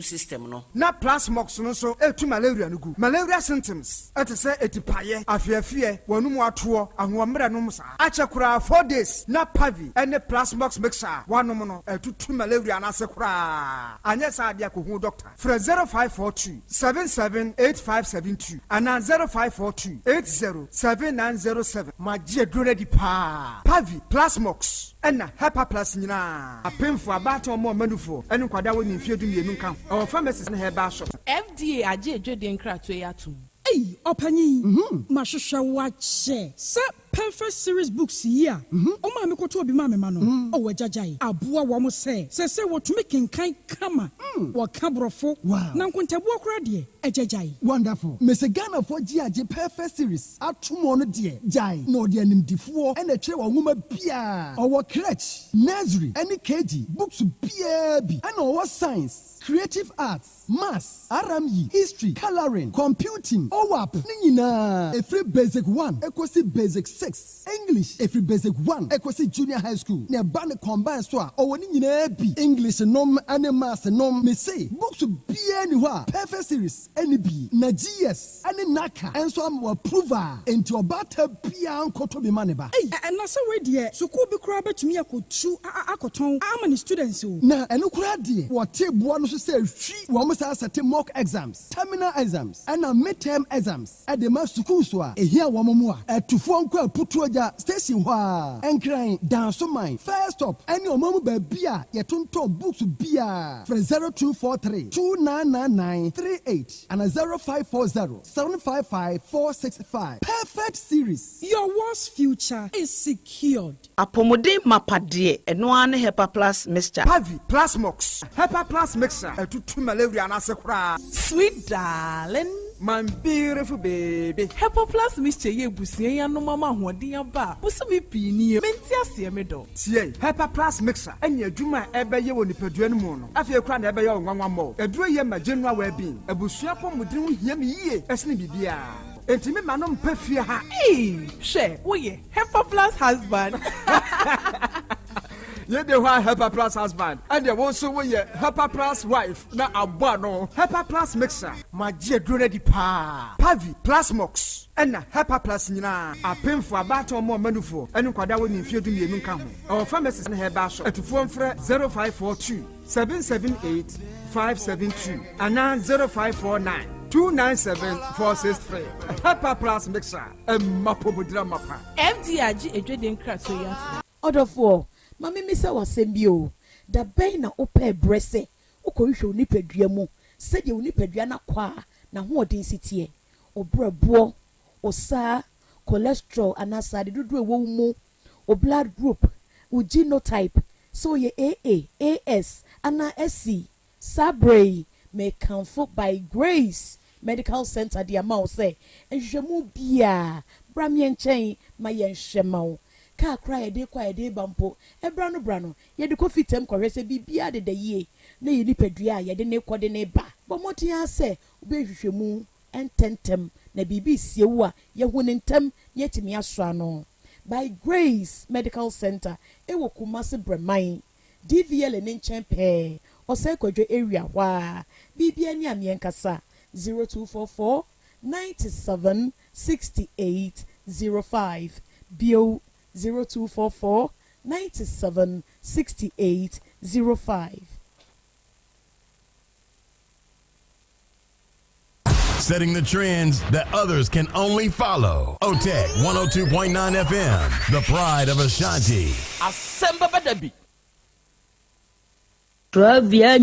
system no na plasmox no so etu malaria no gu malaria symptoms ete se etipaye afiafie wanum atoɔ ahomre no msa achekura 4 days na pavi ene plasmox mixer wanum no etutu malaria na se kura anya sa bia ko hu doctor fra 0542 778572 ana 0542 807907 magie drone di pa pavi plasmox ena hepa plus nyina apemfo abato mo manufo ene kwada woni mfie du mienu nka our pharmacist na herbal shop FDA aje edwede nkrato yatum Hey, opanyi. Mashusha wache. Sa perfect series books here. Oma me koto obi ma me ma no. Owo jajai. Aboa wo mo se. Se wo tumi kenkan kama. Wo kabrofo. Na nkontabu okra de. Ejajai. Wonderful. Mese Ghana for GAJ perfect series. Atumo no de. Jai. No de animdifo. Ene kire wo nwoma bia. Owo crèche, nursery, any KG. Books bia bi. Ene owo science, creative arts, maths, RME, history, coloring, computing. OWAP Nina every basic 1 equals basic 6 English every basic 1 equals junior high school ne ban combine so o ni nyina bi English nom and maths nom me say books be any perfect series any bi na GS any naka and so am approval into obata bia nkoto be maneba and na say we de school bi kura betumi akotu akoton amani students o na eno kura de wo tebo no so say hwi wo mo say set mock exams terminal exams and midterm exams at the mass schools wa ehia wo momo a etufo nko aputu aja station ho a enkran danso man first stop any omomu ba bia yetonto books bia for 0243 299938 and 0540 755 465 perfect series. Your world's future is secured. apomode mapade eno ane hepa plus mixture pavi plasmox hepa plus mixer etutu malaria na se kura sweet darling my beautiful baby Hepa plus mixture ye busie ya no mama hoden aba busumi pi ni menti ase me do tie hepa plus mixer enya adwuma ebeye wo nipadua no mu no afie kura na ebeye onwanwa mo eduro ye ma general well-being abusua pomudin ho hia me yie esne bibia entimi ma no mpafie ha she wo ye Hepa plus husband ye de wa Hepa plus husband and wo so wo ye Hepa plus wife na abua no Hepa plus mixer magie drone di pa pavi plasmox ena Hepa plus nyina apemfo abato mo manufo enu kwada woni mfie du mienu nka ho our pharmacist na herbal shop etufo mfre 0542 778 572 ana 0549 297-463. Hepa plus mixer mapobudra mapa FDA aje edwede nkrato yatum Odofo mami mi se wasem bi o da ben na opa brese ukohwe onipadua mu se de onipadua na kwa na ho odin sitie obrabo osa cholesterol anasa de dodo ewo mu o blood group o genotype so ye AA AS ana SC sabrey may comfort by grace medical center de amount say enhwemu bia bramye nchen ma ye nhwemawo ka cry de kwa de bampo ebra no bra no ye de kofi tem kwese bibia de yie na ye nipadua ye de ne kode ne ba bomoti ase obehwehwemu ententem na bibi siewu a ye hu ne ntem ye timi aso no by grace medical center ewo Kumasi Breman DVL ne nchen pe ose kwadwo area wa bibia ni amienkasa 0244 97 68 05 bio 0244 97 68 05. Setting the trends that others can only follow. OTEC 102.9 FM, the pride of Ashanti. Asem Beba Dabi Krobea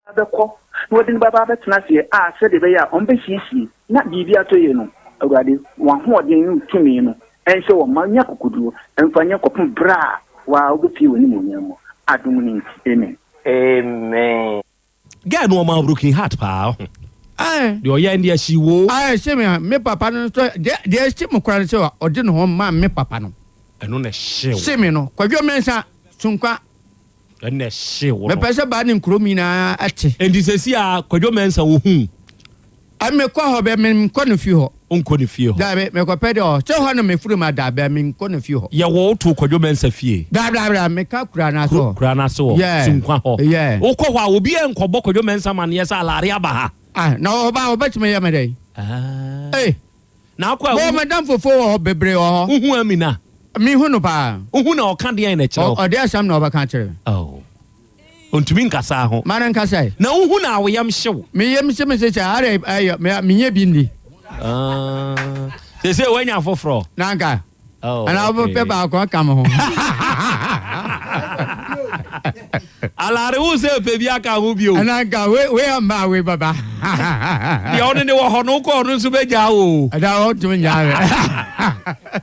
abɛkɔ na wɔde ne baba abɛtena ase a sɛde bɛyɛ a ɔmbɛhiesie na biribi atɔ yɛ no awurade wɔahoɔden no tumi no ɛnhyɛ wɔ ma nya kokoduro ɛmfa nyɛ kɔpem berɛ a waa wobɛpie wɔ nimonyam mu adom no nti amen. Guy no ma broken heart pa. Eh. The oya ndi ashiwo. Se me papa no so de sti mo kwara se o de no ho ma me papa no. Eno na hyew. Se me no kwadwo mensa sunkwa. Eno na hyew. Me pese ba ne nkromi na ate. Endi sesi a kwadwo mensa wo hu. Me kwa ho be me ko no fi ho. Onko ne fie ho. Da be me ko pede o. Se ho no me furu ma da be me ko no fi ho. Ye wo to kwadwo mensa fie. Da me ka kura na so. Kura na so. Sunkwa ho. Okọ ho a obi enkọbọ kwadwo mensa ma ne yesa alare aba ha. Na oba timi ye me dai. Na akwa wo madam fofo wo bebre wo. Uhu amina. Me hu no pa. Uhu na oka de na kire. O de asam na oba kan kire. Oh. Ontumi nkasa ho. Mara nkasa. Na uhu na awoyam hyew. Me yem se me se are me nya bi ndi. Se wanya foforo. Nanka. Oh. Ana obo pe ba ko kam ho. Alare wo se pe bi aka ho bi o. Nanka we amba we baba. Di ono ne wo ho no ko ono nso beja o. Ada o tumi nya.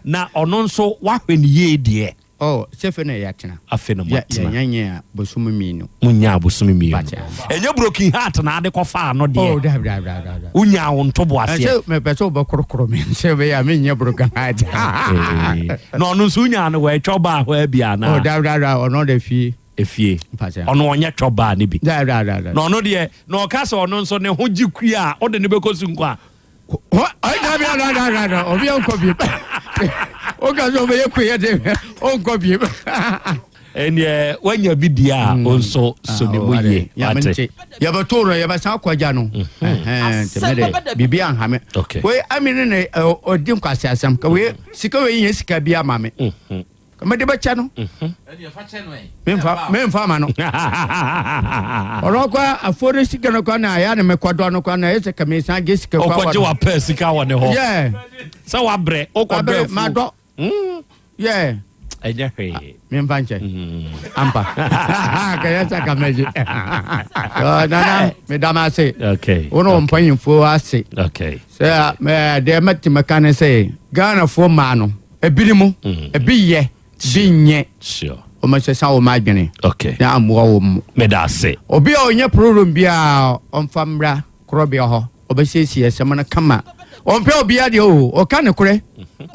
Na ono nso wa hwe ne ye de. Oh, sefe na ya tena. Afe no matena. Ya nya bosumu minu. Munya bosumu minu. Enye broken heart na ade ko fa no de. Oh, da. Unya wo ntobo ase. Se me peso bo korokoro me. Se be ya me nya broken heart. No ono nso unya no we choba ho abia na. Oh, da ono de fie. Efie. Ono onye choba ne bi. Da. No ono de no ka se ono nso ne ho giku a ode ne bekosu nkwa. Ai da. Obi onko bi. Oga zo be yekuye de onko bi. Ene wanya bi dia onso so ne moye. Ya batoro ya basa kwaja no. Temede bibi anhame. We amene ne odi nkwase asam ka we sika we yin sika bi ama me. Kama de bacha no. Ene fa che no Memfa ma no. Orokwa afore sika no kwa na ya ne mekwado no kwa na ese ka me san ge sika kwa. Okoje wa pe sika wo ne ho. Yeah. Sa wa bre okodo fu. Mado. Yeah. Eje hwe. Memfa nche. Ampa. Kaya sa ka meji. Nana me dama se. Okay. Ono mpanyimfo ase. Okay. Say me de mati makane say Ghana fo ma no. Ebirimu. Ebiye. Binye. Sure. O ma se sa o ma dwene. Okay. Na amwa wo mu. Me da se. Obi a onye program bia onfamra Krobea ho. Obesiesie semana kama. Onpe obi a de o ka ne kure.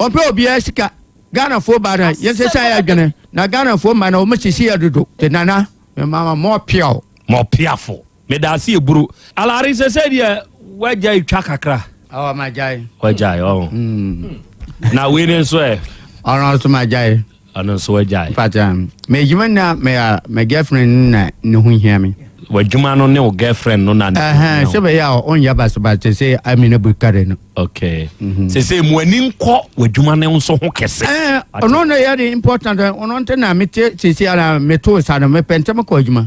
Onpe obi a sika Ghana fo ba na yense sa ya dwene. Na Ghana fo ma na o ma sisi ya dodo. Te nana me mama mo piao. Mo piafo. Me da se eburu. Alare se dia waja itwa kakra. Oh my guy. Waja oh. Na we ne so e. Ono so my guy. Ono so waja. Patam. Me juma na me girlfriend na ne hu hia me. Wajuma no ne o girlfriend no na. Se be ya on ya baso ba te say amina bukare no. Okay. Se mu ani nko wajuma ne nso ho kese. Ono na ya the important ono nte na mete se ala meto sa na me pentem ko wajuma.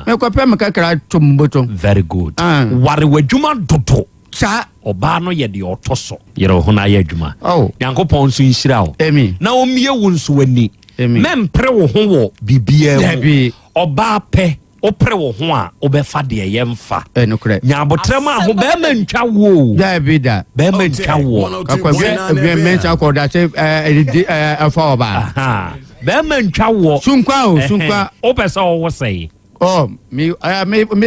Me ko pe me kakra tumboto. Very good. Ware wajuma dodo. Sa oba no ye de otoso. Yere ho na ya adwuma. Oh. Yankopon nso nhyira wo. Emi. Na omie wo nso wani. Mempre wo ho wo bibia wo. Oba pe opre wo ho a obefa de ye mfa. No correct. Nya abotrema ho be ma ntwa wo. Da bi da. Be ma ntwa wo. Akwa we mention ko da say afa oba. Be ma ntwa wo. Sunkwa. Opesa wo say. Oh, me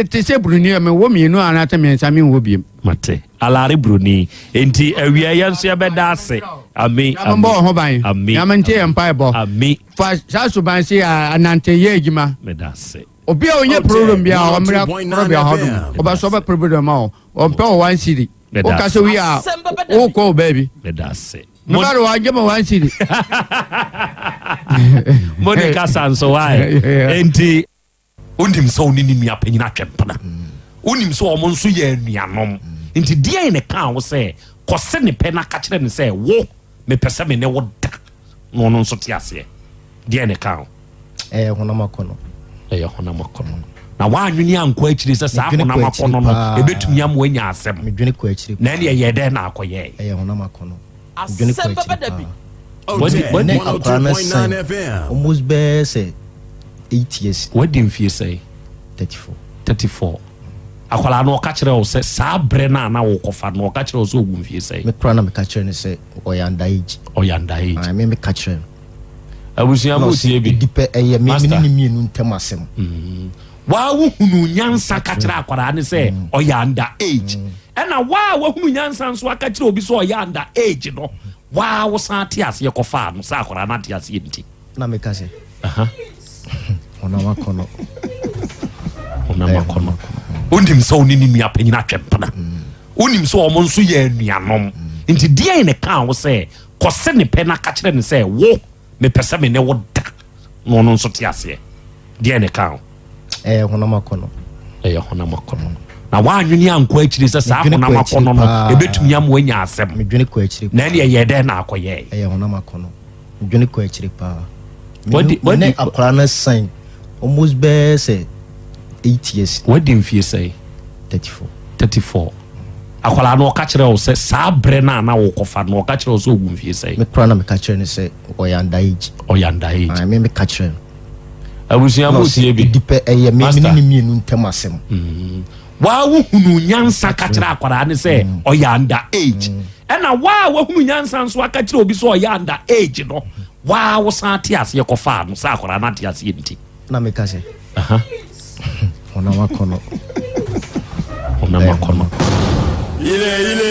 te se bruni me wo mi no anata me nsa me wo biem. Mate. Alare bruni. Enti awia ye nso ye beda ase. Ami. Ambo ho ban. Ya mante empire bo. Ami. Fa sa so ban se anante ye ejima. Beda ase. Obi a onye program bia o mra Krobea hodum. Oba so ba program ma o pe o 1 city. O ka se wi a o ko baby. Beda ase. No matter what, give me 1 city. Monica Sanso why. Enti unim so ni nua panyina twempana. Unim so o monso ye nuanom. Enti dia ne ka wo se kose ne pe na ka kire ne se wo me pese me ne wo da. No no nso ti ase. Dia ne ka. Honamakono. Honamakono. Na wa anwini anko akiri se sa honamakono no ebetumi am wanya asem. Medwene ko akiri. Na ne ye de na akoye. Honamakono. Asem Beba Dabi. What 101.9 FM. Almost be say 8 years. What did you say? 34. akwala no ka kire wo se sa bre na wo kofa no ka kire wo so ogun fie sei me kura na me ka kire ne se oyanda age I me ka kire abusia mo tie bi dipe eye me ni mienu ntem asem wa wo hunu nyansa ka kire akwala ne se oyanda age ena wa hunu nyansa nso aka kire obi so oyanda age no wa wo san tie ase kofa no sa akwala na tie ase nti na me ka se ona makono Undim so ni nua panyina twempana unim so omo nso ye anuanom nti die ne ka wo se kose ne pe na ka kire ne se wo me pese me ne wo da no no nso te ase die ne ka ona makono na wa anwini anko akiri se sa ona makono no ebetumi am wanya asem medwene ko akiri na ne ye de na akoye ona makono medwene ko akiri pa what akwara na sign almost be say 8 years. What did you say? 34. Akwala no ka kire wo se sa bre na wo kofa no ka kire wo so ogun fie say. Me kura na me ka kire ne se oyanda age. I me ka kire. Abusia mo tie bi dipe eye me ni mienu ntem asem. Wa wo hunu nyansa ka kire akwala ne se oyanda age. Ena wa hunu nyansa nso aka kire obi so oyanda age no. Wa wo san tie ase kofa no sa akwala na tie ase nti. Na me ka se. Ona makono. Ile.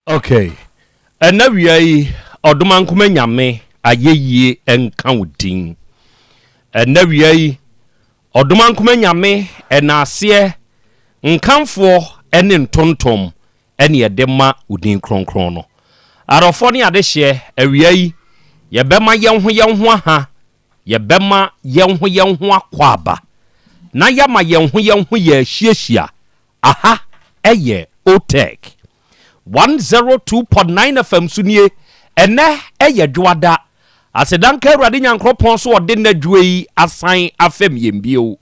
Okay. Enawia yi oduma nkoma nyame ayeyie enka wodin. Enawia yi oduma nkoma nyame enase nkanfo ene ntontom ene yedema wodin kronkron no. Arofo ne adehye awia yi yebema yenho aha yebema yenho akwaba. Na yama yenho ye hyiehia aha eye otek. 102.9 FM sunie ene eye dwada asedanka awurade nyankropon so ode na dwei asan afem yembio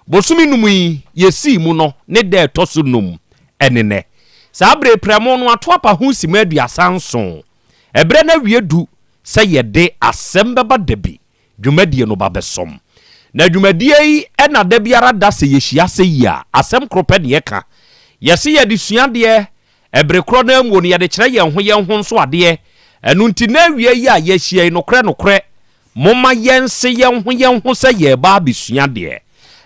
bosumi numi yesi mu no ne de toso num enene sabre premo no atoapa ho simadu asanso ebre na wiedu se yede Asem Beba Dabi dwumadie no babesom na dwumadie yi ena da biara da se yehia se ya asem krope de yeka yesi yede suade ebre kro na mu no yede kire yen ho nso ade enu nti na wie yi a yehia no kre moma yense yen ho se ye ba bisuade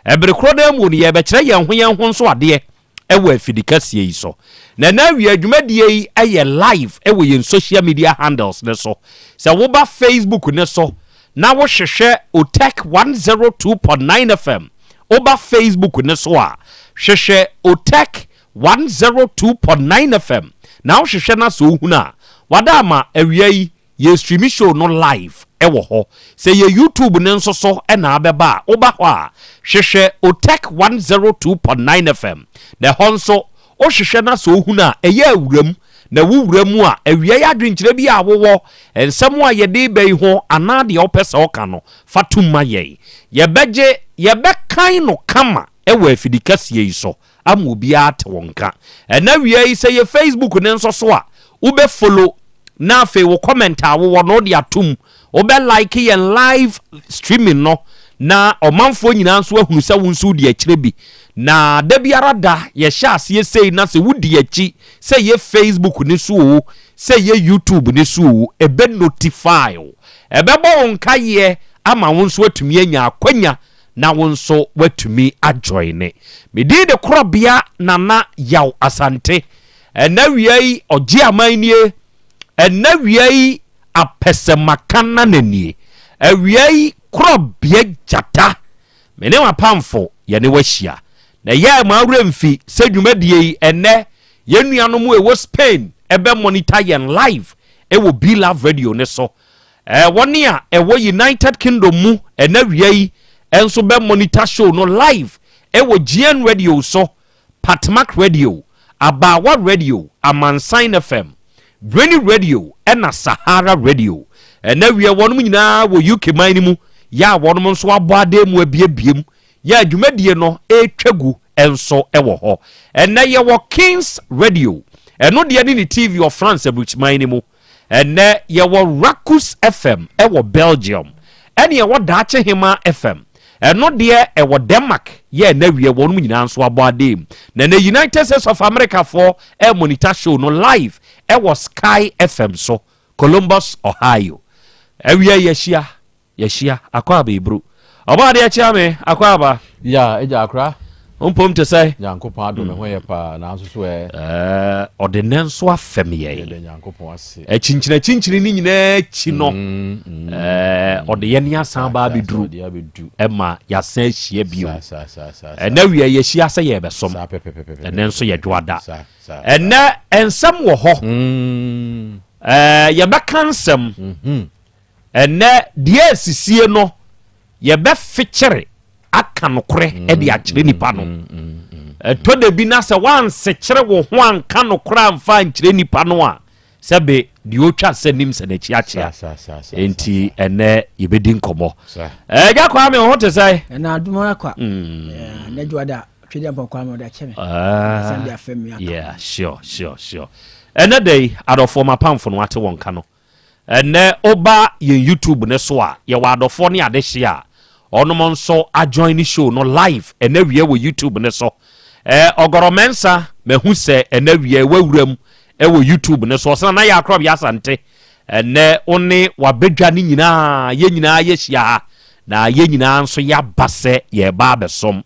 ebre kro na mu no ye be kire yen ho nso ade ewo afidikasie yi so na wie adwumadie yi eye live ewo yen social media handles ne so se wo ba Facebook ne so na wo hwehwe Otek 102.9 FM oba Facebook ne so a hwehwe Otek 102.9 FM na wo hwehwe na so huna wadama awiai ye stream show no live ewo ho se ye YouTube ne nso so na abeba oba ho a hwehwe Otek 102.9 FM na honso o hwehwe na so huna eye awuram na wuwuramu a awiai adwenkyere bi a wowo ensem a yede bai ho anade opese oka no fatuma ye bekan no kama ewo afidikasie yi so ama obi ate wonka na wiai se ye Facebook ne nso so a ube follow na fe wo comment a wo no de atum ube like yen live streaming no na omanfo nyina nso ahunu se wonsu de akire bi na da biara da ye sha ase sei na se wudi achi se ye Facebook ni so se ye YouTube ni so ebe notify ebe bo nka ye ama wonso atumi anya akwanya na wonso watumi ajoine medi de Krobea nana Yaw Asante na wiai oji amanie na wiai apesemakana nanie wiai Krobea jata mene wapamfo ye ne wahia na ya ma remfi se dwumadie ene yenuanom ewo Spain ebe monitor yen live ewo Be Love Radio ne so woni a ewo United Kingdom mu ena wiai enso be monitor show no live ewo GN Radio so Patmark Radio Abawa Radio Amansan FM Brainy Radio ena Sahara Radio ena wiai wonum nyina wo UK man mu ya wonum nso aboade mu abiebiem ya dwumadie no etwagu enso ewo ho ena ye wo Kings Radio eno de ni TV of France abuchman mu ena ye wo Rakus FM ewo Belgium ene ye wo Dache Hima FM eno de ewo Denmark ye na wie wonum nyina nso aboade na United States of America for e monitor show no live ewo Sky FM so Columbus, Ohio ewie yeshia akwa ba ibru oba de acha me akwa ba ya eja akra ompom te sai nyankopon adome ho ye pa na nso so ordinance afem ye nyankopon ase chinchina ni nyina chi no ode ye ni asan ba bidru ema ya san hie bio na wi ye hia se ye besom nso ye dwada na ensam wo ho ye bekansem na die sisie no ye be fikere aka nokore e de akire nipa no to de bi na se wan se kire wo ho anka nokore amfa nkire nipa no a sebe di otwa sanim se na chiachia enti ene yebedi nkomo ga kwa me ho te sai na adumora kwa na juada twede mpa kwa me da cheme sande afem ya yeah sure ene dey adofo mapamfo no ate wonka no ene oba ye YouTube ne so a ye wa adofo ne ade hia onom nso ajoin the show no live ene wie wo YouTube ne so ogoromensa mehu se ene wie wawuram wo YouTube ne so na ya Krobea Asante ene one wabedwa ni nyina ye hia na ye nyina nso ya base ye ba besom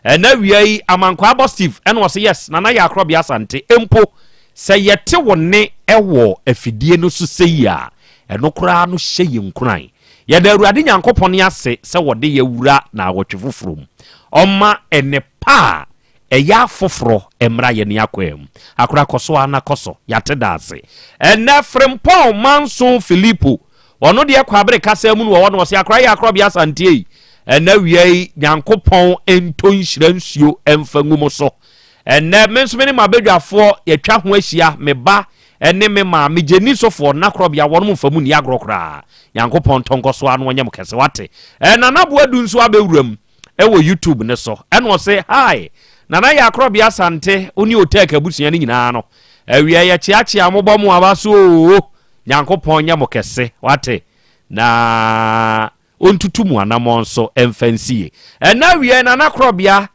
ene wie amankwa abo Steve ene wose yes na ya Krobea Asante empo se yete wone ewo afidie no so seya eno kura no hye nkran ya da Awurade Nyankopon ase se wode ye wura na awotwefoforo oma ene pa eya foforo emra ye ne akwam akura koso ana koso yate dase ene frempon manso Filipo ono de kwa America sam no wo no se akura ya Krobea Asante ene wiei Nyankopon entonhira nsuo emfa ngumo so ene me nso me ne mabedwafo yetwa ho ahia me ba ene me ma me jeni sofo na Krobea wono mfamu ni agrokra Yankopon tonko so anu onyam kese wate nana boadu nso abewuram ewo YouTube ne so ene o se hi nana ya Krobea Asante oni oteka abusuan ni nyina no awia ye chiachia mobomu abaso Yankopon nyam kese wate na ontutumu anamon so emfansie na wie nana Krobea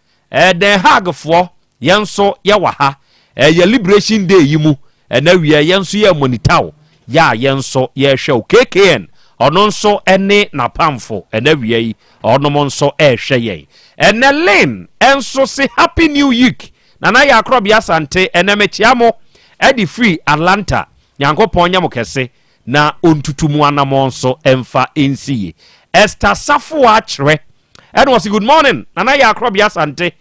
den hagfo yenso ye waha ye liberation day yimu na wie yenso ye monitaw ya yenso ye hwe KKN ono nso ene na pamfo na wie ono nso hwe ye ene lin enso se happy new week nana ya Krobea Asante ene mechiamo edi free Atlanta Yankopon nyam kese na ontutumu anamon so emfa ensie Esther Safo achre and was good morning nana ya Krobea Asante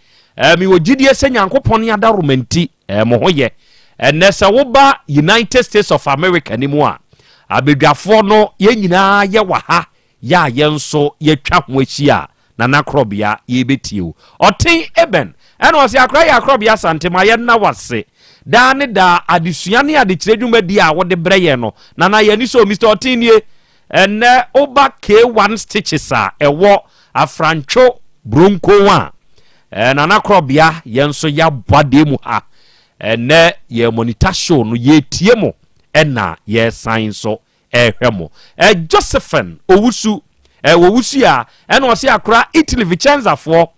mi wogidie se Yankopon ya da romanti mo hoye nesa wo ba United States of America ni mu a abedwafo no ye nyina ye waha ya yenso ye twa ho ahia nana Krobea ye betie otin eben and was ya Krobea Asante ma ye na wase da ne da adesua ne adekire dwumadi a wo de breye no nana ye ni so Mr. Otinie ene oba K1 stitches a ewo afrancho bronco a nana Krobea yenso ya bwade mu ha ene ye monitor show no ye tie mo ena ye sign so ehwemo Josephine owusu wowusu a ene o se akra Italy Vicenza fo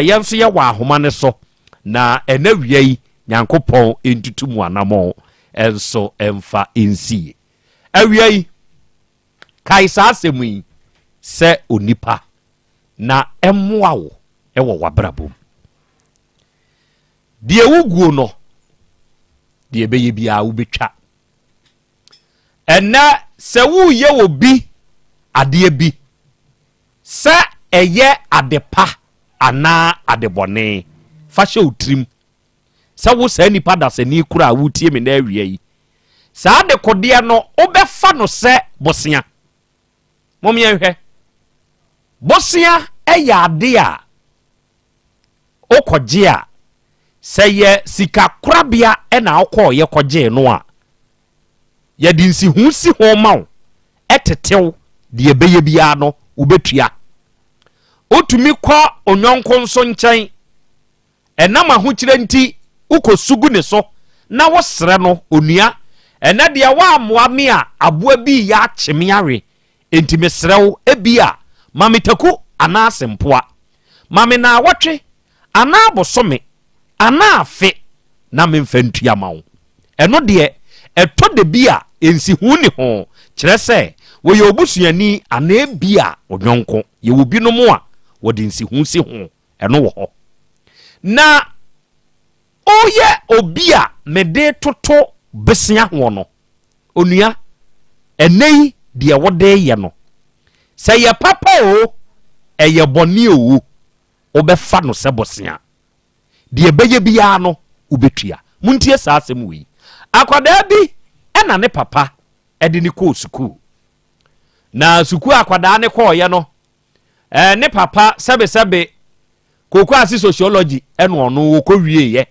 yenso ye wa ahoma ne so na ena wiei Yankopon entutumu anamo enso emfa ensie awiei kaisa asemu se onipa na emmoa wo ewo wabrabom die wuguo no die beye bia wo betwa ena se wu ye wo bi ade bi se eye adepa ana adebone fa hye utrim se wo sa nipa da se ni kura wutie me na awie yi sa de kode no obefa no se bosia momye hwe bosia eya ade a okoje a se ye sika korabia na okọ ye koje no a ye di nsi hu si ho mawo etetew de ebeye bia no ubetua otumi kwa onyonko nso nkyɛn enama ho kyire nti ukosugu ne so na wo sere no onua ena de wa amoa me a aboa bi ya kyemiare enti mesrew ebia mamitaku ana asempoa mame na awotwe ana abosome ana afe na memfantua mawo eno de eto de bia ensi hu ni ho kyerɛ sɛ wo ye obusuani ana ebia onyonko ye wo binom a wo de nsi hu si ho eno wo ho na oye obia mede toto besia ho no onua enei de wode ye no sɛ ye papa o eye boni o obefa no sɛ bosia de beye bia no ubetua muntie saa asɛm wi akwada bi ena ne papa ede ni ko suku na suku akwada ne ko ye no ne papa sebe koko asi sociology eno no wo ko wie ye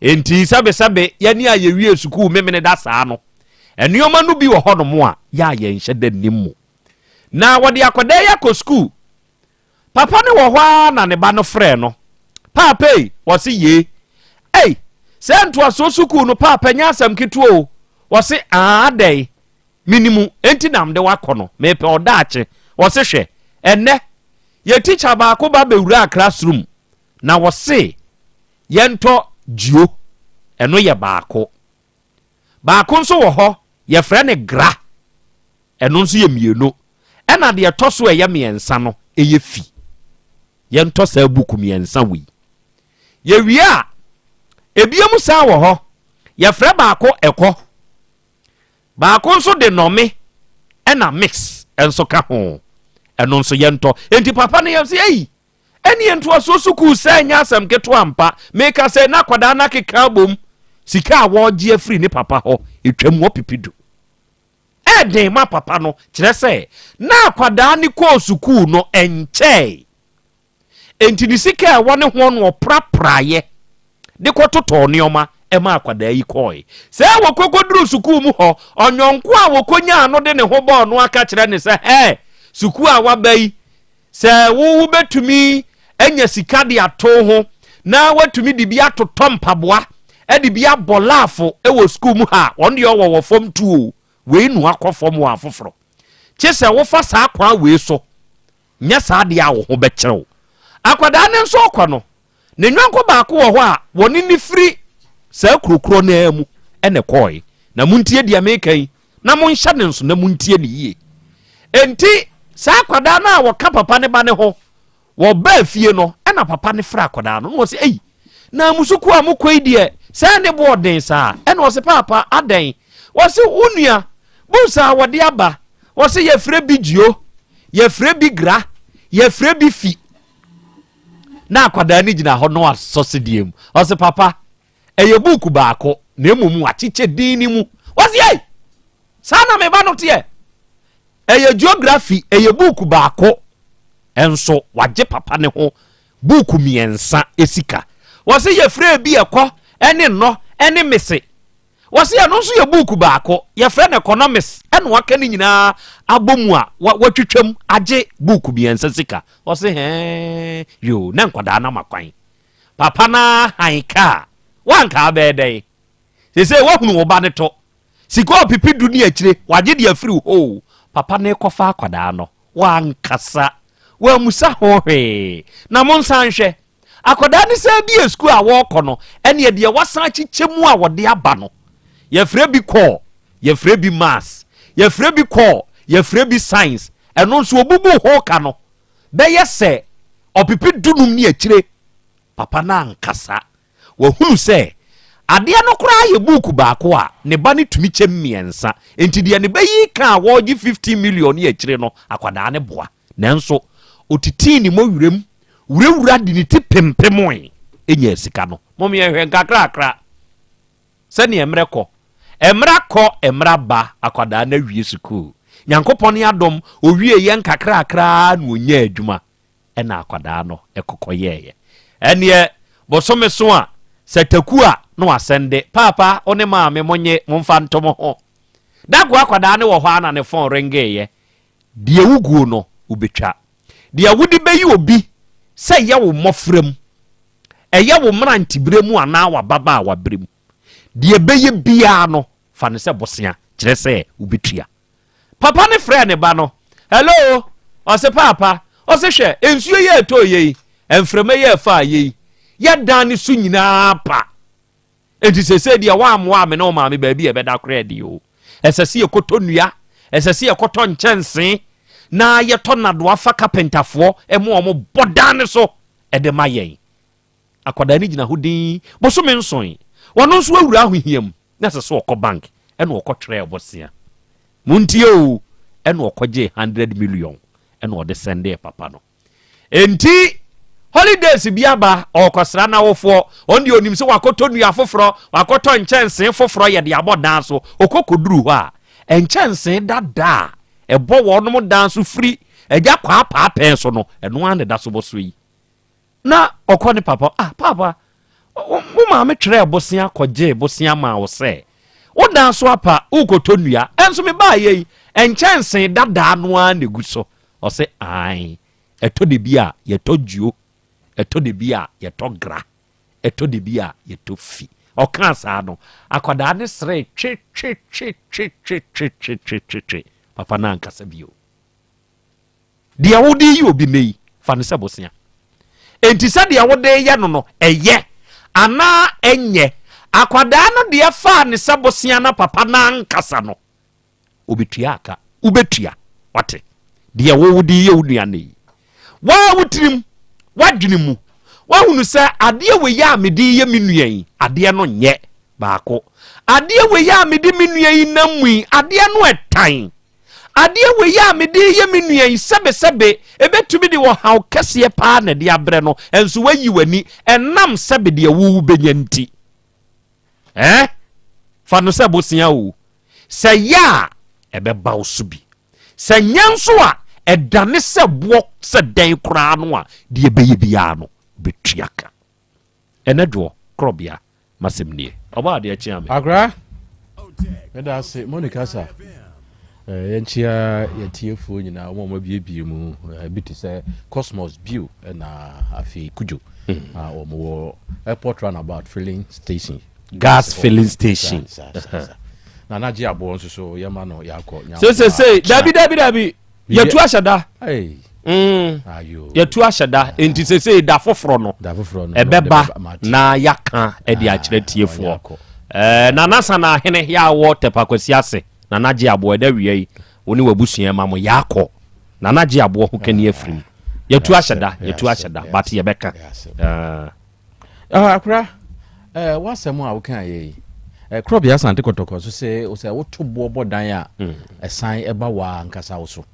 enti sebe ye ni aye wie suku memene da saa no enuoma no bi wo ho no mo a ya ye nhye da nimmu na wode akwada ya ko suku papa ne wo hwa na ne ba no frɛ no papa wo se ye sento aso suku no papa nya asam kituo wo se adai minimu enti nam de wakono mepe odaache wo se hwe enne ye teacher ba ko ba bewura classroom na wo se yento jio eno ye baako nso wo ho ye frɛ ne gra eno nso ye mieno ena de toso ye miensa no eye fi yento sa buku miensa wi ye wia ebiemu sa wo ho ye frɛ baako ekɔ baako nso de nome ena mix enso ka ho eno nso yento enti papa ne yem se eni ento aso suku sa nya asam keto ampa meka se na kwada na keka bom sika awo gye afri ne papa ho etwam wo pipidu den ma papa no kyerɛ sɛ na kwada ne ko suku no enkyɛ enti ni sika wo ne ho no prapraye de kɔtotɔ nneɔma ɛma akwadaa yi kɔe sɛ wɔkɔkɔduru sukuu mu hɔ ɔnyɔnko a wɔkɔnya ano de ne ho bɔɔ no aka kyerɛ ne sɛ sukuu a waba yi sɛ wo bɛtumi anya sika de ato ho na watumi de bi atotɔ mpaboa ɛde bi abɔ laafo ɛwɔ sukuu mu ha ɔno deɛ ɔwɔ wɔ fam tuo wei nu akɔ fam wɔ afoforɔ kye sɛ wofa saa akwa wei so nyɛ saa deɛ a wo ho bɛkyerɛw akwadaa ne nso ɔkɔ no ne nwanko baako wɔ hɔ a wɔne ne firi saa kurokuro no mu ɛne kɔe na montie deɛ meka yi na monhyɛ ne nso na montie ne yie enti saa akwadaa no a wɔka papa ne ba ne ho wɔbaa fie no ɛna papa ne fra akwadaa no na wɔ sɛ na musuku a mokɔ yi deɛ sɛ ne bɔɔ den saa ɛna wɔ sɛ papa adɛn wɔ sɛ wo nua bonsa wɔde aba wɔ sɛ yɛfrɛ bi gyio yɛfrɛ bi gra yɛfrɛ bi fi na akwadaa ne gyina hɔ no asɔ se deɛ mu wɔ sɛ papa ɛyɛ buuku baako na mmom akyekyɛ din ne mu wɔ sɛ saa na meba no teɛ ɛyɛ geography ɛyɛ buuku baako ɛnso wagye papa ne ho buuku mmiɛnsa esika wɔ sɛ yɛfrɛ bi ɛkɔ ɛne nnɔ ɛne mese wɔ sɛ ɛno nso yɛ buuku baako yɛfrɛ no economics ɛna waka ne nyinaa abɔ mu a watwitwam agye buuku mmiɛnsa sika wɔ sɛ yo na nkwadaa na makwan papa na hanka wanka bɛɛdɛn sɛ wahunu wo ba ne to sika opipi du ne akyire wagye de afiri ho papa ne kɔfa akwadaa no wankasa wamusa ho hwee na monsan hwɛ akwadaa ne sɛ bi esku a wɔkɔ no ɛne deɛ wasan kyekyɛ mu a wɔde aba no yɛfrɛ bi kɔ yɛfrɛ bi mass yɛfrɛ bi kɔ yɛfrɛ bi science ɛno nso obubu ho ka no bɛyɛ sɛ opipi dunum ne akyire papa na ankasa wahunu sɛ adeɛ no koraa yɛ buuku baako a ne ba ne tumi kyɛ mmiɛnsa enti deɛ ne bɛyi ka a wɔgye 50 million ne akyire no akwadaa ne boa nanso otiti ne mo wurawura de ne ti pempem enya sika no mom yɛ hwɛ nkakrakra sɛ ne emre kɔ emra ba akwadaa na wie sukuu nyankopɔn ne adom owie yɛ nkakrakra na onya adwuma ɛna akwadaa no ɛkɔkɔyɛɛ ɛneɛ bosome so a sɛtaku a na wasɛnde papa one maame monye momfa ntom ho dago akwadaa ne wɔ hɔ ana ne phone ringeyɛ deɛ wuguo no ubetwa deɛ wudi bɛyi obi sɛ yɛ wo mmɔfram ɛyɛ wo mmerantibere mu anaa wababa a wabrem deɛ bɛyɛ biaa no fa ne sɛ bosea kyerɛ sɛ ubetua papa ne frɛ ne ba no hello ɔse papa ɔse hwɛ ensuo yɛ ɛtɔ yɛ ɛmfrɛma yɛ fa yɛ yɛ dan ne so nyinaa pa enti sɛ deɛ waammoa me ne wo maame baabi ɛbɛda korɛ deɛ o ɛsɛ sɛ yɛkɔtɔ nnua ɛsɛ sɛ yɛkɔtɔ nkyɛnse na yɛtɔ nadoa fa kapentafoɔ ɛmo ɔmo bɔdan ne so ɛde ma yɛn akwadaa ne gyina ho din bosome nson wɔno nso awura ahohiam na sɛ sɛ ɔkɔ bank ɛna ɔkɔ twerɛ bɔsea muntie o ɛna ɔkɔgye 100 million ɛna ɔde sɛnde papa no enti holidays bi aba ɔkɔsra na wofoɔ ɔno deɛ onim sɛ wakɔtɔ nnua foforɔ wakɔtɔ nkyɛnse foforɔ yɛde abɔ dan so ɔkɔkɔduru hɔ a nkyɛnse dada a ɛbɔ wɔnom dan so firi agya kwaapaa so no ɛno a ne da so bɔ so yi na ɔkɔ ne papa papa wo maame twerɛ bosea kɔgye bosea ma wo sɛ wo dan so apa wokɔtɔ nnua ɛnso me baa yɛyi nkyɛnse dada no a ne gu so ɔsɛ ai ɛtɔ de bi a yɛtɔ duo ɛtɔ de bi a yɛtɔ gra ɛtɔ de bi a yɛtɔ fi ɔka saa no akwadaa ne sere twe papa na ankasa bio deɛ wode yi obi nei fa ne sɛ bosea enti sɛ deɛ wode yɛ no no ɛyɛ anaa ɛnyɛ akwadaa no deɛ fa ne sɛ bosea na papa na ankasa no obetua aka ubetua wate deɛ wode yɛ wo nua nei waa wotirim wadwene mu wahunu sɛ adeɛ wɔ yɛ a mede yɛ me nua yi adeɛ no nyɛ baako adeɛ wɔ yɛ a mede me nua yi na mui adeɛ no ɛtan adeɛ wɔ yɛ a mede yɛ me nua yi sɛbesɛbe ɛbɛtumi de wɔ haw kɛseɛ paa na de abrɛ no ɛnso wayi w'ani ɛnam sɛbe deɛ wowu bɛnya nti fa no sɛ bosea o sɛ yɛ a ɛbɛba wo so bi sɛ nyɛ nso a ɛdane sɛ boɔ sɛ dan koraa no a deɛ bɛyɛ biara no bɛtua ka ɛnɛ doɔ Krobea masemnie oba de achiame Agra Meda say Monica sa yenchia yetiefo nyina omo biebie mu biti say Cosmos View na afi Kujo omo airport runabout filling station gas filling station na naji abo nso so yema no yakọ say dabi yetu ashada ayo yetu ashada enti say da foforo no ebeba na yaka e de akire tiefo na nasa na hene ya wo tepakwasi ase na naji abo da wiei woni wabusua ma mo yakọ na naji abo ho kani afrim yetu ashada but ye beka akra wasemu a wo kan ye Krobea Asante kotoko so say o say wo to bo dan a esan eba wa nkasa wo so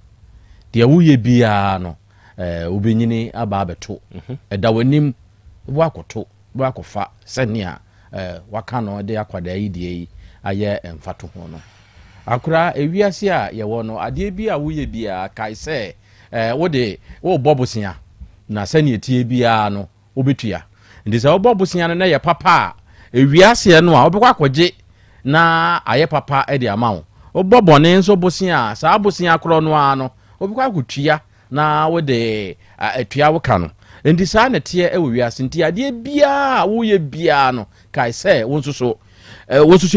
de wuye bia no obenyini aba abeto eda wanim wo akoto wo akofa senia waka no de akwada yi die aye emfato ho no akura ewiase a ye wo no ade bia wuye bia kai say wo bobosia na senia tie bia no obetua ndi say wo bobosia no na ye papa ewiase no a obekwa kwaje na aye papa e de amawo obobone nso bosia saa bosia kro no a no obekwa kwatua na wo de atua wo ka no ndi saa na tie e wiase nti ade bia wo ye bia no kai se wo nso so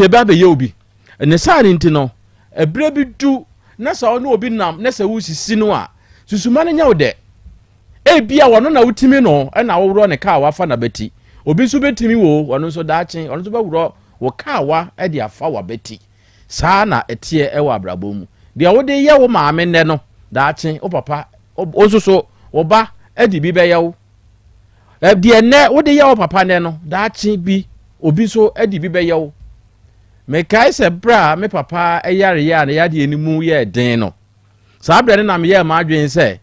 ebe abe obi ne saa nti no ebre bi du na saa no obi nam na saa wo sisi no a susuma na nya wo de bia wono na wutimi no e na wo ro ne ka wa fa na beti obi so betimi wo wono so daachen wono so bawuro wo kawa e de afa wa beti saa na etie e wa abrabom de wo de ye wo maame ne no daachen o papa o so wo ba e di bi be ye wo de ne wo de ye wo papa ne no daachen bi obi so e di bi be ye wo me kai se bra me papa e yare ya na ya de enimu ye den no saa bra ne na me ye ma adwen se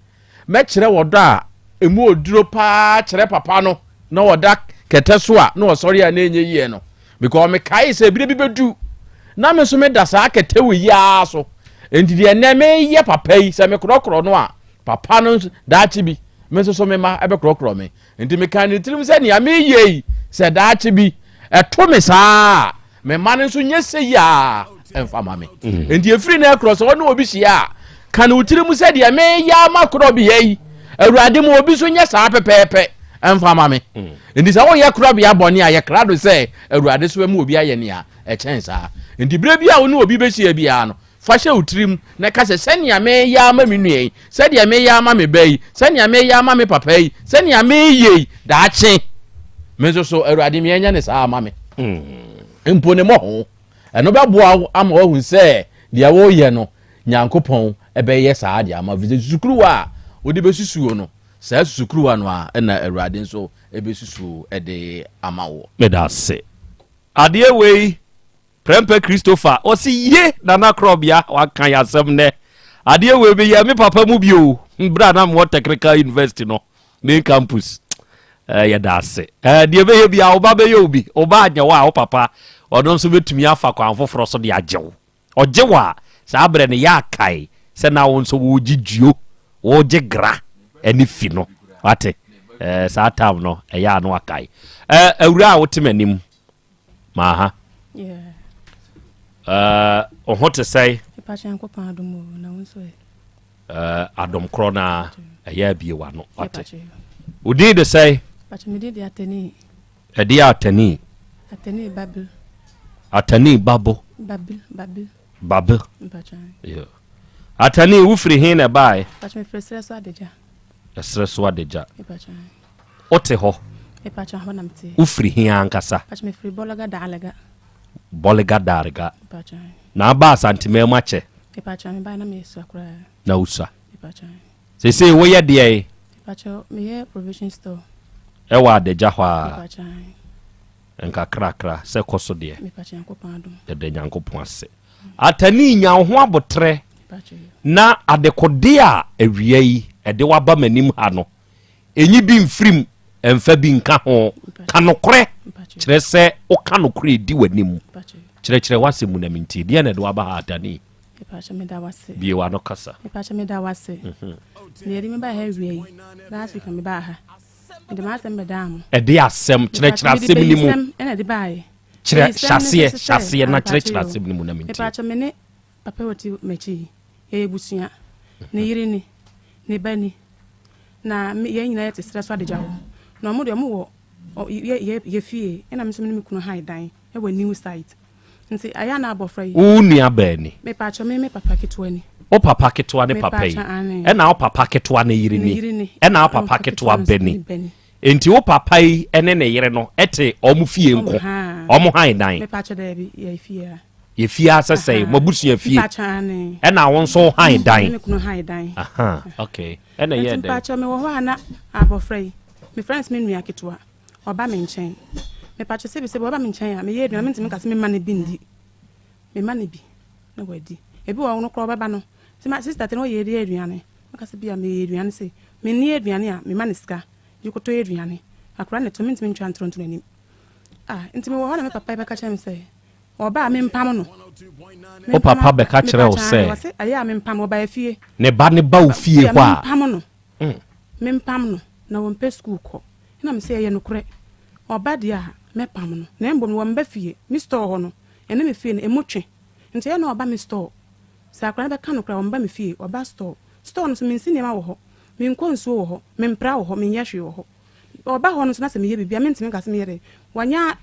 me kire wo do a emu oduro pa kire papa no na wo da keteso a no sorry a na enye yie no because me kai se bi bedu na me so me da saa ketewo ya so enti de na me ye papa yi se me krokro no a papa no daachi bi me so me ma ebe krokro me enti me kan ni tirim se ne me ye se daachi bi eto me saa me ma no so nye se ya emfa ma me enti efiri na cross wo no obi hia kan utirim se de me ya ma kro bi yi awurade mo obi so nye saa pepepe emfa ma me ndi sa wo ye Krobea boni a ye krado se awurade so mu obi aye ne a e chensa ndi bre bia wo no obi be hia bia no fa hye utrim na ka se senia me ya ma me nue se de me ya ma me bai senia me ya ma me papa yi senia me ye da che me so awurade me anya ne sa ma me empo ne mo ho eno be boa ama wo hu se de wo ye no nyankopon e be ye sa de ama visit sukuru a odi be susuo no saa sukuru ano a na awurade nso ebesusu de amawo medase ade wei Prempe Christopher o si ye na Krobea wa kan yasem ne ade wei be ye me papa mu bio mbra na mo technical university no main campus ya dase de be ye bia oba be ye obi oba anya wa o papa odon so betumi afa kwa foforo so de ajewo ojewa saa bre ne ya kai se na won so wo giduo wo jegra eni fi no wate saa tam no ya no akai awura wotemanim ma ha o hote say ipachan ko pa adomo na wonso adom krona ya bie wa no wate udi de say pachan me de ateni ateni babel ateni babo babel pachan yeah ateni wo firi hin na bai pachan me fresre so adeja esreso adeja ipachan ote ho ipachan ho namte wo firi hin ankasa pachan me firi bolaga darga ipachan na ba santime mache ipachan me ba na me so akra na usa ipachan se wo ye de ipachan me ye provision store wa adeja ho a ipachan enka krakra se koso de ipachan ko pa adom de nyankopon ase atani nya ho abotre na adekode a awia yi ede waba manim ha no enyi bi mfrim emfa bi nka ho kanokre kire se o kanokre di wanim kire wasemu na minti de na de waba ha atani ipasha me da wase bi wa no kasa ipasha me da wase ne ri me ba ha awia yi last week me ba ha de ma Asem Beba Dabi e de asem kyerɛkyerɛ asem ni mu ena de bae kyerɛ hyase na kyerɛkyerɛ asem ni mu na menti pa cho me ne papa woti mechi ye busua ne yiri ni ne bani na ye nyina ye tesra so adeja ho na mo de mo wo ye fie ena me so me kunu han dan e wa new site nti aya na abofra yi wo nua bani me pa cho me papa ketwa ni o papa ketwa ne papa yi ena o papa ketwa ne yiri ni ena o papa ketwa bani enti o papa yi ene ne yire no ete omu fie nko omu han dan me pa cho da bi ye fie ye fie asese mabusua fie ena won so han dan me kunu han dan aha okay ena ye de pa cho me wo ho ana abofra yi me friends me nua ketwa oba me nchen me pa cho se be oba me nchen ya me ye aduan me ntimi kase me ma ne bi ndi me ma ne bi na wadi ebi wo no kro baba no se my sister te no ye de aduane makase bia me ye aduane se me ni aduane a me ma ne sika yikoto aduane akra ne to me ntimi ntwa ntronto nanim ntimi wo na me papa be ka kire me se oba me mpam no o papa be ka kire o se aya me mpam oba afie ne ba wo fie ho a mpam no me mpam no na wo mpe school ko na me se ye no kure oba dia me pam no na mbom wo mba fie mi store ho no ene me fie no emotwe nti ye na oba me store sa akra be ka no kura wo mba me fie oba store no so me nsi ma wo ho me nko nsuo wo ho me mpra wo ho me yehwe wo ho oba ho no so na se me ye bibia me ntimi ka se me ye wanya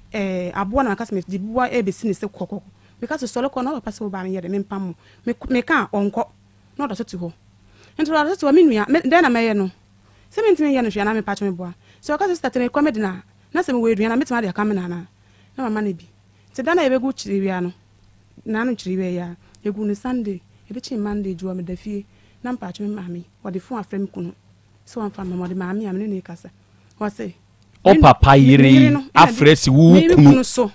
abo na ka se me di bua e be si ne se kokoko because so leko na oba se oba me ye me mpam me ka onko na oda so ti ho nti oda so ti wa me nua den na me ye no se me ntimi ye no hwe na me pa cho me boa so ka se start na comedy na se me we aduana metima de aka me na mama na bi ti dana ebe gu chiriwia no na no chiriwia ya egu ni Sunday ebe chi Monday juwa me da fie na mpa cho me mami wode fon afrem kunu so wan fa mama de mami amene ne kasa wa se o papa yiri afresi wu kunu so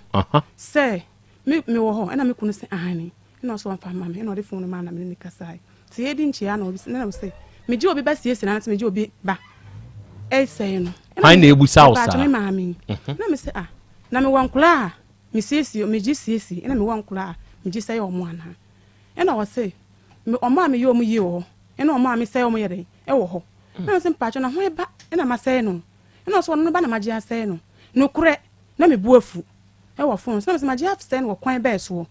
se me wo ho na me kunu se ahani na so wan fa mami na de fon no ma na me ne kasa ti edi nchi ya na obi na wo se me ji obi ba sie na me ji obi ba e se no hai na ebusa usa pa cho me mami na me se na me wankula me siesi me ji siesi na me wankula me ji sai omo ana na wo se me omo me yo mu yi wo na omo me sai omo yede e wo ho na me se pa cho na ho e ba na ma sai no na so no ba na ma ji asai no no kure na me bu afu e wo fon so na me se ma ji afsai no wo kwan ba so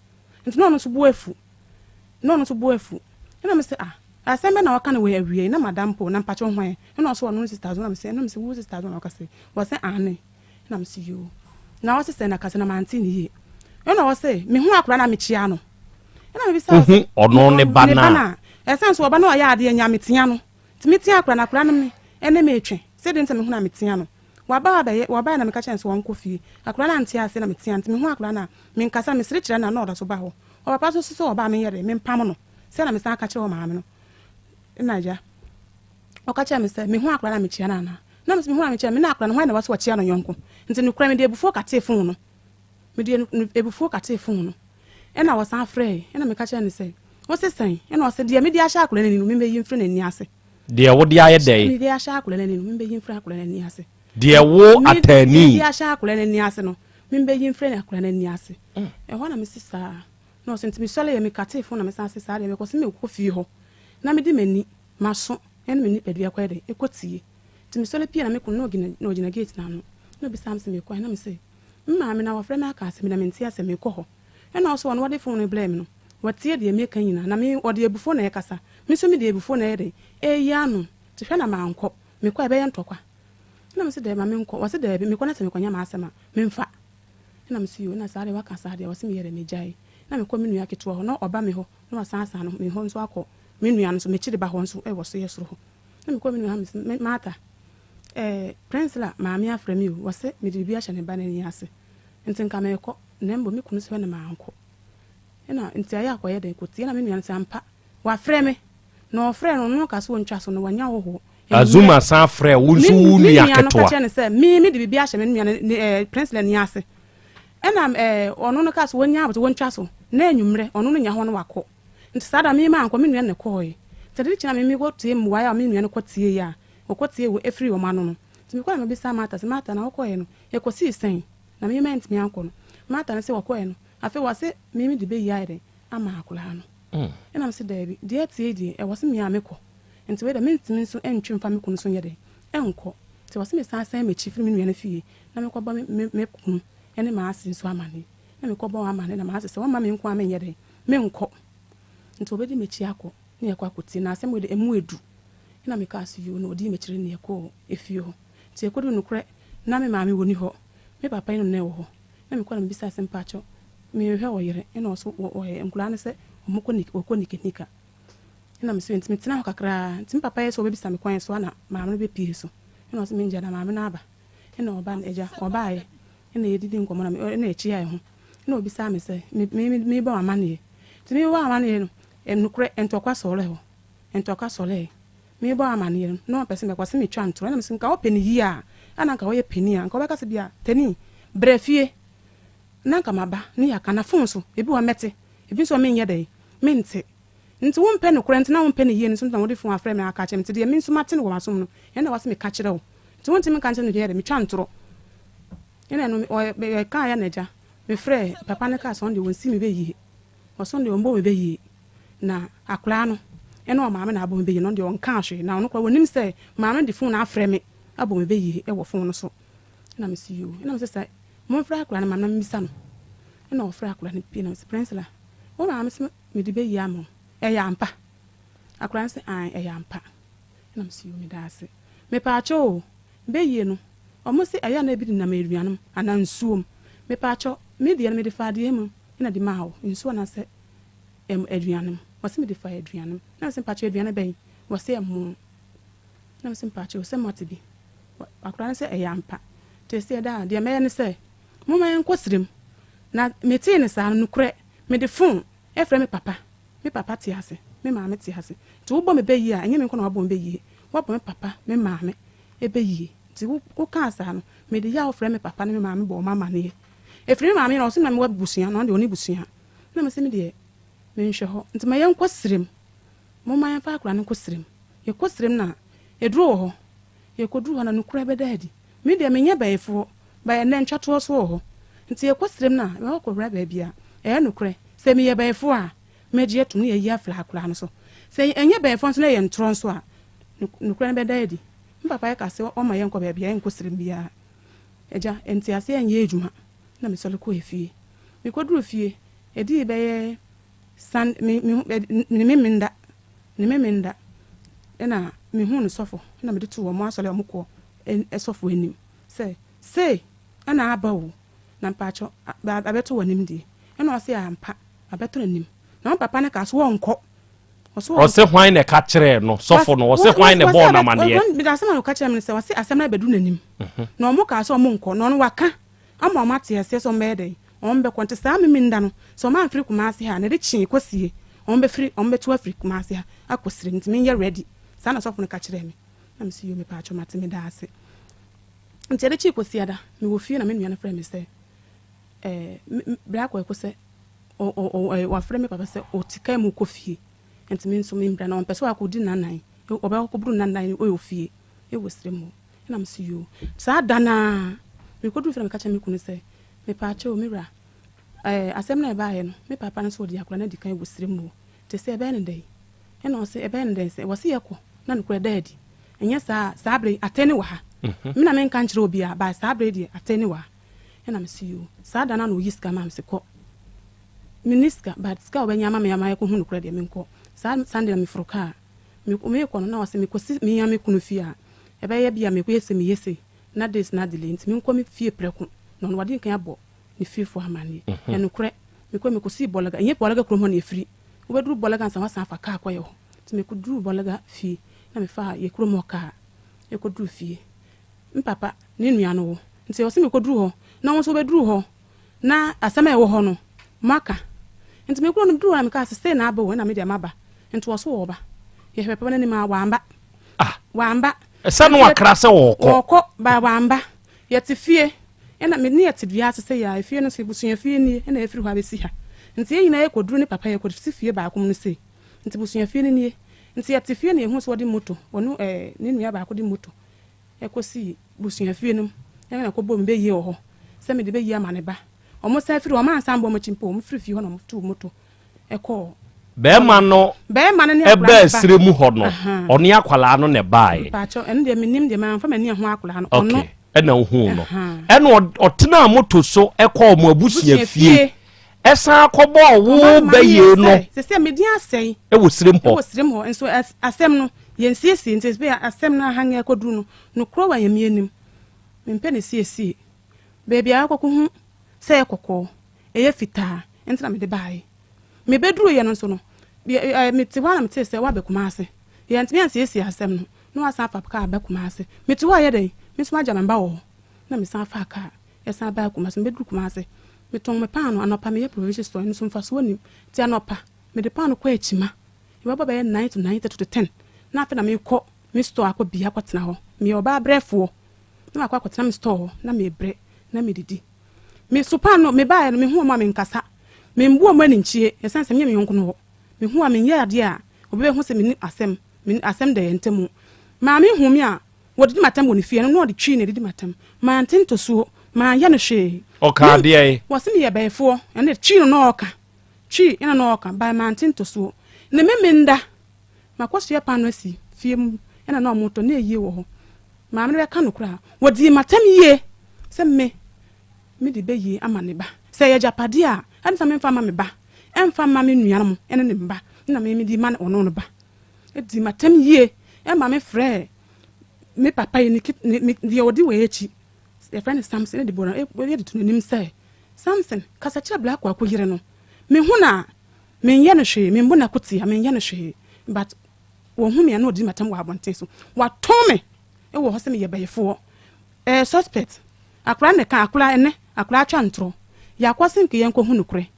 nti no so bu afu na me se Asem be na waka na we awie na madam po na mpacho hwan na so no sister zo na me se wo sister zo na waka se wo se ane na me se yo na wo se na kase na manti ni ye na wo se me hu akura na me chia no na me bi sa ono ne bana esen so oba na ya ade nya metia no timi tia akura na akura no me ene me etwe se de nta me hu na metia no waba na me ka chance won kofie akura na ntia se na metia ntimi hu akura na me nkasa me sire kire na na oda so ba ho oba pa so oba me yere me mpam no se na me san ka kire o maame no naja okacha me se me hu akra na me chia na me se me hu na me chia me na akra na hwan na waso chia no yonko nti no kra me de ebufu ka te fun no me de ebufu ka te fun no e na wasan frɛ e na me ka chia ne se wo se san e na wo se de me de ahya akra na ni no me yi mfre na ni ase de wo de aye dai me de ahya akra na ni no me yi mfre akra na ni ase de wo atani me de ahya akra na ni ase no me yi mfre na akra na ni ase e ho na me sisa no se nti me sole ye me ka te fun na me san sisa de me ko se me ko fie ho na me di mani maso ene me ni pedua kwa de ekotie ti me sole pia na me kun no gina gate na no bi sam se me kwa na me se mma me na wafre na aka se me na me ntia se me ko ho ena so no wade phone no blame no watie de me kan nyina na me ode ebufo na yakasa me so me de ebufo na yede ya no ti hwe na manko me kwa be ye ntokwa na me se de ma me nko wase de me kwa na se me kwanya ma asema me mfa na me se yo na sare waka sare wase me yere me jai na me kwa me nua keto ho no oba me ho na wasan no me ho nso akọ me nua no so me chiri ba ho nso e wo so yesoro ho na me kwa me nua mata prince la maami afra mi o wase me de bi a hye ne ba na ni ase nti nka me kọ na mbo me kunu se na manko na nti aya akọ de kotie na me nua no sampa wa frɛ me na ofrɛ no no ka so ntwa so no wanya wo ho azuma san frɛ wo nso wo nua ketwa ka se me de bi a hye me nua prince la ni ase na ono no ka so wanya abuto wontwa so na enwumre ono no nya ho no wakọ nti sada me ma anko me nua ne kɔe tede kina me ko tie mu wa ya me nua ne kɔ tie ya okɔ tie wo efiri wo ma no no nti me kɔ na me bi sa mata se mata na wokɔe no e kɔ si sen na me ma ntimi anko no mata na se wakɔe no afi wase me de be ya ire ama akula no ena me se dabi de tie die e wase me a me kɔ nti we da me ntimi so entwe mfa me kunu so yede enko te wase me san san me chifri me nuane fie na me kɔba me kunu ene ma ase nso amane na me kɔba amane na ma ase se wo ma me nko amenye de me nkɔ nti obedi me chi akɔ na yakɔ akɔti na asɛm we de emu edu na me ka ase yo na odi me kyire ne yakɔ efie ho ti ekodu no korɛ na me maame woni hɔ me papa ino na wo hɔ na me kɔ na me bisa asɛm pa akyɔ me hwɛ wo yere ina ɔso wo nkula ne sɛ ɔmokɔ nika ina me so ntimi tena hɔ kakra ntimi papa yɛ so obebisa me kwan so na maame no be pie so ina ɔso me ngya na maame na aba ina ɔba na agya ɔba yɛ ina yɛdidi nkɔmɔ na ina akyi ayɛ ho ina obisa me sɛ me ba mama ne ntimi ba mama ne no enukure entokwa sɔre hɔ entokwa sɔre me ba mama ne no pɛsɛ me kwase me twa ntoro ina me so nka wo peni yi a ana nka wo yɛ peni a nka wo bɛka sɛ bia tani brefie na nka maba ne ya kana fon so ebi wa mete ebi so me nyɛ dɛ me nte nti wo mpɛ no korɛ nti na wo mpɛ ne yie nso na wo de fon afrɛ me aka kyɛm nti de me nso mate no wɔ masom no ɛna wase me ka kyerɛ wo nti wo ntimi ka kyerɛ no de me twa ntoro ina no ka ya na agya me frɛ papa ne ka so on de won si me be yie ɔso de won bo me be yie na akora no ɛna o maame na abo me be yie no de on ka hwe na ono kwa wonim sɛ maame de fon na afrɛ me abo me be yie ɛwɔ fon no so ina me si yo ina me sɛ mo frɛ akora na maame na me bisa no ina o frɛ akora ne pie na me sɛ princela wo maame sɛ me de be yie amo ɛyɛ ampa akora sɛ an ɛyɛ ampa ina me si yo me da ase me pa acho be yie no ɔmo sɛ ɛyɛ na bi di na me aduanum ana nsuom me pa acho me de me de fa de mu ina de ma ho nsuo na sɛ aduanum wase me de fa aduanum na me sɛ pa acho aduane bɛn wase ɛmo na me sɛ pa acho sɛ mɔte bi akora sɛ ɛyɛ ampa te sɛ da de me ne sɛ mo ma en kosrem na me tie ne sa no korɛ me de fon ɛfrɛ me papa te ase me maame te ase ti wo bɔ me bɛyi a enye me nko na wo bɔ me bɛyi wo bɔ me papa me maame e bɛyi ti wo ka asa no me de ya wo frɛ me papa ne me maame bɔ mama ne e frɛ me maame na wo so na me wa busua na de oni busua na me se me de me nhwɛ hɔ nti ma yɛn kɔsrem mo ma yɛn fa akora ne kɔsrem ye kɔsrem na e duro wɔ hɔ ye kɔduru hɔ na no kura bɛdaadi me de me nya bɛyefo ba yɛn ntwa to so wɔ hɔ nti ye kɔsrem na me wɔ kɔwura ba bia e no kura sɛ me yɛ bɛyefo a meje tum ne yɛ afla akora no so sɛ enye bɛyefo so na yɛ ntoro so a no kura bɛdaadi papa yɛ ka sɛ o ma yɛn kɔ ba bia yɛn kɔsrem bia agya enti ase yɛn yɛ adwuma na me sɔle kɔ efie me kɔduru fie edi bɛyɛ san me menda ena me hu no sɔfo na me de to wɔ mo asɔle ɔmo kɔ ɛsɔfo anim sɛ ana aba wo na mpacho abeto wɔ nim die ena ɔse ampa abeto nim na papa ne ka so wɔ nkɔ ɔse hwan ne ka kyerɛ no sɔfo no ɔse hwan ne bɔ na maneɛ bi da asɛm na ka kyerɛ me sɛ ɔse asɛm na bedu nanim na ɔmo ka so ɔmo nkɔ na ɔno waka ama ɔmo ate ɛsɛ so mbɛ dɛ ɔmo bɛ kɔnte saa me nda no so ɔmo amfiri kumase ha na de kyi kɔsie ɔmo bɛ tu afiri kumase ha akɔsire ntimi yɛ ready saa na sɔfo no ka kyerɛ me na me si yo me pa atwo mate me da ase nti de kyi kɔsie da me wɔ fie na me nua no frɛ me sɛ bra kɔ sɛ wa frɛ me papa sɛ o tika mu kɔ fie nti me nso me mbra na ɔmpɛ sɛ akɔdi nanan ɔbɛ akɔburu nanan o fie e wɔ sire mu na me si yo saa da na me kɔdu frɛ me ka kyerɛ me kunu sɛ me pa atwo me bra asɛm na ɛba yɛ no me papa no so ɔdi akora na di kan wɔ sire mu te sɛ ɛbɛn ne dɛ ɛna ɔsɛ ɛbɛn ne dɛ sɛ wɔse yɛkɔ na no kora daadi ɛnyɛ saa bre atɛne wɔ ha me na me nka nkyerɛ obi a ba saa bre di atɛne wɔ ha ɛna me si yo saa da na no yi ska ma me se kɔ miniska but ska obenya ma me yama yɛkɔ hu no kora de me nkɔ saa sande na me froka me kɔ no na wɔse me kɔsi me yama kunu fie a ɛbɛyɛ bia me kɔ yɛse me yɛse na des na delay nti me nkɔ me fie prɛko na no wade kan abɔ ne fie fo hamane ɛno kora me kɔsi bɔlaga ɛnyɛ bɔlaga krom hɔ ne efiri wobɛduru bɔlaga nsa wasa afa ka akɔ yɛ hɔ nti me kɔduru bɔlaga fie na me fa yɛ krom hɔ ka yɛ kɔduru fie mpapa ne nua no wo nti wɔse me kɔduru hɔ na wo so bɛduru hɔ na asɛm a ɛwɔ hɔ no maka nti me kɔ no duru na me ka sɛ na aba wo na me de maba nti wo so wo ba yɛ hwɛ papa ne ma wamba ɛsɛ no akra sɛ wɔkɔ ba wamba yɛ te fie ɛna me ne yɛ te dua sɛ yɛ fie no sɛ busua fie nie ɛna ɛfiri hɔ abɛsi ha nti yɛ nyina yɛ kɔduru ne papa yɛ kɔsi fie ba akom no sɛ nti busua fie ne nie nti yɛ te fie ne ɛhu so wɔde moto wɔno ne nua ba akɔde moto ɛkɔsi busua fie no ɛna kɔbɔ me bɛyie wɔ hɔ sɛ me de bɛyie ama ne ba ɔmo sa firi ɔmo ansan bɔ mo chimpo ɔmo firi fie hɔ na ɔmo tu moto ɛkɔ bema no ne ebe sire mu ho no oni akwala no ne bae pacho ene de minim de man fa mani ho akwala no ono ena hu no ena otena moto so ekọ mo abusia fie esa akobo wo beye no se medi asɛn e wo sire mo enso asɛm no yensiesie nti be asɛm na hanga akoduru no no krowa yamienim mempe ne siesie baby akoko hu sɛ ekoko eye fita entina me de bae me beduru ye no so no me ti wana me ti sɛ wa bekuma ase ye ntimi ansiesie asɛm no no asa fa ka bekuma ase me ti wa ye den me so agya memba wo na me san fa ka esa ba kuma ase me beduru kuma ase me ton me pano anopa me ye provision store nso mfa so nim ti anopa me de pano kwa echima e baba be 9 to 9 to 10 na afa na me kɔ me store akɔ bia kwatena hɔ me oba brɛfo na akɔ kwatena me store na me brɛ na me didi me supa no me ba no me hu ma me nkasa me mbuo ma ninchie esanse me yonko no me hu a me yɛ ade a obi be hu se me asɛm da yentemu ma me hu me a wodi matam woni fie no no de twi ne didi matam ma ntento so ma ya no hwe oka de ai wose me yɛ bɛfo ene twi no oka twi ina no oka ba ma ntento so ne me nda makɔso yɛ pano asi fie mu ena na ɔmoto na eyie wɔ hɔ ma me bɛka no kura wodi matam yie sɛ me de bɛyie ama ne ba sɛ yɛ japade a ansa me mfa ma me ba emfa ma me nuanom ene ne mba na me di ma ɔno no ba edi matam yie e ma me frɛ me papa yi ne die odi wɔ echi e friend Samson de bora e de tunanim sɛ Samson kasa kyerɛ black akɔ yire no me hu na me nyɛ no hwe me mbo na kotia me nyɛ no hwe but wo hu me na odi matam wɔ abonte so wa tome e wɔ hɔ sɛ me yɛ bayefo suspect akra ne ka akra ene akra atwa ntro yakɔ sink yenko hu nukure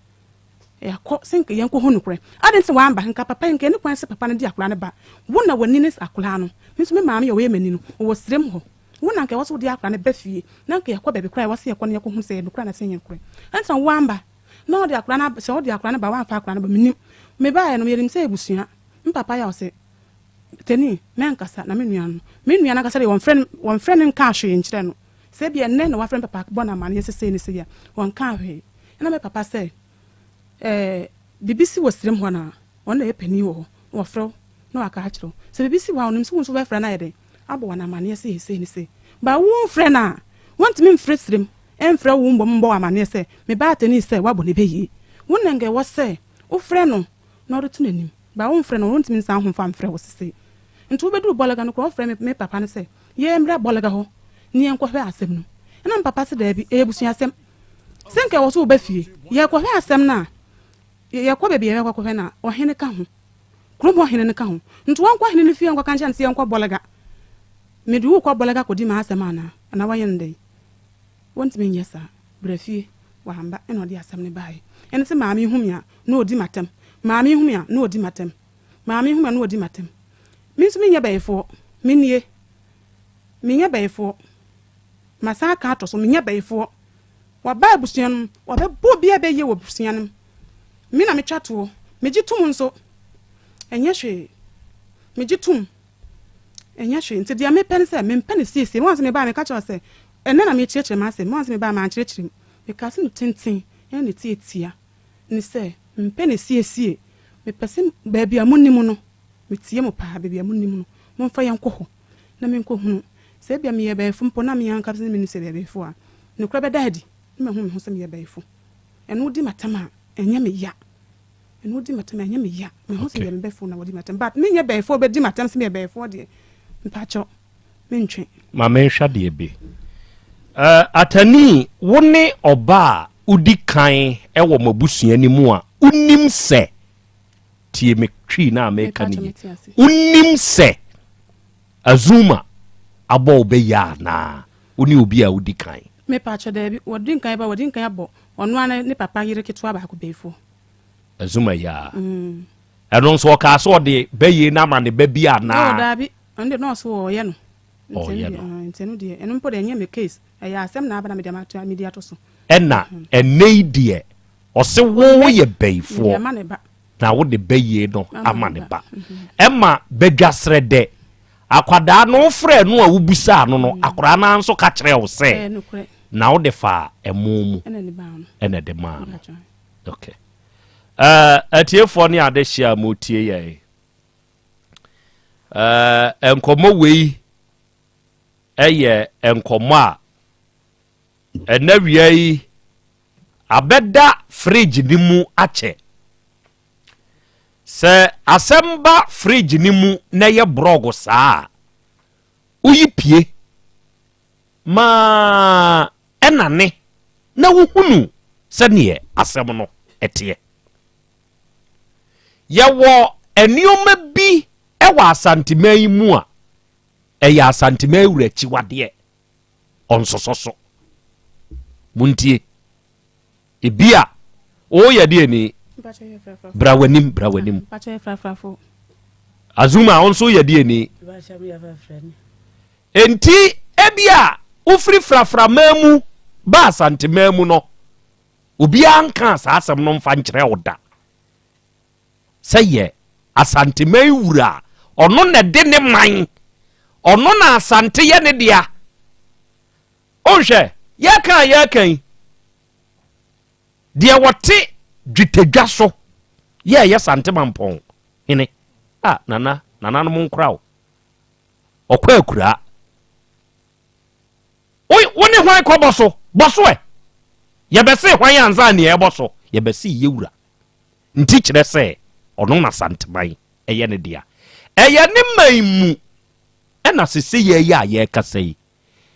yakɔ sink yenko hu nukure adense wa amba nka papa nka ne kwan se papa ne di akra ne ba wona wani ne akra no nso me maame ye we mani no wo srem ho wona nka wɔso di akra ne ba fie na nka yakɔ baabi kra wɔse yakɔ ne yakɔ hu sɛ nukura na senye nukure ansa wa amba na odi akra na se odi akra ne ba wa fa akra ne ba minim me ba ye no me yerim sɛ ebusua mpapa ya ɔse teni me nkasa na me nua na kasa de won friend nka ahwe nkyerɛ no se bia nne na wa friend papa bona man yesese ne se ya won ka hwe na me papa se bibisi wosrem ho na won na epani wo wo frɛ na wa ka kyerɛ se bibisi wa onim se won so be frɛ na yede abo wana man yesese ne se ba won frɛ na won timi mfrɛ srem emfrɛ wo mbɔ wa man yese me ba tani se wa bo ne beyi won na nge wo se wo frɛ no na ɔde to nanim ba won frɛ no won timi nsan ho fa mfrɛ wo sese ntu bedu bolaga no ko frɛ me papa ne se ye mra bolaga ho ni enko hwe asem no na papa se da bi ebusu asem senke wo so ba fie ye ko hwe asem na ye ko bebi ye ko hwe na ohene ka ho kromo ohene ne ka ho ntu won ko ohene ne fie enko kan chan se enko bolaga medu ko bolaga ko di ma asem ana wa yende won timi nyesa brafie wa hamba eno di asem ne bae ene se maami humia na odi matem maami humia na odi matem maami humia na odi matem minso minya baefo minie minya baefo masa ka to so minya baefo wa ba busuan wa be bo bia be ye wo busuan mi na me twato meji tum nso enye hwe meji tum enye hwe nti dia me pen se me pen siesie mo anse me ba me ka cho se enne na me chiechire ma se mo anse me ba ma chiechire me ka se no tenten ene ne tietia ni se me pen siesie me pese ba bia munnim no me tie mo pa ba bia munnim no mo fa yan kɔ na me nkɔ hunu se bia me ye baefo mpo na me yan ka se me ni se baefo a ne kura be daadi me hu se me ye baefo eno di matama enye me ya eno di matama enye me ya me hu se ye baefo na wodi matama but me ye baefo be di matama se me baefo de mpacho me ntwe ma me hwa de be atani wone oba udi kan ewo mabusua ni mu a unim se tie me twi na America ni unim se azuma abo be ya na uni obi a udi kan me pacho da bi wodi kan ba wodi kan abo ono ana ne papa yire ketwa ba ko befo azuma ya eno so ka so de be ye na ma ne ba bi ana no da bi ande no so o ye no ntenu de eno mpo de nye me case ya asem na aba na media to so ena enei de o se wo ye beifo na wo de beye no ama ne ba ema bedwasre de akwada no frɛ no a wubusa no no akora na nso ka kyerɛ wo sɛ na wo de fa emomu ene de ma no okay atiefo ne ade hia motie ye enkomo wei eye enkomo a enawia yi abeda fridge ni mu ache se asemba fridge ni mu na ye brogo saa uyi pie ma enane na wuhunu se ne asem no etie yawo enioma bi ewa asantemai mu a eya asantemai wurachi wade onsososo muntie ebia o ya de ni brawanim azuma onso ya de ni enti ebia ufri frafra mamu ba asantemai mu no obi anka asasem no mfa nkyere oda seye asantemai wura ono na de ne man ono na asante ye ne dia onhwe yakan dia wote dwetedwa so ye sante mampon hene nana no monkrawo okwa akura woni hwan ko boso ye bese hwan anza ne ye boso ye bese ye wura nti kire se ono na santeman eye ne dia eye ne maimu ena sese ye ya ye kasai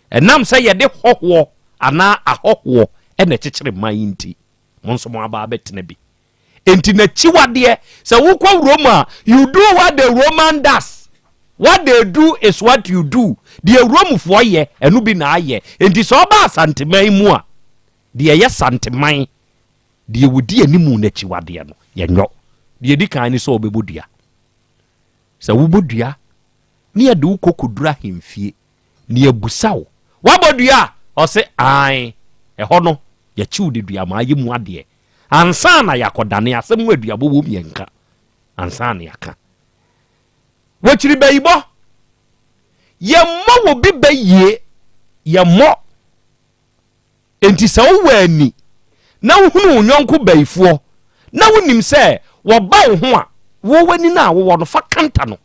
enam se ye de hoho ana ahoho ena kikire man nti monso mo aba betena bi enti na chiwade se wo kwa Roma you do what the Roman does what they do is what you do the Romufo ye enu bi na aye enti so ba santeman mu a de ye santeman de wodi animu na chiwade no ye nyo de di kan ni so obebodua se wo bodua ni ye de ukokudura hemfie ni abusawo wabodua o se ai eho no ya chiu de dua ma yemu ade ansa na yakodane asem wadua bo wom yenka ansa na yaka wachiri bayibo ye mo wo bi baye ye mo enti se wo wani na hunu nyonko bayifo na wonim se wo ba wo ho a wo wani na wo no fa kanta no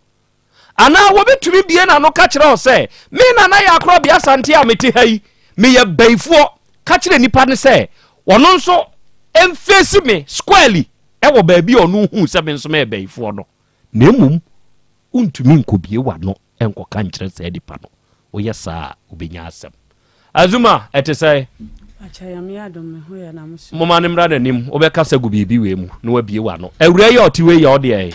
ana wo betumi bie na no ka kire o se me na ya Krobea Asante a meti hai me ye bayifo ka kire nipa ne se wono nso emfesi me squarely e wo ba bi onu hu se me nso me bayifo no na emum untumi nkobie wa no enko ka nkire se dipa no wo yesa obenya asem azuma etesai achayami adom me ho ya na musu mo manim ra nanim obekasa gu bibi we mu na wabie wa no awura ye otiwe ye ode ai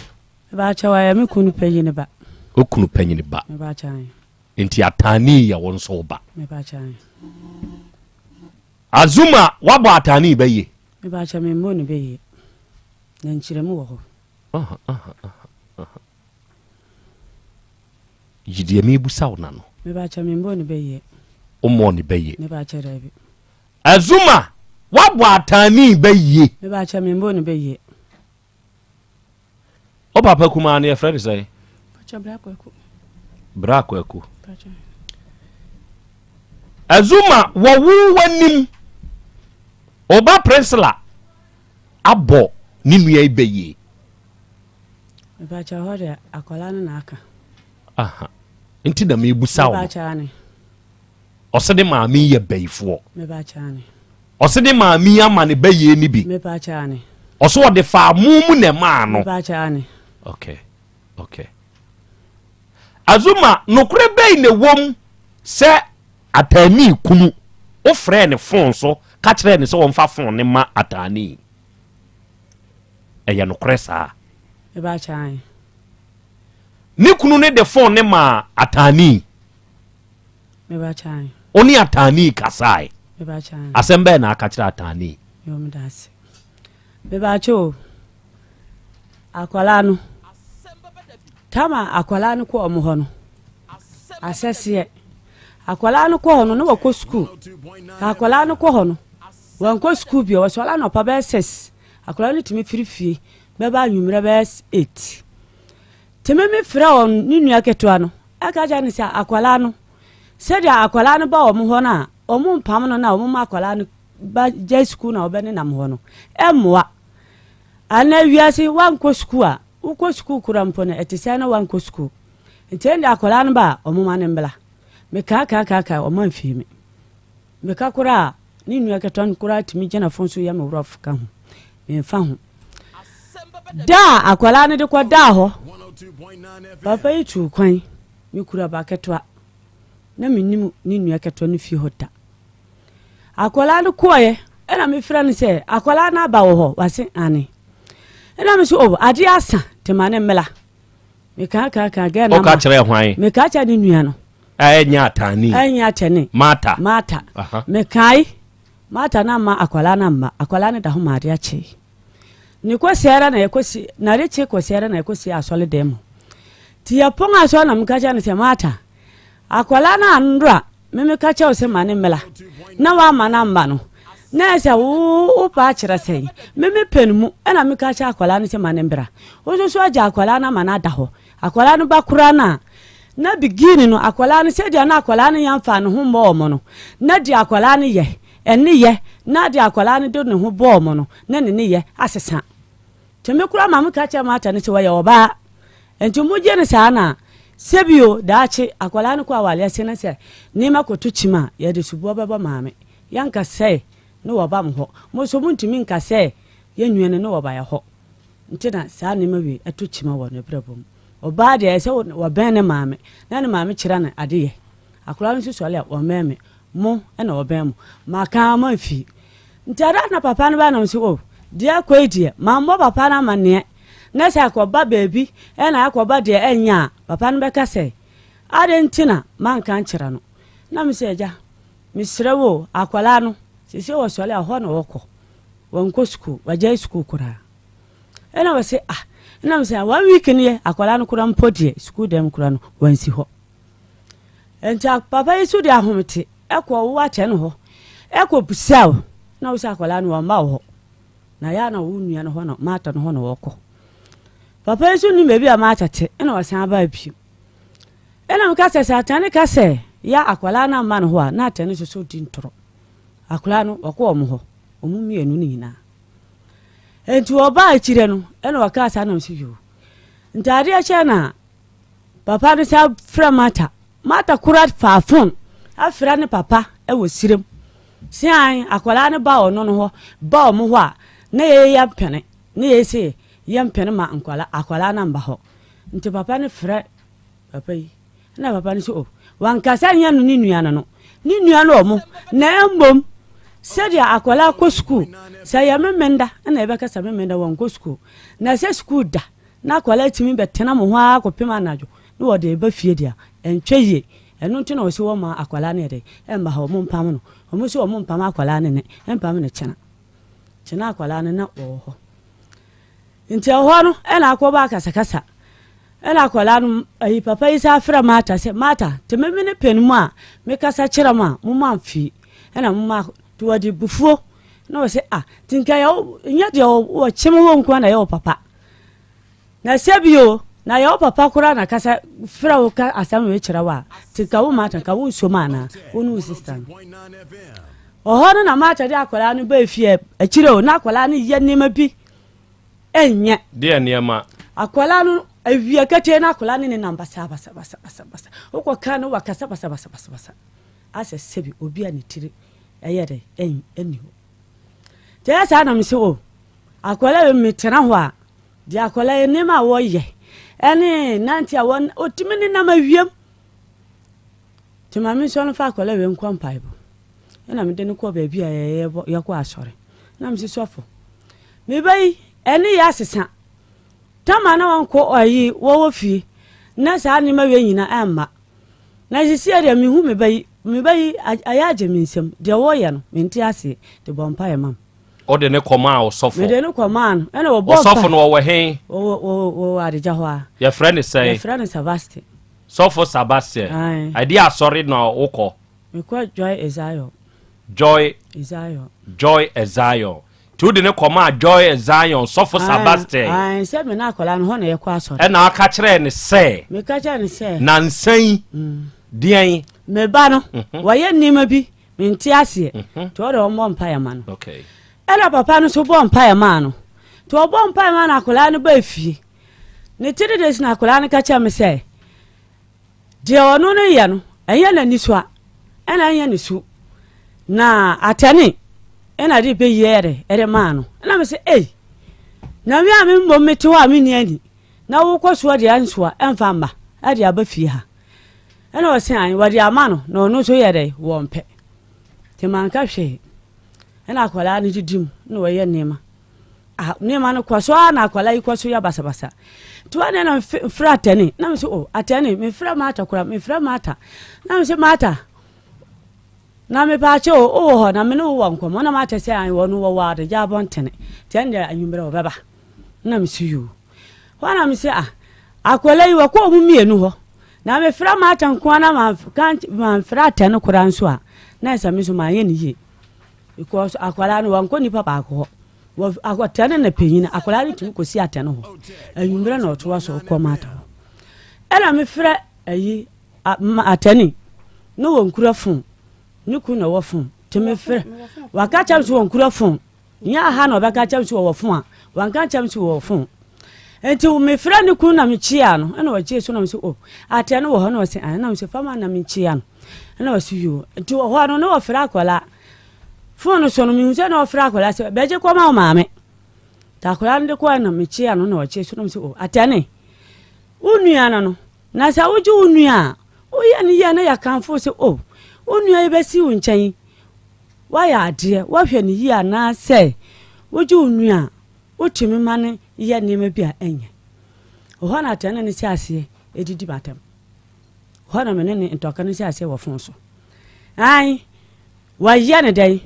ba achawaya me kunu panyine ba okunu panyine ba me ba achan enti atani ya wonso ba me ba achan azuma wabo atani ba ye me ba acha me mo ne be ye na nchiremu wo ho yidie me busaw na no me ba acha me mo ne be ye o mo ne be ye me ba acha rabi azuma wabo atani ba ye me ba acha me mo ne be ye o papa kuma na e frere sai acha brako eku azuma wo wanim oba presla abo ni nua ibeye me ba acha hore akola na aka enti da me busawo me ba acha ne osede maami ye bayifo me ba acha ne osede maami amane baye ni bi me ba acha ne oso ode fa mumu ne ma no me ba acha ne okay azuma nokure bei ne wom se atani kunu o frɛ ne fon so ka kyerɛ ne se wo mfa fon ne ma atani ɛyɛ nokure saa me ba acha ne kunu ne de fon ne ma atani me ba acha oni atani kasai me ba acha asem be na aka kyerɛ atani yo me das me ba acha akwala no tama akwala no ko omo ho no asese akwala no ko ho no no wako school akwala no ko ho no wanko school bi o so ala no pa be 6 akwala no timi firifie be ba nwumre be 8 teme me fra on ni nua ketoa no aka ja ne se akwala no se dia akwala no ba omo ho na omo mpam no na omo akwala no ba je school na obene nam ho no emmoa ana wiase wanko school a uko school kura mpo na etise na wanko school ntende akola no ba omoma ne mbla me ka o man fi me ka kura ni nua keton kura timi gena fonso ya me wura fuka ho me fa ho da akola ne de kwa da ho papa yi tu kwan me kura ba ketwa na menim ni nua keton no fi ho da akola no koye ena me fra ne se akola na ba wo ho wase ane ena me so ade asa temane mela me ka ga na o ka kire hwan me ka cha ni nua no anya atani mata me kai mata na ma akwala na ma akwala ne da ho ma de ache ni ko sera na ekosi na reche ko sera na ekosi asole dem ti ya ponga so na me ka cha ne se mata akwala na ndra me ka cha o se mane mela na wa ma na mba no na se wo pa kire sei me penumu na me ka cha akwala ne se mane mbra o so aja akwala na ma na da ho akwala no bakura na bigini no akwala ne se dia na akwala ne yamfa ne ho mbo mo no na dia akwala ne ye ene ye na dia akwala ne do ne ho bo mo no na ne ye asesa teme kura ma muka cha mata ne se wa ye oba enti mu je ne sa na sebio daachi akwala ne kwa wale se na se ni makoto chima ye de subo baba maame yanka se no woba mho mo so muntimi nka se ye nnuane no woba ye ho ntina sa ne mawe ato chima wo ne brabom oba de ese wo ben ne maame na ne maame kira na ade ye akura nso sole wo meme mo na wo ben mo maka ma fi ntara na papa no ba na mse o dia kwedie mambo papa na mane na se akoba baby na akoba de enya papa no be ka se ade ntina man kan kira no na mse eja misrewo akwala no sisi wo sole ho na woko wonko school waje school kura ena wo se na mse 1 week ni akwala no kura mpodie school dem kura no wansi ho enta papa yesu de ahomete ekwo wo ache no ho ekwo busaw na wo se akwala no ma ho na ya na wo nua no ho no mata no ho no woko papa yesu ni mebi amata te ena wo san ba bi ena mka se satani ka se ya akwala na ma no ho na atani so di ntoro akwala no woko omo ho omu mienu ni na enti oba akire no ena waka sa na msiyo ntari ache na papa no sa fra mata kurat fafon afra ne papa e wo sirem sian akwala ne ba ono no ho ba omo ho a na ye ya pene ne ye se ya pene ma akwala na mba ho nti papa ne fra papa yi na papa ne so wanka sa nya no ni nuana no ni nuana omo na embom sedia akwala ko school sa ya memenda na ebe ka sa memenda wanko school na se school da na akwala timi betena mo ho akopema najo na wode eba fie dia entweye eno nti na wo se wo ma akwala ne de emba ha mo mpam no wo se wo mo mpam akwala ne empam ne chena akwala ne na wo ho nti ho no na akoba kasa ena akwala no ayi papa isa afra mata se mata tememe ne penmu a me kasa kira ma mo manfi ena mo ma tuwadi bufuo na wo se tinka ya nya de wo chemo wo nko na ya papa na sebio na ya papa kura na kasa fra wo ka asam we kira wa tinka wo mata ka wo so mana wonu sister oho na mata de akwala no ba fie akire o na akwala no ye nema bi enye de nema akwala no avia kete na akwala no ne namba basa wo ka no wakasa basa ase sebi obi ani tiri ayede eni ho te asa na mse o akwala me tena ho a di akwala ni ma wo ye eni nanti awon otimini na mawiem te ma mi so no fa akwala we nkwa mpaibo ena me de ne ko ba bi a ye ko asore na mse sofo me bai eni ya sesa tama na wanko ayi wo fi na sa ni ma we nyina amma na sisi ade me hu me bai ayaje minsem de woye no menti ase de bompa ye mam o de ne koma o sofo me de ne koma no ena wo bompa sofo no wo he wo adeja ho a your friend is say your friend is Sebastian sofo Sebastian idea sorry no woko me kwa Joy Ezayo tu de ne koma Joy Ezayo sofo Sebastian se me na akola no ho na ye kwa asori ena aka kire ne se me ka kire ne se na nsan dian me ba no waye nima bi menti ase to de o mo mpa ya ma no okay ela papa no so bo mpa ya ma no to obon pa ma na akola no ba fie ne 3 days na akola no ka cha me say de ono no ye no eye na niso a ena eye ne su na atani ena de be yere ere ma no na me say na wi a me mbom mete wa me ni ani na wo koso de anso a emfa mba ade aba fie ha ena wo say an wade ama no na ono so yere wo mpe te man ka hwe ena akola no didim na wo ye nema nema no kwaso na akola ikwaso ya basabasa tuane na fra atani na me so atani me fra mata kura me fra mata na me se mata na me pa che ho na me no wo nkomo na mata se an wo no wo wade ja bontene tende anyumbre obeba na me siyu wana me se akola yi wo ko mu mienu ho na me fra mata nko na ma fra atani kura nso a na esa me so ma ye ni ye because akola no wanko ni papa ko akwatane na penyina akola ni tumi kosi atane ho anyumbre na otowa so ko mata ho era me fra ayi atani no wonkura fun ni ku na wo fun te me fra waka cha so wonkura fun nya ha na obeka cha so wo fun a wanka cha so wo fun enti me fra ni ku na me chia no na wo chia so na me so atane wo ho na wo se na me se fama na me chia no na wo so yo enti wo ho no na wo fra akola fun so no mi nse na wo fra akola se beje ko ma o maame ta akola ndi ko na me chia no na wo chia so na me so atane unua no na sa woju unua o ye ni ye na ya kanfo se unua ye besi unchan wa ya ade wa hwe ni yi ana se woju unua o timi mane ye ni ma bia enye ho na atane ni se ase edidi batam ho na me ne ntoka ni se ase wo fon so ai wa ye ne dai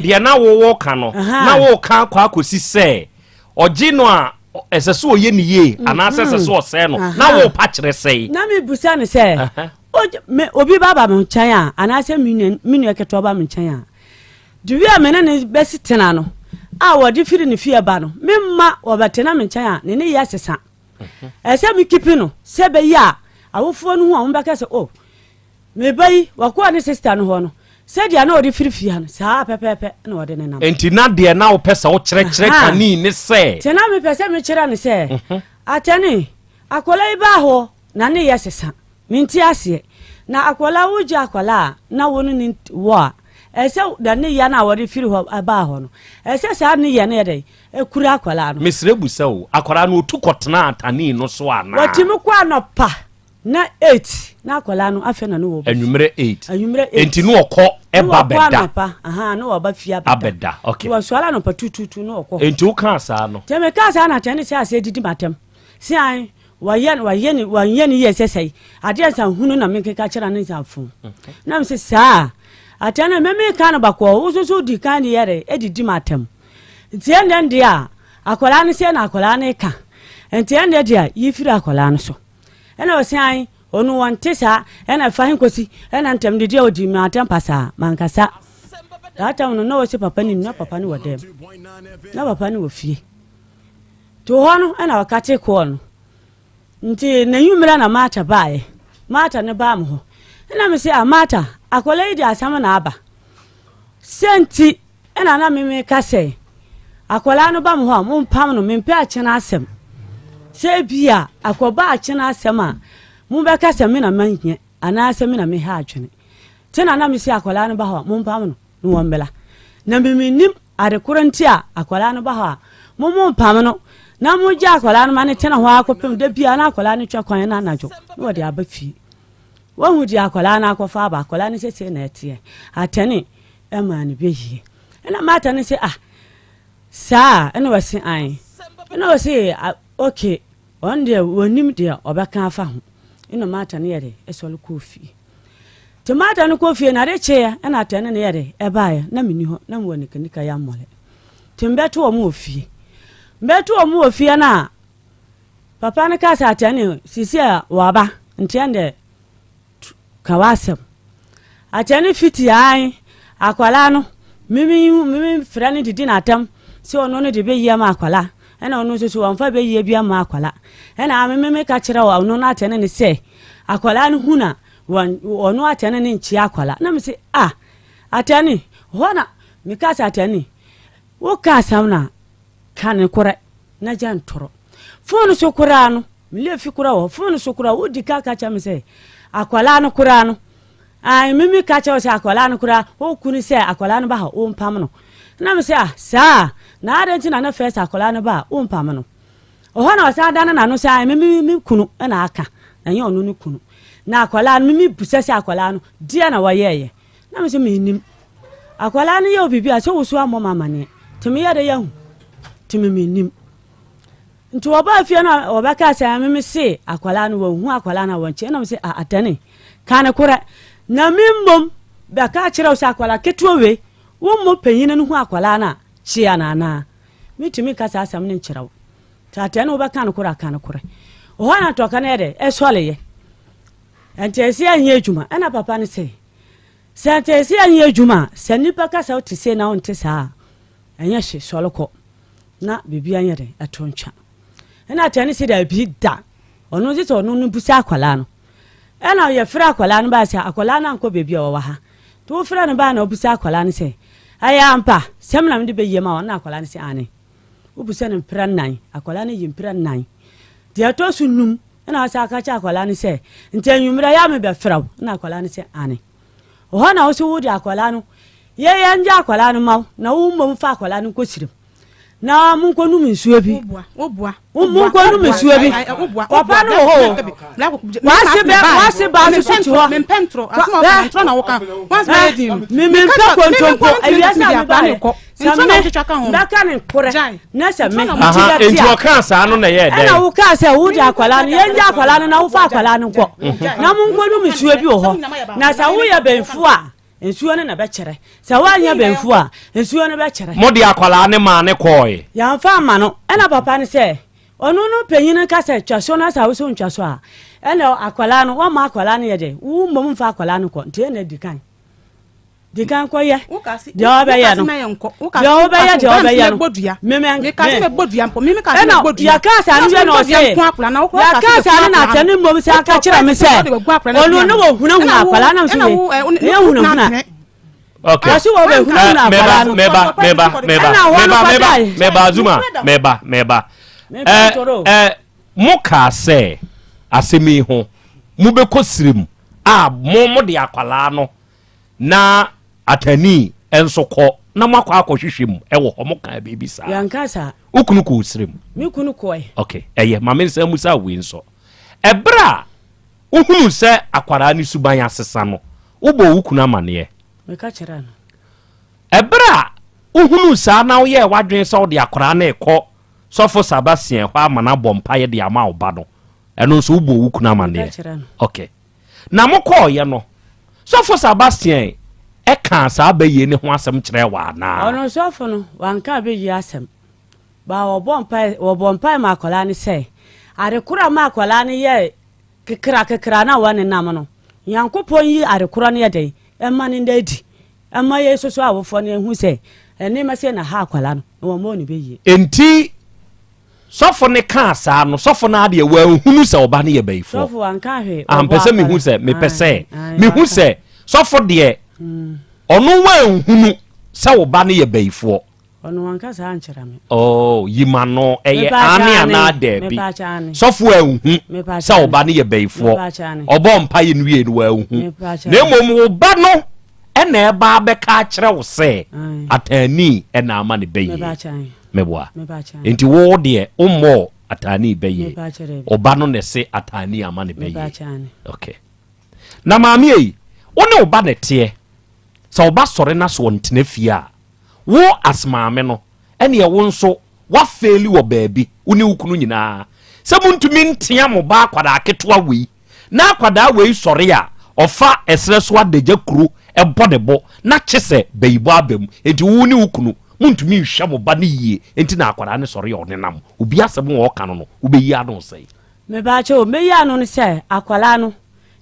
dia na wo ka no na wo ka kwa akosi se oji no a eseso oye ni ye anase eseso ose no na wo pa kire sei na me busa ne se obi baba me chan a anase minu eketo ba me chan a duwi a mena ne besi tena no a wodi firi ne fie ba no memma obetena me chan a ne ya sesa ese mi kipi no se be ya awofo no hu a wo beka se me bai wako ne sister no ho no se dia na odi firi fie no sa pepepe na odi ne nam enti na dia na wo pesa wo kire kani ne se tena me pesa me kire ne se atani akola iba ho na ne ya sesa minti ase na akola wuja akola na wonu ni wo ese da ne ya na wori firi ho aba ho no ese sa ne ya ne dey ekura akola no mesre busa o akola no otu kotena atani no so ana watimi kwa no pa na 8 na akola no afa na no wo anwumre 8 enti no okọ eba beda no wo ba fia beda okay wo so ala no pa tututu no okọ enti wo kan sa no teme kan sa na tene se ase didi matem si an wayen yesesei ade san hunu na mekeka kira ne sanfu na mse sa atana meme kan bakọ ususu di kan yere edidi matem tiende dia akola ne se na akola ne ka entiende dia yifiri akola ne so ena osan onu wante sa ena fahin kosi ena ntem de dia odi matem pasa mankasa data no no wose papa ni na papa ni wodem na papa ni wo fie to hono ena wakate ko no nti na yumra na mata bae mata ne ba mo ho ena me se amata akola idi asama na aba senti ena na me ka se akola no ba mo ho mo mpam no me mpe akena asem se bia akoba akena asem a mo be ka se me na manye ana asem na me ha adwene tena na me se akola no ba ho mo mpam no no wombela na me nim ade koranti a akola no ba ho mo mpam no na mo ja akola no mane tena ho akopem da bia na akola no twa kwan na anajo no de abafi wo hu di akola na akofa aba akola no sese na etie atene e ma ne beyi ena mata ne se sa ena wase an ena wase okay on de wonim de obeka afa ho ena mata ne yede esole kofi te mata no kofi na re che ena atene ne yede e baaye na meni ho na mo ne kanika ya mole tembeto o mo ofie mbeto o mo ofie na papa ne ka sa atene sisi a waba ntende kawasem atene fiti ai akwala no mimi frani didi na atam se ono no de be yia ma akwala ena ono so wonfa be yia bia ma akwala ena mimi ka kire wa ono na atene ne se akwala no huna ono atene ne nchi akwala na me se atene hona mi ka sa atene wo ka sam na kan kore na jantoro phone so kura no mele fi kura wo phone so kura wo di ka cha me se akwala no kura no ai mimi ka cha se akwala no kura o kuni se akwala no ba ha o mpam no na me se sa na adenti na first akwala no ba o mpam no o ho na o sa dana na no se ai mimi kunu na aka enye onu ni kunu na akwala no mimi busese akwala no dia na wayeye na me se me nim akwala no ye obibi a se wo so amoma mane timi ya de yahu timi me nim nti oba afia na obaka se ameme se akwala no wo hu akwala na wonche na me se atane kana kora na mimbom be ka kire o se akwala ketuo we wo mo panyina no hu akwala na chia na na mitimi kasa asam ne nkirawo tatane obaka no kora kana kora o hana to kana ede e soleye antesi anye adwuma ana papa ne se antesi anye adwuma sanipa kasa o te se na on te sa anya hye soloko na bibia anye de atontwa ena tani se da bi da onu je so onu busa akwala no ena ye fra akwala no ba se akwala na nko bebia wo ha to fra no ba na obusa akwala no se aya ampa semna mde be yema na akwala no se ane obusa no mpra nan akwala no yi mpra nan dia to sunum ena asa aka cha akwala no se ntanwumra ya me be fra na akwala no se ane o ha na wo se wo di akwala no ye nja akwala no maw na wo mbom fa akwala no kosirim na mun ko nu minsuo bi obua mun ko nu minsuo bi papa no ho wase ba so ti ho mentro asmo mentro na woka once my din me mpa kontonko awiasa me ba ne ko ndaka ne kore na se me enti kan sa no na ye dey na wo ka se wo di akwala no ye nja akwala no na wo fa akwala no ko na mun ko nu minsuo bi ho na sa wo ye benfu a ensuo ne na be kere sa wanya benfu a ensuo ne be kere modi akwala ne ma ne koy ya fa ma no ena papa ne se onu no penyin ka se twaso na sa wo so ntwaso a ena akwala no wa ma akwala ne ye de wo mbom fa akwala no ko nte na dikan ko ye de oba ye no de oba ye me ka se me bodua mpo me ka se me bodua ya ka sa no no se ya ka sa na tani mbom se aka kire me se onu no wo huna akwala na so ye huna okay asu wo be huna akwala no meba zuma meba muka se asemi ho mu be kosirim a mo de akwala no na atani enso ko na makwa akohwehwem ewo ho moka bebi sa yankasa ukunu ko usrem mi kunu ko okay eye mama se musa we nso ebra uhunu se akwara ni suban asesa no ubo ukunu amane me ka kira no ebra uhunu sa na wo ye wadwen se wo de akwara na ekọ sofo sabasien ho amana bompa ye de ama oba no eno so ubo ukunu amane okay na mokọ ye no sofo sabasien eka sa abaye ne ho asem kire wa na ono sofo no wanka abaye asem ba wo bompa ma akola ne se arekura ma akola ne ye kekra na wane nam no yankopon yi arekura ne ye dey emma ne ndadi emma ye soso awofo ne hu se ene ma se na ha akola no wo mo ne beye enti sofo ne ka sa no sofo na ade wa hunu se oba ne ye bayifo sofo wanka hwe ampese mi hu se me pese mi hu se sofo de onu wa hunu se oba ne ye bayifo onu wanka sa anchira me oh yimano eye ani ana de bi sofo ahu se oba ne ye bayifo obo mpa ye nwie no wa ahu na emom oba no ena eba be ka kire wo se atani ena ama ne baye meboa enti wo de ummo atani baye oba no ne se atani ama ne baye okay na maami yi one oba ne te sa oba sore na so ntene fia wo asmaame no ene ye wo nso wa faili wo baabi uni ukunu nyina se muntumi ntia mo ba kwada aketoa wei na kwada wei sore a ofa esre so adagya kuru ebodebo na kyese bayibo abam enti wo ni ukunu muntumi hwa mo ba ne yie enti na akwada ne sore one nam obi asem wo ka no obeyi ado sei me ba che o meyi ano ne se akwala no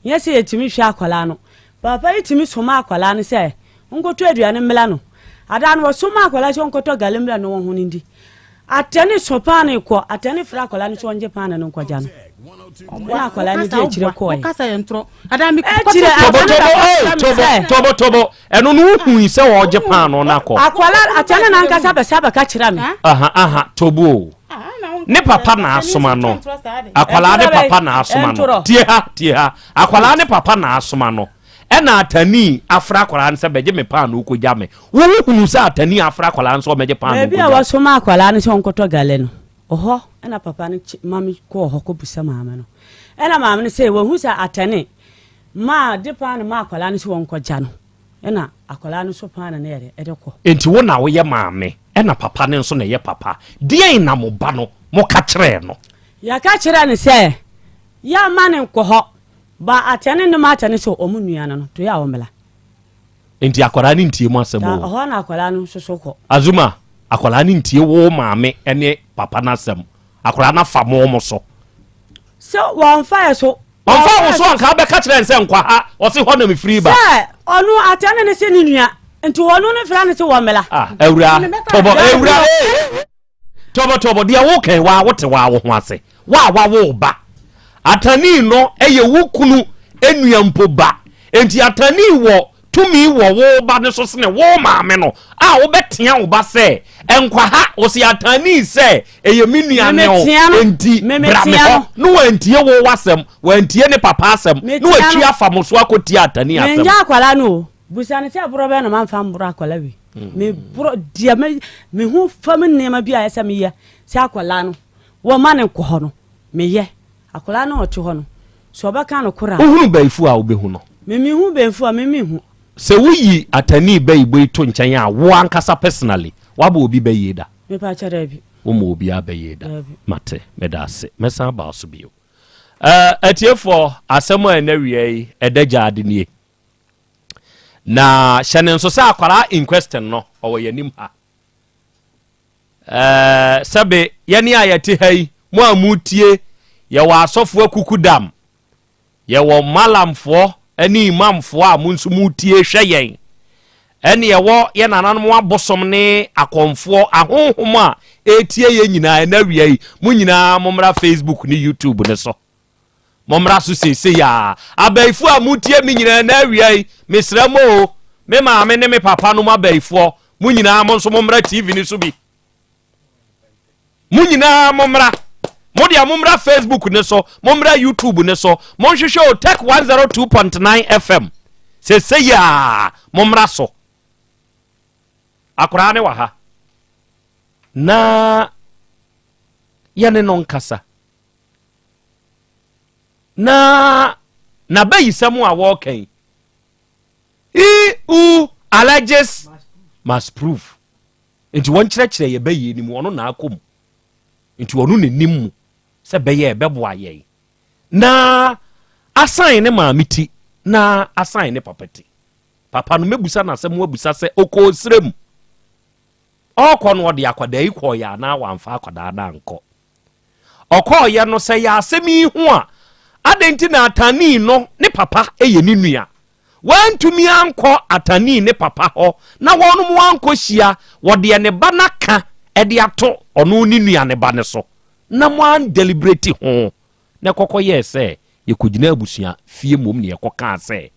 yesi etimi hwa akwala no papa etimi soma akwala no se nkoto aduane mmela no ada no soma akwala che nkoto galembla no ho ndi atene sopane ko atene fra akwala no chonje pana no nkwaja no Oya akwala ni die chire ko. Kasa yentro. Adam Tobo. Eno no hu se wo je pan no na ko. Akwala atana na nkasa besa baka chira me. Aha, Tobo. Ne papa na asoma no. Akwala ne papa na asoma no. Tie ha. Akwala ne papa na asoma no. Ena atani afra akwala nse beje me pan no ko ja me. Wo hu se atani afra akwala nse o meje pan no. Ebi a wasoma akwala ne se onkoto gale no. Oho, ena papa ne mami ko oho ko busa maame no. Ena maame ne se wo hu se atani ma de pan ma akwala ne se onko ja no. Ena akwala ne so pan na ere edeko. Enti wo na wo ye maame, ena papa ne nso na ye papa. Die na mo ba no, mo ka kire no. Ya ka kire ne se ya ma ne nko ho. Ba atani no ma atani so omunua no to ya omela. Enti akwala ne ntie mu asemo. Oho na akwala no so ko. Azuma akwala ne ntie wo maame ene papa na asem. Akwala na fa mo so. So won fire so. On fa wo so anka be ka kire nse nkwa ha, o se ho na me free ba. Se onu atani ne se ni nua. Enti wonu ne fra ne se wo mela. Ewura. Tobo dia wo kan wa wote wa wo ho ase. Wa wo ba. Atani no eye wukunu enuampo ba. Enti atani wo tumi wo ba ne so se ne wo maame no. Wo betia wo ba se enkwa ha wo se atani se eye menuane o. Enti bra me ho. No antie wo wasem, wantie ne papa asem. No atwi afamoso akoti atani asem. Menja akwala no. Busane se aburo be no manfa mburo akwala wi. Me bro dia me hu fam nema bia ese me ye se akwala no wo ma ne ko no me ye akwala no otu ho no so obaka no kora ohunu baifu a obehu no me hu baifu a me hu se wuyi atani baibo to nchen a wo ankasa personally waba obi bayeda me pa chara bi wo mo obi abayeda mate medase mesa ba so bio atiefo asemo enawie edaja adenie na hyene nso sa akwara in question no owo yanim ha sebe yene ayete hai mo amutie ye wa asofo akukudam ye wo malamfo ani imamfo a munsu mutie hweyen ene ye wo ye nananom abosom ne akonfo ahonhom a etie ye nyina na wiai mu nyina momra Facebook ni YouTube ne so momra so se ya abaifu amutie mi nyina na wiai mesramo me maame ne me papa no mabaifu mu nyina mo nso momra TV ni so bi mu nyina momra modia momra Facebook ne so momra YouTube ne so monhwehwe Tech 102.9 FM se ya momra so akora ne wa ha na yane non kasa na bayisam a wokan alleges must prove enti won kyerɛkyerɛ ye bayi ni mu ono na akom enti ono ne nim se beye beboa ye na assign ne maamiti na assign ne papati papa no mebusa na asem wabusa se okɔ srem okɔ no de akwada yi kɔ ya na wamfa akwada da nkɔ okɔ ye no se ya asemi hu a adenti na atani no ne papa eye ni nua wantumi ankɔ atani ne papa ho na wɔnom wankɔ hia wɔde ne ba na ka de ato ɔno ni nua ne ba ne so na mo an deliberate ho na kokɔ ye sɛ yekogina abusua fie mom ne yekɔka sɛ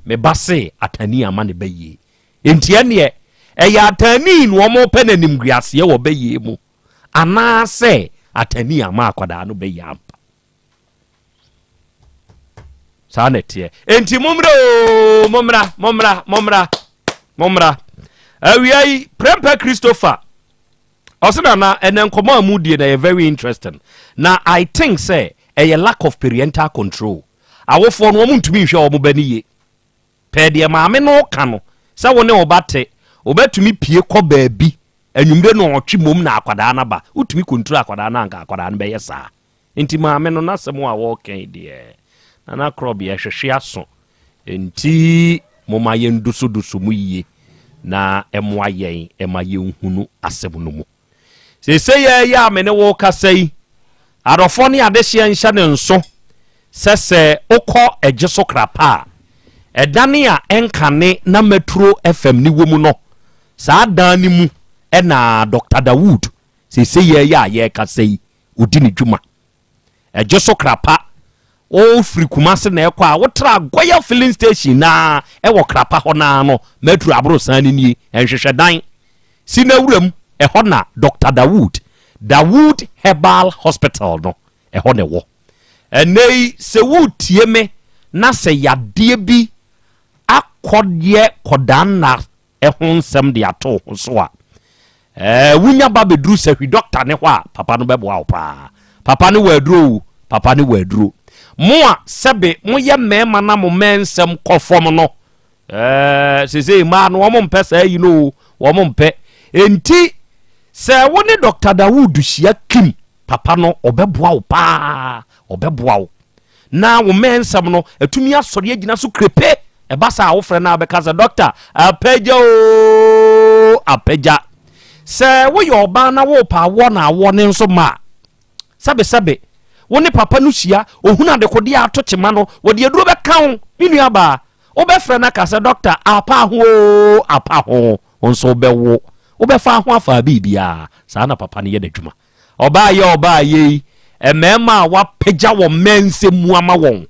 me ba se atani ama ne baye entie ne ɛyɛ atani no ɔmo pɛ na nimguase wɔ baye mu ana sɛ atani ama akwada no baye ampa sanete enti momra awiai Prempa Christopher osina na enenkomo amudie na very interesting na I think say a lack of parental control awofo no omuntumi hwe omo baniye pede maame no ka no se wo ne obate obetumi pie kɔ baabi anwumre no otwe mom na akwada na ba utumi control akwada na anka akwada na be yesa enti maame no nasɛm a wo kan die na Krobea hwehwe aso enti moma yenduso mu yie na emoa yen ema yenhunu asɛm no mu sese ya me ne wo kasai adofo ne adehye nhya ne nso sese okɔ egeso krapa edane a enkane na Metro FM ni womu no saa dan ni mu na Dr. Dawood sese ya kasai odi ne dwuma Joso krapa o free Kumasi na ekwa a wotra Goya filling station na ewo krapa ho na no metro abro san ni enhwehwe dan sina wuram ho na Dr. Dawood Herbal Hospital no ho ne wo enei se wutie me na se yade bi akodye kodanna ho nsem de ato ho so a wunya ba bedru se hwi doctor ne ho a papa no bebo awo pa papa ne waduro mo a sebe mo ye mema na mo mensem kofom no sese ma no wo mpe sa yi no wo mpe enti se woni Dr. Dawood hia kim papa no obeboa wo pa obeboa wo na wo mensem no atumi asori agina so krepe ebasa wo frɛ na beka za doctor apeja se wo yo ba na wo pa wo na wo ne nso ma sabe woni papa no hia ohuna de kode ato chema no wo de aduro be kan minu aba wo be frɛ na ka se doctor apa ho onso be wo be fa ho afa bibia sa na papa ne ye dadwuma oba ye emema wa peja wo mense mu ama won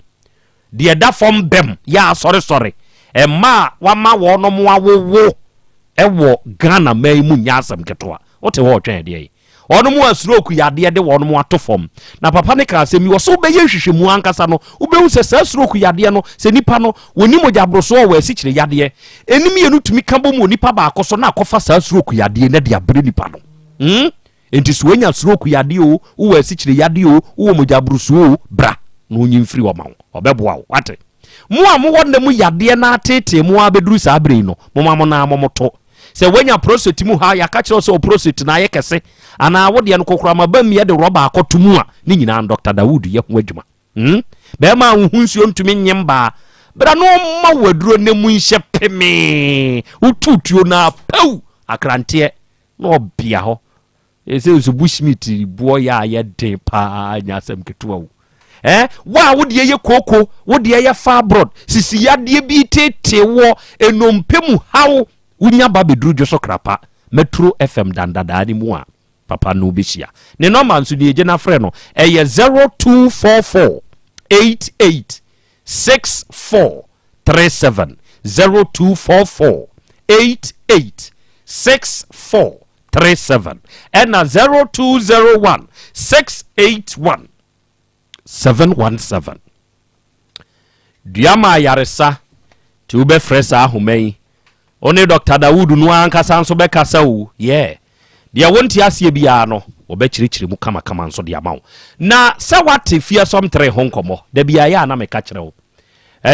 de da fom bem ya sorry emma wa ma wo no mo awowo ewo Ghana mai mu nyasam ketoa wote wo twen de ono mu asroku yade de wo no mo atofom na papa ne ka asemi wo so be ye hwehwe mu ankasa no ubehu se sa asroku yade no se nipa no woni mogabroso wo asikyire yade enim ye no tumi kambo mu nipa ba akoso na akofa sa asroku yade na de abre nipa no enti so nya asroku yade o wo asikyire yade o wo mogabroso o bra no nyimfiri wo ma wo obeboa wo wate mu a mu wonde mu yade na atete mu abeduru sa abre no mo ma mo na mo moto se wanya prostate mu ha ya ka kire so prostate na ye kese ana wode no kokora ma bam ye de roba akotumu a ni nyina Dr. Dawood ye ho adwuma be ma hunsuo ntumi nyemba bra no ma waduro ne mu nhye peme ututuo na pau akrante no obia ho ese so bushmeat bo ya ye de pa nyasem ketuwa wo wa wode ye koko wode ye fibroid sisi yade bi tete wo enompemu hawo unya ba bedru Joso krapa Metro FM dandada ni mu a papa no beshia ne number nso de je na frɛ no 0244 886437 0244 886437 and 0201 681 717 Diama yaresa ti ube fresa ahumei one Dr. Dawood no ankasa nso be kasa wo dia wonti asie bia no obekirikiri mu kama nso dia mawo na se wate fie som 3 honkomo da bia ya na meka kire wo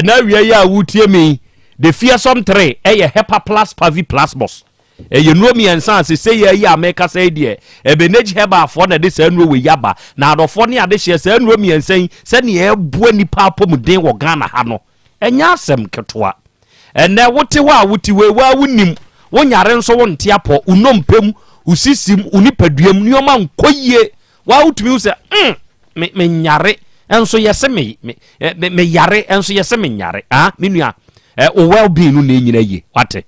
na wie ya wutie mi de fie som 3 eye hepa plus pavi plus boss eye nuomi ensan se ye ya meka se die ebeneji heba afo na de se nuo we yaba na adofo ne ade hye se nuomi ensan se ne ebu nipa apomuden wo Ghana ha no enya asem ketoa ene wote wa wuti we wa wunim wonyare nso wonte apo unompem usisim unipaduam nioma nkoyie wa wutumi wo se me nyare enso yese me yare enso yese me nyare menua o well being no na nyina ye wate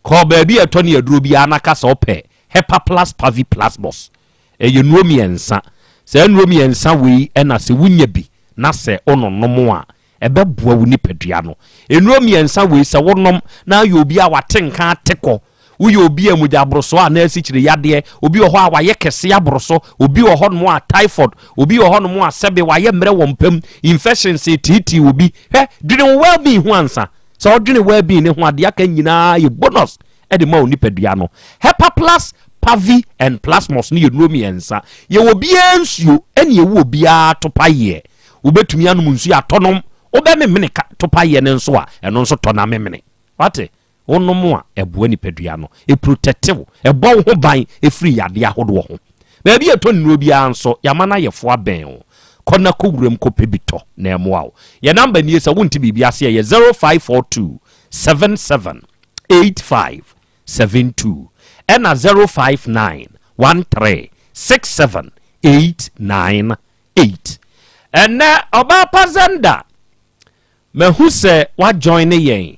ko ba bi eto ne aduro bi anaka so pe hepa plus pavi plus boss ye nuomi ensa se nuomi ensa we na se wunya bi na se ononomo a ebeboa wo nipadua no enuomi ensa we se wonom na yobi a watenka ateko wo yobi amuja abroso a na asikyire yade obi wo ho a waye kese abroso obi wo ho no a typhoid obi wo ho no a sebe waye mre wo mpam infection se titi obi dwene well being ho ansa so dwene well being ne ho ade aka nyina ye bonus e de ma wo nipadua no hepa plus pavi and plasmos ne enuomi ensa ye obi ansuo ene ye wo obi a topaye obetumi anum nsuo atonom obe memene ka topaye ne nso a eno nso to na memene wate onomo a eboa nipadua no e protective ebo ho ban e free yade ahodo ho ba bia to nnuro bia nso yamana yefo aben o kona kowuram ko pebito na emoa o ye number ni esa wonti bibia se ye 0542 778572 and 059 13 67898 and oba pazanda mehu se wa join yen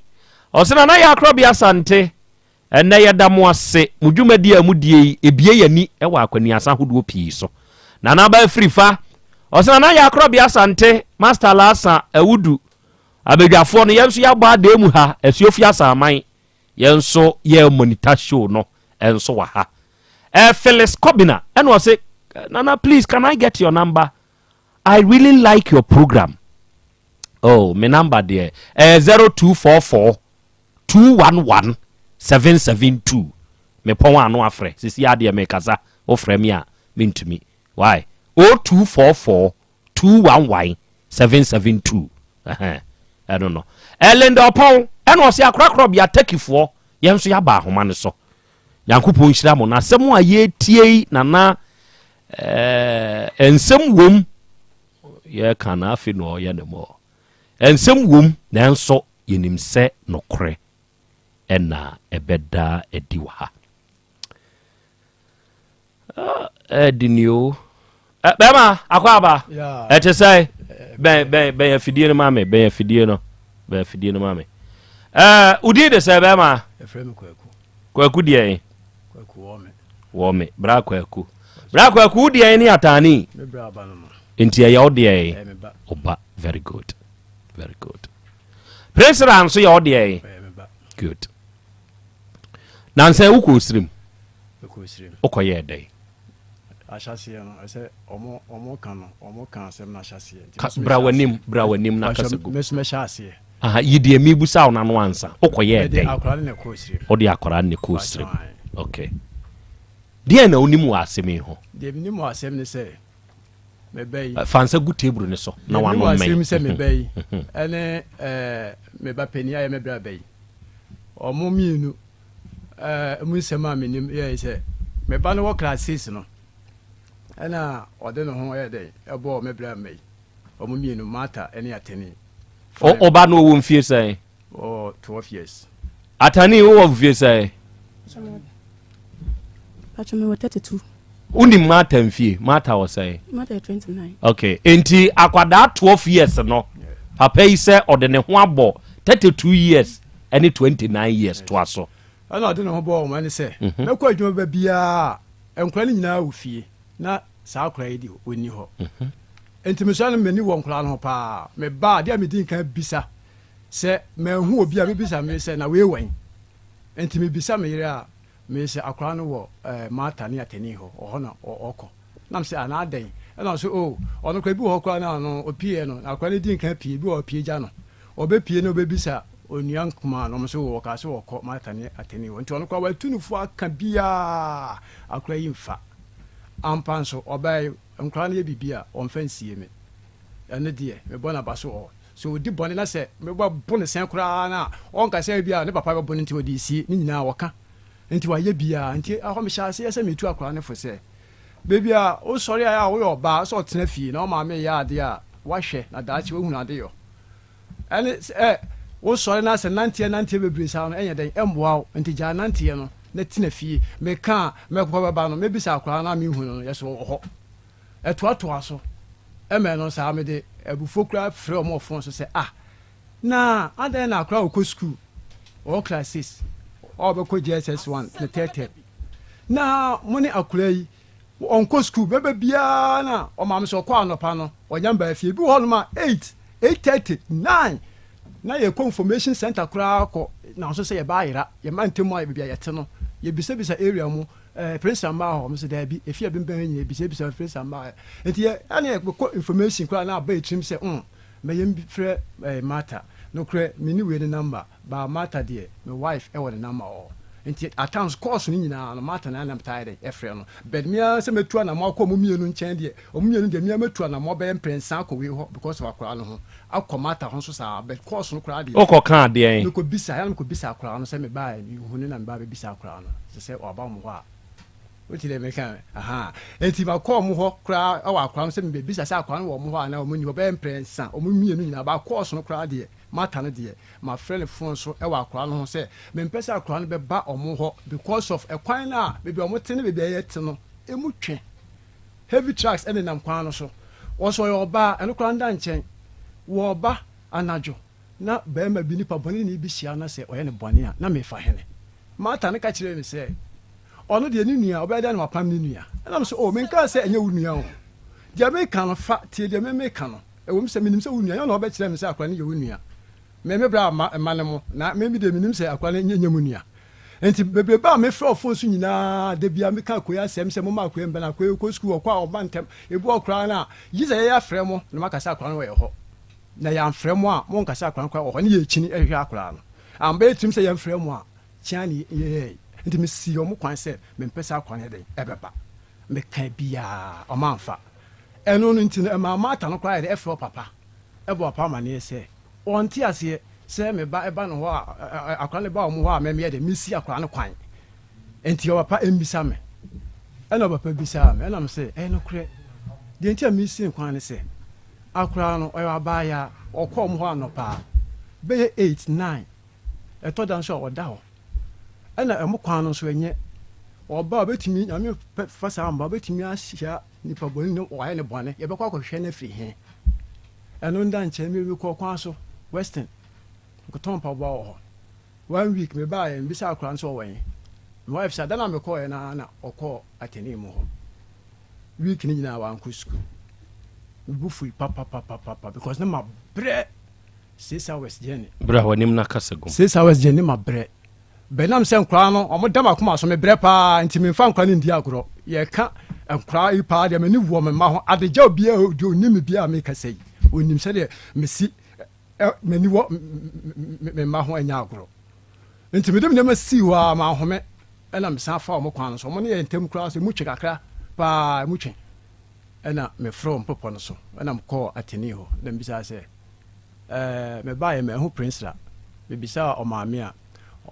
osena na ya Krobea Asante enne ya damo ase mudwumadi amudie ebie yani ewa akwani asa hodo pii so na na ba frifa Osana ya Krobea Asante Master Lasa Ewudu abedwafo no yenso ya ba da mu ha Asuofia Saman yenso ye monitor show no enso wa ha Phyllis Kobina and was say Nana please can I get your number? I really like your program. Oh, my number there 0244 211 772. Me pon anu afre sisi ade me kasa ofre me a me why 0244 211 772. I don't know. Ellen Dopon and was ya Krobea Tekifo yemso ya ba homa ne so. Yankopon hyira mo na asem a ye tie nana ensem wom ye kana afi no ye ne mo. Ensem wom nanso yenim se nokre ena ebeda ediwa ha. Edinio bema akwaba ete say ben afidie no mame ben afidie no mame udi de say bema efrem kwaku die kwaku wome bra kwaku die ni atani me bra ba no enti ya odie oba very good president so ya odie good nanse ukosrim okoye dey ashasiye no ese omo kan asem na ashasiye bra wanim na kasego mesme shasiye aha yidie mibusa ona no ansa okoye dey odi akora ne kosrim okay die na onimu asem ho die nimu asem ne se mebei fansa gu table ne so na wano men asem se mebei ene meba penia ye mebra bei omo mienu mu sema menim ye se meba no class 6 no ana ode no ho ye dey ebo mebra mei omo mienu mata ene ateni oba no wo mfie sai 12 years atani wo mfie sai Pacho me 32 uni mata mfie mata wo sai mata 29 okay enti akwada 12 years no papa yi se ode ne ho abo 32 years ene 29 years to aso ana ode ne ho bo ma ne se na kwa adwuma ba bia enkura ni nyina wo fie na saa akura yi di oni ho enti me so na mani wo nkura no pa me ba dia me din kan bisa se me hu obi a me bisa me se na we wan enti me bisa me yire a me se akura no wo mata ni ateni ho oho na oko nam se ana adan na so ono kwa bi ho kwa na no opie no akura ni din kan pie bi o pie ja no obe pie no obe bisa onian kuma no so wo ka se wo ko mata ni ateni ho nti ono kwa wa tunufu aka bia akura yi mfa ampanso obay nkran ye bibia on fansie me ene de me bona baso so odi bone na se me bo bone sen kura na on ka se bia ne papa be bone nti odi si ni nyina woka nti wa ye bia nti aho me sha se metu akra ne fo se bebia o sori aya wo yo ba so tena fie na o ma me ya ade a wa hwe na da chi wo hunu ade yo ene o sori na se nantie bebre sa no enye den emboa nti ja nantie no na tena fie me ka me ko ba no me bisa akra na me hunu no yeso ho eto aso eme no sa me de ebufokura frɛ omo fon so se na adan na akra ko school o classes o be ko JSS 1 na tete na moni akura yi on ko school bebe bia na o ma me so kwa anopa no onyamba fie bi ho no ma 8:30 9 na ye confirmation center kura ko na so se ye ba yira ye ma ntemu a bia yete no ye bisa area mu prince amba ho mse da bi efia bemben nyina bisa prince amba enti ane ko information kura na ba etrim se me yem frɛ mata no kra mini we the number ba mata de my wife e the number o enti attacks course ni nyina no mata na am tired e frɛ no but me se metua na mo akɔ mo mienu nkyɛn de o mienu de me metua na mo ba prince akɔ we ho because of akora no ho akɔ mata ho so sa but course no kra de o kɔ kan de en ko bisa ya ko bisa akora no se me ba ni hu ni na me ba bisa akora no se o ba mo ho a Woti le meka enti ba call mo ho kra awa akwa se me bisa sa akwa no wo mo ho ana o mo ni oba emprensa o mo mienu nyina ba course no kra de mata no de ma friend phone so e wa akwa no ho se me mpesa akwa no be ba o mo ho because of ekwan na bebi o mo te ne bebi ayete no e mu twe heavy trucks ene nam kwan no so wo so yo ba eno kra nda nchen wo ba anajo na be ma bi ni pa boni ni bi hia na se o ye ne boni a na me fa hene mata ne ka kire me se ono de ni nua obeda na mapam ni nua na me so o me nka se enye wo nua o dia me kan fa tie dia me kan no e wo mse minim se wonua yo na obekire me se akwa ne ye wonua me bra ma ne mo na me bi de minim se akwa ne nyanya munua enti bebre ba me frɛ ofo so nyina de bia me ka koya asɛm sɛ mo ma koya mbana koya ko school okwa oba ntem ebu okra na yi se ya frɛ mo na makasa akwa no ye hɔ na ya frɛ mo a mo nkasa akwa no hɔ ne ye kyini ehwe akra no amba etim sɛ ya frɛ mo a kyani ye enti me si o mo kwan sɛ me mpesa akwa ne den ebeba me ka bia o ma mfa eno no enti na ma mata no kwa ye efrɛ papa ebo papa ma ne sɛ onti ase sɛ me ba eba no hɔ a akwa ne ba o mo hɔ a me me de misi akwa no kwan enti o papa embisa me ɛna papa bisa me ɛna me sɛ no kure de enti a misi kwan ne sɛ akwa no ɔyɛ abaya ɔkɔ mo hɔ anopa be 8 9 ɛtɔ dan so ɔda hɔ ɛna ɛmo kwan no so enye ɔba betimi nyame fasa amba betimi ahyia nipa bɔne no ɔyɛ ne bɔne yɛbɛkɔ akɔhwɛ na firi he ɛno nda nkyɛn me bi kɔ kwan so western nkɔtɔn pa bɔ hɔ 1 week me ba yɛ mbisa akora nso wɔ yɛn me wife sa dana me kɔ yɛ na ɔkɔ ateni mu hɔ week ni nyina wa nkɔ school me bu fui papa because na ma brɛ 6 hours journey bra wɔ nim na kasa gum 6 hours journey ma brɛ benam sɛ nkora no ɔmo dam akoma so me brɛ pa nti me mfa nkora no ndi agorɔ yɛ ka nkora yi pa de me ni wɔ me ma ho adegya obi a odi onim bi a me kasa yi onim sɛ de me si me ni wɔ me ma ho anya agorɔ nti me dem ne ma si wa ma home ɛna me san fa ɔmo kwan no so ɔmo ne yɛ ntem kora so mu twe kakra pa mu twe ɛna me from popo no so ɛna me kɔ ateni hɔ na me bisa sɛ me ba yɛ me ho prince la me bisa o maame a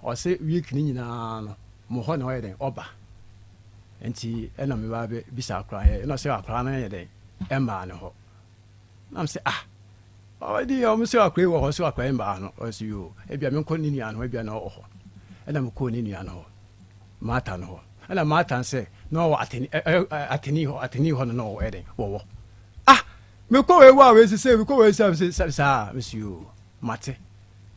ɔse week ni nyina no mo hɔ na ɔyɛ den ɔba enti ɛna me ba be bisa akra yɛ na sɛ akra na yɛ den ɛma ne hɔ na me sɛ ɔdi ɔmo sɛ akra wɔ hɔ sɛ akra ɛma no ɔse yo ebia me nkɔ ni nua no ebia na ɔwɔ hɔ ɛna me kɔ ni nua no hɔ mata no hɔ ɛna mata sɛ na ɔwɔ ateni hɔ no na ɔwɔ ɛden wɔwɔ me kɔ wɔ a we sɛ me kɔ wɔ sɛ sa me sɛ yo mate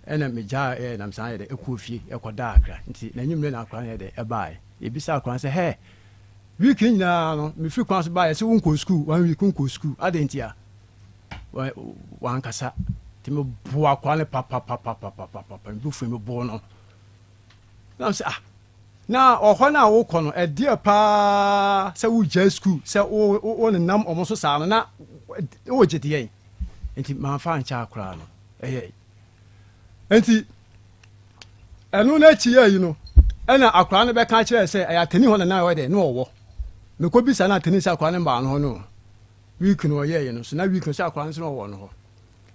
ɛna me gya na msan yɛ de ɛkɔ fie ɛkɔda akra nti na nyimle na akra yɛ de ɛbae ebisa akra sɛ he week nyina no me fi kwan so bae sɛ wonkɔ school 1 week wonkɔ school adentia wan kasa ti me bo akwa ne papa me bu fu me bo no na sɛ na ɔhɔ na wo kɔ no ɛdeɛ pa sɛ wo gya school sɛ wo ne nam ɔmo so saa no na wo gyete yɛn nti manfa nkyɛ akra no ɛyɛ enti ɛno na akyi yɛ yi no ɛna akra no bɛka kyerɛ sɛ ɛyɛ ateni hɔ na ɔyɛ dɛ ne ɔwɔ mekɔ bisa na ateni sɛ akra no mbaa no hɔ no week no ɔyɛ yi no so na week no sɛ akra no so no ɔwɔ no hɔ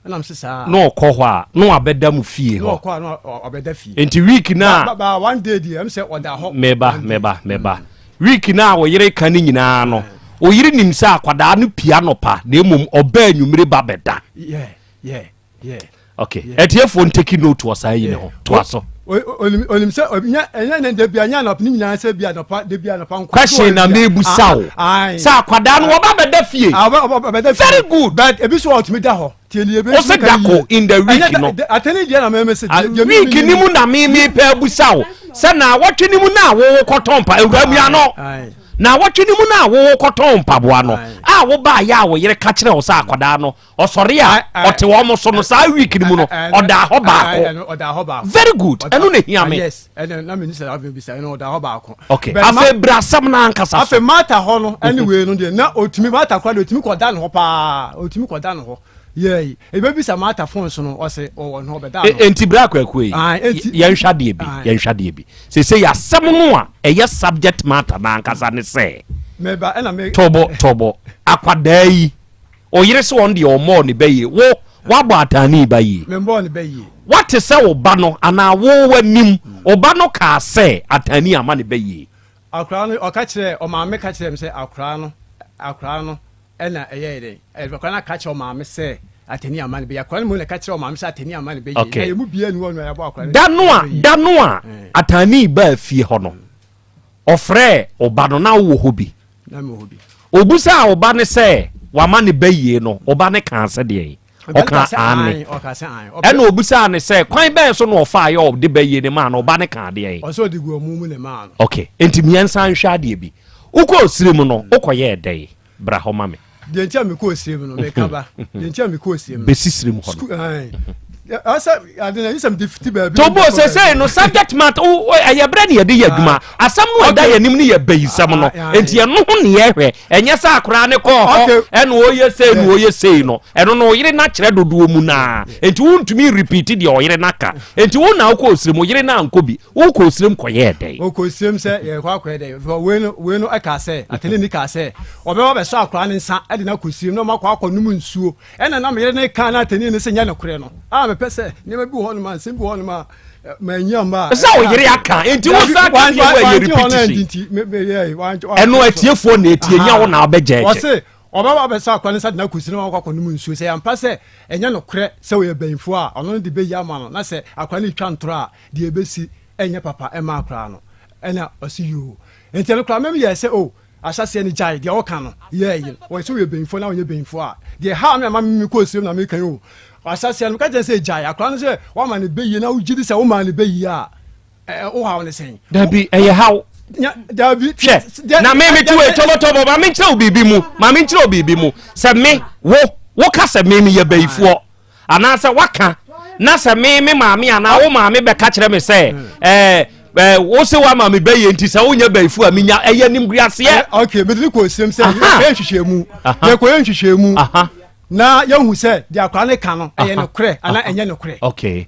ɛnam sɛ saa na ɔkɔ hɔ a na wabɛda mu fie hɔ na ɔkɔ a na ɔbɛda fie enti week na ba 1 day di ɛm sɛ ɔda hɔ meba week na wɔyere ka ne nyinaa no oyere nim sɛ akwadaa no pia no pa na emom ɔbaa nwumere ba bɛda yeah okay etiefo nteki note wɔ saa yi ne ho to aso onim sɛ ɛnya de bia nya no ne nyinaa sɛ bia no pa de bia no pa question na mebu saw sa akwadaa no wɔba bɛda fie very good but ebi so ɔtumi da hɔ tieni ebi so dako in the week no atani dia na me message week ni mu na me pa bu saw sɛ na wɔtwe ni mu na wo kɔtɔn pa ewuramia no na wɔtwe ni mu na wo kɔtɔn mpaboa no a wo ba ya wo yere ka kyerɛ wo sɛ akwadaa no ɔsɔre a ɔte wɔ mo so no saa week ni mu no ɔda hɔ baako very good ɛno na hia me yes ɛna na me ni sɛ afi bi sɛ ɛno ɔda hɔ baako okay afi brasam na ankasa afi mata hɔ no anyway no de na otumi mata kwa de otumi kɔda no hɔ pa otumi kɔda no hɔ yey ebe bi sa mata phone so no ɔse ɔwɔ no ɔbɛda no enti bra kwakoi yɛnhwadeɛ bi sɛ yɛasɛm no a ɛyɛ subject matter na ankasa ne sɛ meba ɛna me tɔbɔ akwadaa yi ɔyere sɛ ɔn deɛ ɔmɔɔ ne bɛyie wo wabɔ atane ba yie membɔ ne bɛyie wate sɛ wo ba no anaa wo w'anim ɔba no kaa sɛ atane ama ne bɛyie akwadaa no ɔka kyerɛ ɔmaame ka kyerɛ m sɛ akwadaa no ɛna ɛyɛ dɛ akwadaa no ka kyerɛ ɔmaame sɛ atani amane be yakwa mo le ka kyerɛ ɔmaame sɛ atani amane be yɛ mu bia ni wɔ no yɛbɔ akwadaa da no a atani ba fie hɔ no ɔfrɛ ɔba no na wo hɔ bi na me hɔ bi obusa ɔba ne sɛ wama ne bɛyie no ɔba ne ka sɛ deɛ ɔka ane ɛna obusa ne sɛ kwan bɛn so no ɔfa yɛ ɔde bɛyie ne ma no ɔba ne ka deɛ ɔsɛ ɔde gu ɔmu mu ne ma no okay enti miɛnsa nhwɛ adeɛ bi wokɔ osire mu no wokɔyɛ ɛdɛn bra hɔ ma me de ntia me ko osiem no me kaba de ntia me ko osiem besisirim ho asa adena isam de 50 ba to bo say no subject matter ayebra ne yede yaduma asam no oda yanim ne yebeyisam no enti ye no ho ne yehwe enye sa akora ne ko ho eno oye sei no eno no yire na kire dodo mu na enti wontumi repeat de oyire naka enti wo na ko osirem oyire na ankobi wo ko osirem koye dey wo ko osirem se ye kwa kwa dey we no aka se atene ni ka se obe wo be so akora ne nsa ade na ko osirem no makwa akọ num nsuo ena na me yire ne ka na atene ne se nya ne kure no pese ni me bi ho no man se bi ho no ma manyamba za o yire aka enti wo sa ka ye we repetition eno atiefo na etie nya wo na obeje o se obaba be sa akwa ne sa na kusi no akwa num nsuo se yampa se enya no kure se we banfo a ono de be ya ma no na se akwa ne twa ntoro a de ebesi enya papa e ma akra no ena osi yo enti no kra mem ye se o asase ni jai de o kan no ye wo se we banfo na wo banfo a de ha me ma me ko osiem na me kan o asase no ka je se jai akra no se wo ma ne beyi na wo gidi se wo ma ne beyi a o ha wo ne sen dabi eye how dabi na me tu e tobo ma me nchira obibi mu se me wo ka se me ye beyifuo ana se waka na se me maame ana wo maame be ka kire me se wo se wa maame beyi enti se wo nya beyifu a menya eye nim guase okay me de ko sem se ye hwehwemu na yahu se de akwa ne ka no eye no kure ana enye no kure okay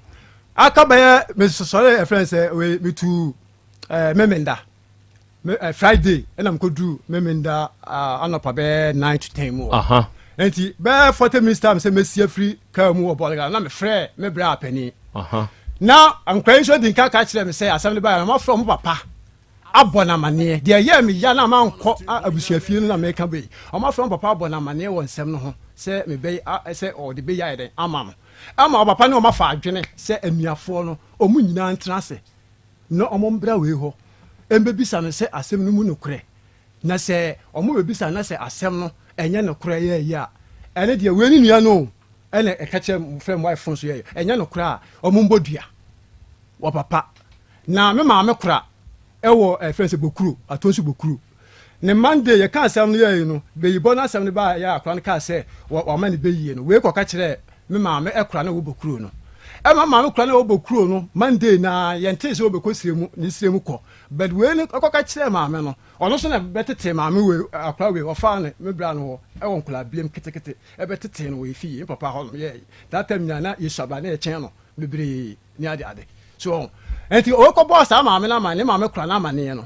akaba me sosore e friend se we me tu memenda Friday and I'm going to do memenda anopa be 9 to 10 more enti be 40 minutes time say me see free car mu obolega na me frɛ me bra apani now I'm quite sure the car catch them say Asem Beba am from papa abona mane de ye me ya na man kɔ abusuafie na me ka be am from papa abona mane won nsɛm no ho say me be say o de be ya den ama no ama papa ne o ma fa adwene say anuafo no o mu nyina ntena se no o mo mbra we ho embebisa no se asem no mu no kure na se omo bebisa na se asem no enye no kure ye ya ene de we ni nua no ene e ka che frem wife so ye enye no kure a omo mbodua wo papa na me ma me kura ewo friends bokuru atonsu bokuru ne Monday ye ka asem no ye no be yibo na asem no ba ya akwa no ka se wo ma ne be yie no we ko ka kire me ma me ekura na wo bokuru no ma me kura na wo bokuru no Monday na ye ntese wo be ko siremu ni siremu ko but we no akoka kire ma me no ono so na betete ma me we akwa we ofa ne me bra no e won kula blem ketekete e betete no we fi papa ho no ye that time na ye shaba na e chen no bebre ni ade so enti o ko boss ama me na ma ne ma me kura na ma ne no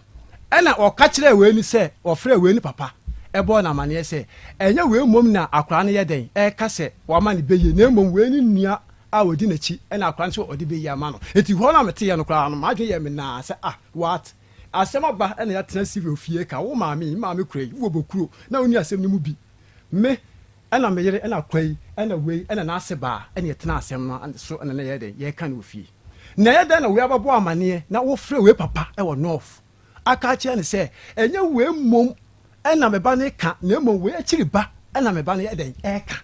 e na o ka kire we ni se o frɛ we ni papa e bo na ma ne se enye we mom na akwa ne ye den e ka se wa ma ne beye na mom we ni nua a wodi na chi e na akwa nso odi be ya ma no enti ho na mete ye no kura no ma dwe ye me na se what asem aba ena ya tena civil fie ka wo maame kura yi wo bokuro na oni asem ni mu bi me ena me yere ena kwai ena wei ena na ase ba ena tena asem no so ena na ye den ye kan wo fie na ye den na we ababo amane na wo frɛ we papa e wo north aka che ne se enye we mom ena me ba ne ka na mom we akiri ba ena me ba ne ye den e ka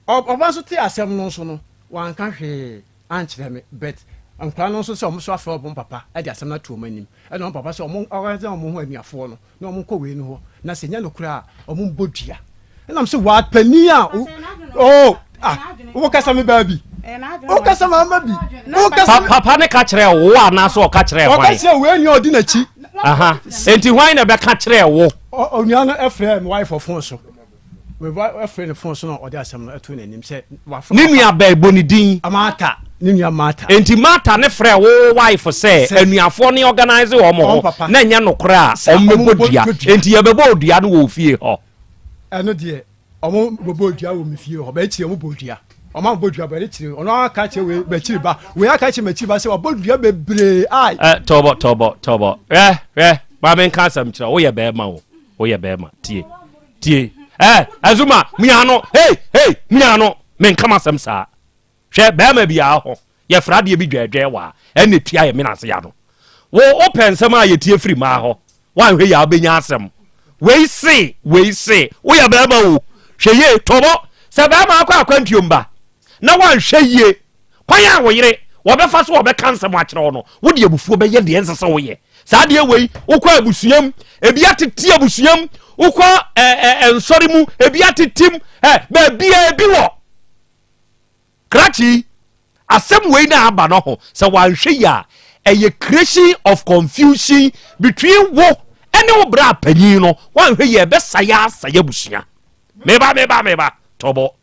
oba so te asem no so no wan ka hwe ankyere me bet ankwa no so se omo so afro bon papa e de asem na to manim e no papa so omo organize omo ho anuafo no na omo ko we no ho na se nya no kura omo bodua e nam se wa pani a wo kasa me ba bi o kasa ma bi o kasa papa ne ka kire wo ana so o ka kire hwan o kasa we nya odi na chi enti hwan na be ka kire wo onua no efre me wife of phone so me efre ne phone so no odi asem no eto na nim se wa ni nua ba eboni din amata ni nua mata enti mata ne frɛ wo wife se anuafo ne organize wo mo na nya no kora a ombodua enti ye bebo odua no wo fie ho eno de omo bobo odua wo me fie ho ba echi omo bodua omo bodua ba echi ono aka che we ba echi ba we aka che machi ba se obodua bebre ai tobo ba men ka sam kira wo ye be ma wo ye be ma tie azuma miano hey miano men kama sam sa hwe be ma bia ho ye frade bi dwadwe wa ene tua ye menase ya no wo open sam a ye tie free ma ho wan hwe ya benya asem we say wo ye be ma wo hwe ye tobo se be ma akwantuomba na wan hwe ye kwan ya wo yire wo be fa so wo be kansem a kire no wo de abufuo be ye de ensese wo ye saa de wei wo kwa abusuam ebi atete abusuam ukwa ensori mu ebi atitim ba bia ebi wo krachi asem we na aba no ho se wanhwe ya eye creation of confusion between wo ene wo bra panyin no wanhwe ye be saya busua meba tobo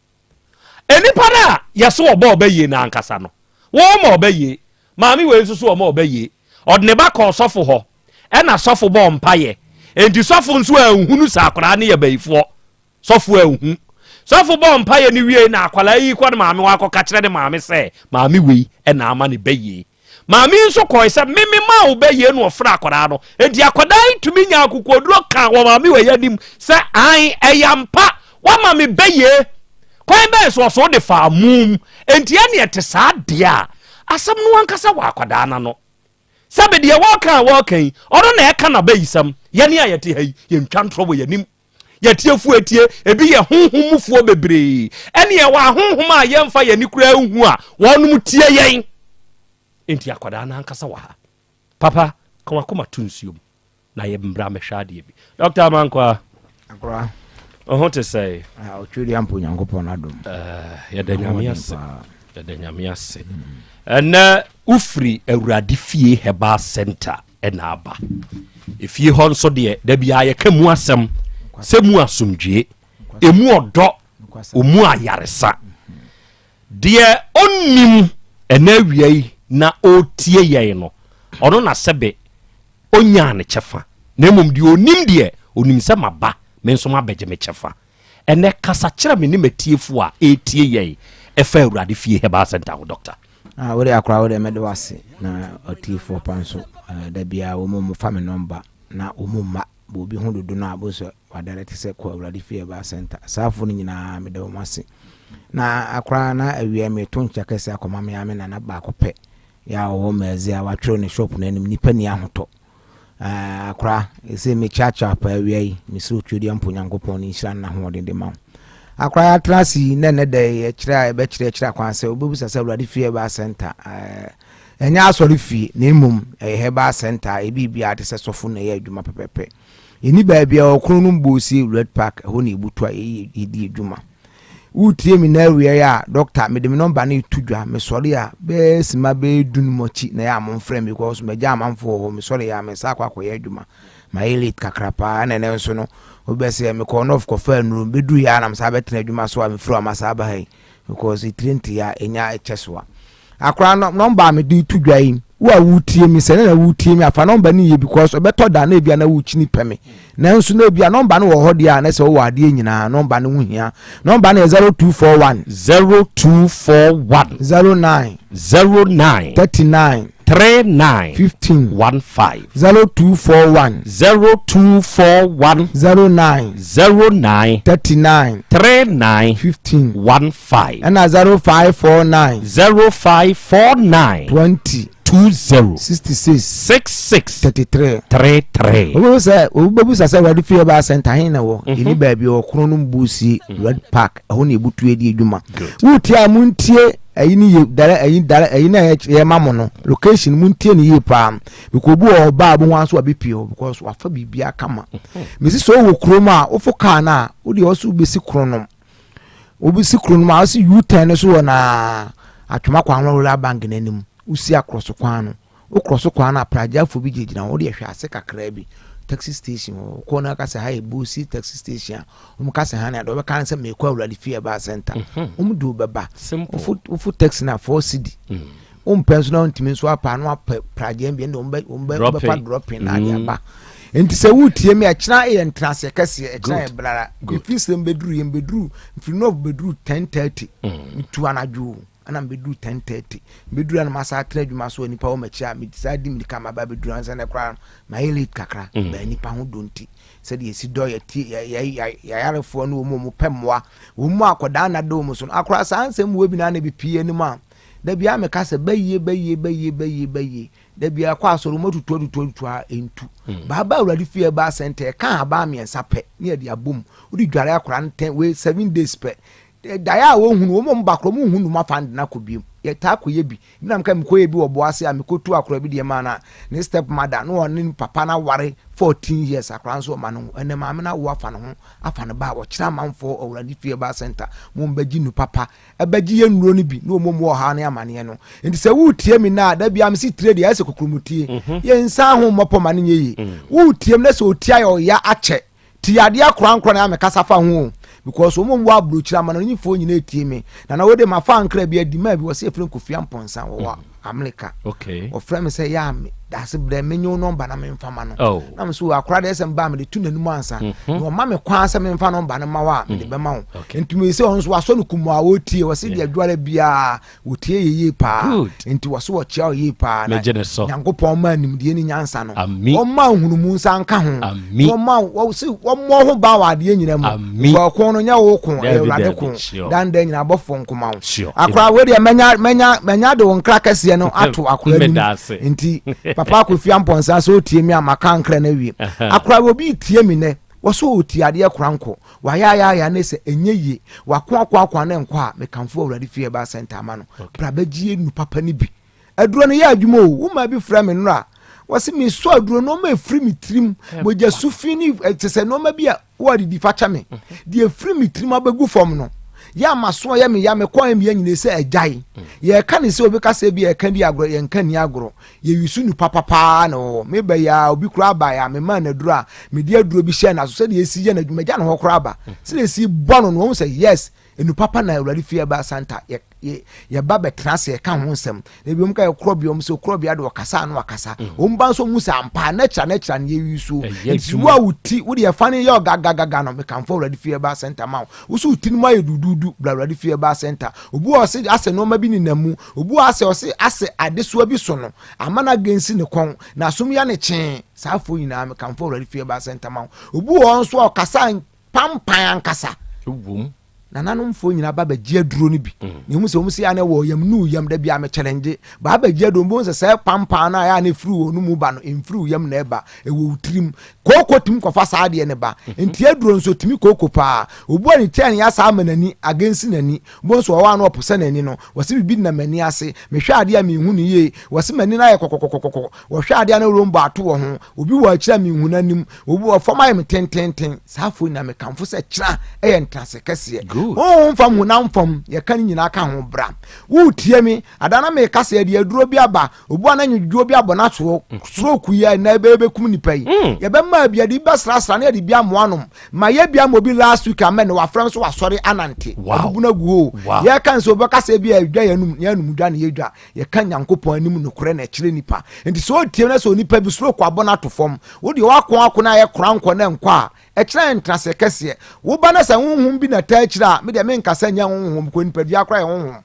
enipa na yeso obo obaye na ankasa no wo ma obaye maami we nso so omo obaye odne ba ka osofo ho ena sofo bo mpaye enti sofo nso ahunu sa akora ne ye bayifo sofo ahu sofo bo mpaye ni wie na akwala yi kwa maami wa akọ ka kire de maami se maami we ena ama ne baye maami nso ko se mimi ma obaye no ofra akora no enti akoda itumi nya akokoduro ka wo maami we yadim se an eyampa wa maami baye kwan be so de fa mum enti ene ete sa de a asem no ankasa wa akoda na no sabe de waka ono na eka na bayisam yene ayete hai ye ntwantro wo yanim yetie fu etie ebi ye honhomfuo bebre ene ye wa honhom a ye mfa ye nikura hu a wonum tie yen enti akoda na ankasa wa papa kwa koma tunsium na ye mbra mehwa de bi Dr. Mankwa akora oho te say otwiri ampo nyankopon adom ye da nyame ase na ufri awurade fie heba center ena aba efie hon so de da bia ye kamu asem semu asomdwe emu odo omu ayaresa de onnim ena wiei na otie ye no ono na sebe onya ne chefa na mum de onim de onim se maba me nso mabeje me chefa ene kasa kire me ni matiefu a etie ye efa awurade fie heba center wo doctor wode akora wode mede wase na otifo panso da bia wo mo fa me number na wo mo ma bo bi hu dodo na aboso wadarete se ko awurade fie ba center safo ni nyina mede wo mase na akora na awie me to ncha kese akoma me ame na ba akopɛ ya wo mezi a watro ne shop na nim nipa ni ahoto akora ese me chacha pa awie mi so twodi ampo nyankopɔn ni nhira na ho de ma akora trasi nene de kira be kira kwanse obubusa se awurade fie ba center enya asori fie na emum heba center ebibia de se sofo na ye adwuma pepepe eni ba bia okunu mbosi red park ho na ebutu a edi adwuma utie mi na area ya doctor me de number na itudwa me sori a be sima be dunmochi na ya mon frame because me ja manfo ho me sori ya me sa akwa ye adwuma ma elite kakrapa na ne nso no obese me ko of kofa nuru bedu ya na msa betena adwuma so a me fro amasa ba hai because it trent ya enya echesoa akra number me di tudwa yi wo a wutie mi se na wutie mi afa number ni ye because obeto da na bia na wuchini peme na nso na bia number no wo ho dia na se wo ade nyina number no hia number na 0241 09 39 15 0241 09 39 15 and 0549 20 66 33 obubu sa wadi fie ba center hin na wo ini ba bi okro no mbusi red park ho na ebutu edi adwuma wuti amuntie ayini ye dara ayin na ye mamo no location muntie ni ye pa because bu oba abu wan so abepio because wafa bibia kama mesi so wo kroma ofo ka na wo de oso besi kronom obisi kronom a so U10 so na atwoma kwan rola bank nanim usi akroso kwan no okroso kwan na praja fo bi gigina wo de hwe ase kakra bi taxi station ko na ka se ha ebusi taxi station ka se ha na do be kan se me kwa awurade fie ba center do beba ofu taxi na 4 cd penso na ntimi so apa no praja bi ndo pa dropping na ya ba enti se wutie mi akira e entrance kase akira e blara ifisi mbedru mfino bedru 10:30 tu anaju ana mbedu 10:30 bedru na masa atradwuma so nipa wo machia mi decide mi kama ba bedru ansa na kra ma elite kakra ba nipa ho donti se de esi do ya yarefo no mo pemwa wo mu akoda na do mo so akra sansem wo bi na na bi pie ni ma da bia me kase baye da bia kwa asoro motutu a entu baba awurade fie ba center ka aba miensa pe ne de abom odi dware akora 10 we 7 days pe da ya wo hunu wo mbakro mo hunu ma fand na ko biem ye ta koye bi na mka mkoye bi wo boase a mekotu akora bi de ma na ne step mother no ne papa na ware 14 years akora so ma no ene ma me na wo afa no ho afa no ba wo kira manfo Awurade fie ba center mo mbagi nu papa ebagi ye nuro no bi no mo mo ha na amane no enti se wo tie mi na da bia me si trade ya se kokrumutie ye nsa ho mopo ma ne ye wo tie me na se otia yo ya ache ti ade akora na amekasa fa ho because omo mwa abrochira ma no nyifo nyina etie me na wo de ma fa ankra bi adi ma bi wo se efren kofia mponsa wo America okay o frame say ya me that's the menu number na me mfa ma no na me so akora de Asem ba me de tu nanum ansa no ma me kwa ansa me mfa number na ma wa me de be ma wo ntumi se on so aso no kumu a wo tie wo se de adware bia wo tie yeye pa enti wo so wo chia yeye pa na Nyankopon ma nim de ni nyansa no wo ma hunumu nsa nka ho wo ma wo se wo mo ho ba wa de nyina mu wo ko no nya wo ko Awurade ko dan de nyina bofo nkoma wo akora we de menya de won kra kase no ato akora ni enti papa ko fia mponsa so tie mi amaka nkra na wi akora obi tie mi ne wo so otie ade akora nko wa ya ne se enye ye wa kwa na nko a me kanfo Awurade fie ba center ma no bra bagie nu papa ni bi aduro no ya adwuma o wo ma bi fra me nra wasi mi so aduro no ma free mi trim moja sufi ni tese no ma bi a wo di fa cha me de free mi trim abegu fom no ya maso ya me kwa me nyine se ajai ye ka ne se obi ka se bi ye ka di agro ye nka ni agro ye yusu nu papa no me ba ya obi kura ba ya me ma na duro a me di aduro bi hye na so se de esi je na dwuma ja na ho kura ba se de esi bono no say yes enu papa na Awurade fie ba Santa ye ba be trase ka ho nsem na bi ka Krobea so Krobea de wakasa na wakasa omba so musa ampa na cha ne ye yusu wo wuti wo de fa ne ye gaga no me kan fo Awurade fie ba Santa ma wo so wuti no ma ye dududu bla Awurade fie ba Center obu o se ase no ma bi ni namu obu ase adeso bi so no amana gensi ne kon na som ya ne chen saafo nyina me kan fo Awurade fie ba Center ma obu o nso o kasa pampan ankasa na nanom fo nyina ba bagie duro ni bi ni hu se hu se ya na wo yam nu yam da bia me challenge ba bagie do mbo se pampan na ya na fru onu mu ba no infru yam na eba e wo utrim koko tim kofa sa de ne ba enti aduro nso timi koko pa obu ani ten ya sa manani against nani mbo nso wa na opose nani no wase bibi na mani ase me hwa ade a me hu ni ye wase mani na ye kokokokoko wo hwa ade na rombo ato wo ho obi wa kira me hu nanim obi wa fama ye me tenten safo na me kamfo se kira e ye ntrase kase o mfam hunam fam ye kan nyina ka ho bra wo tie mi adana me kase ye de aduro bi aba obu ana nyudwo bi abona so stroke ye na ebe kum nipa yi ye be ma bia di basra na ye de bia moanom ma ye bia mobi last week amen wa frem so wa sori anante obu na guo ye kan so be kase bia adwa yanum dwa na ye dwa ye kan Nyankopon anim no kore na kire nipa enti so tie na so nipa bi stroke abona to fam wo de wakon na ye kranko na nkwa a ekira entrase kase wo ba na sa hunhum bi na ta ekira me de me nkasa nya hunhum ko nipa bia kra ye hunhum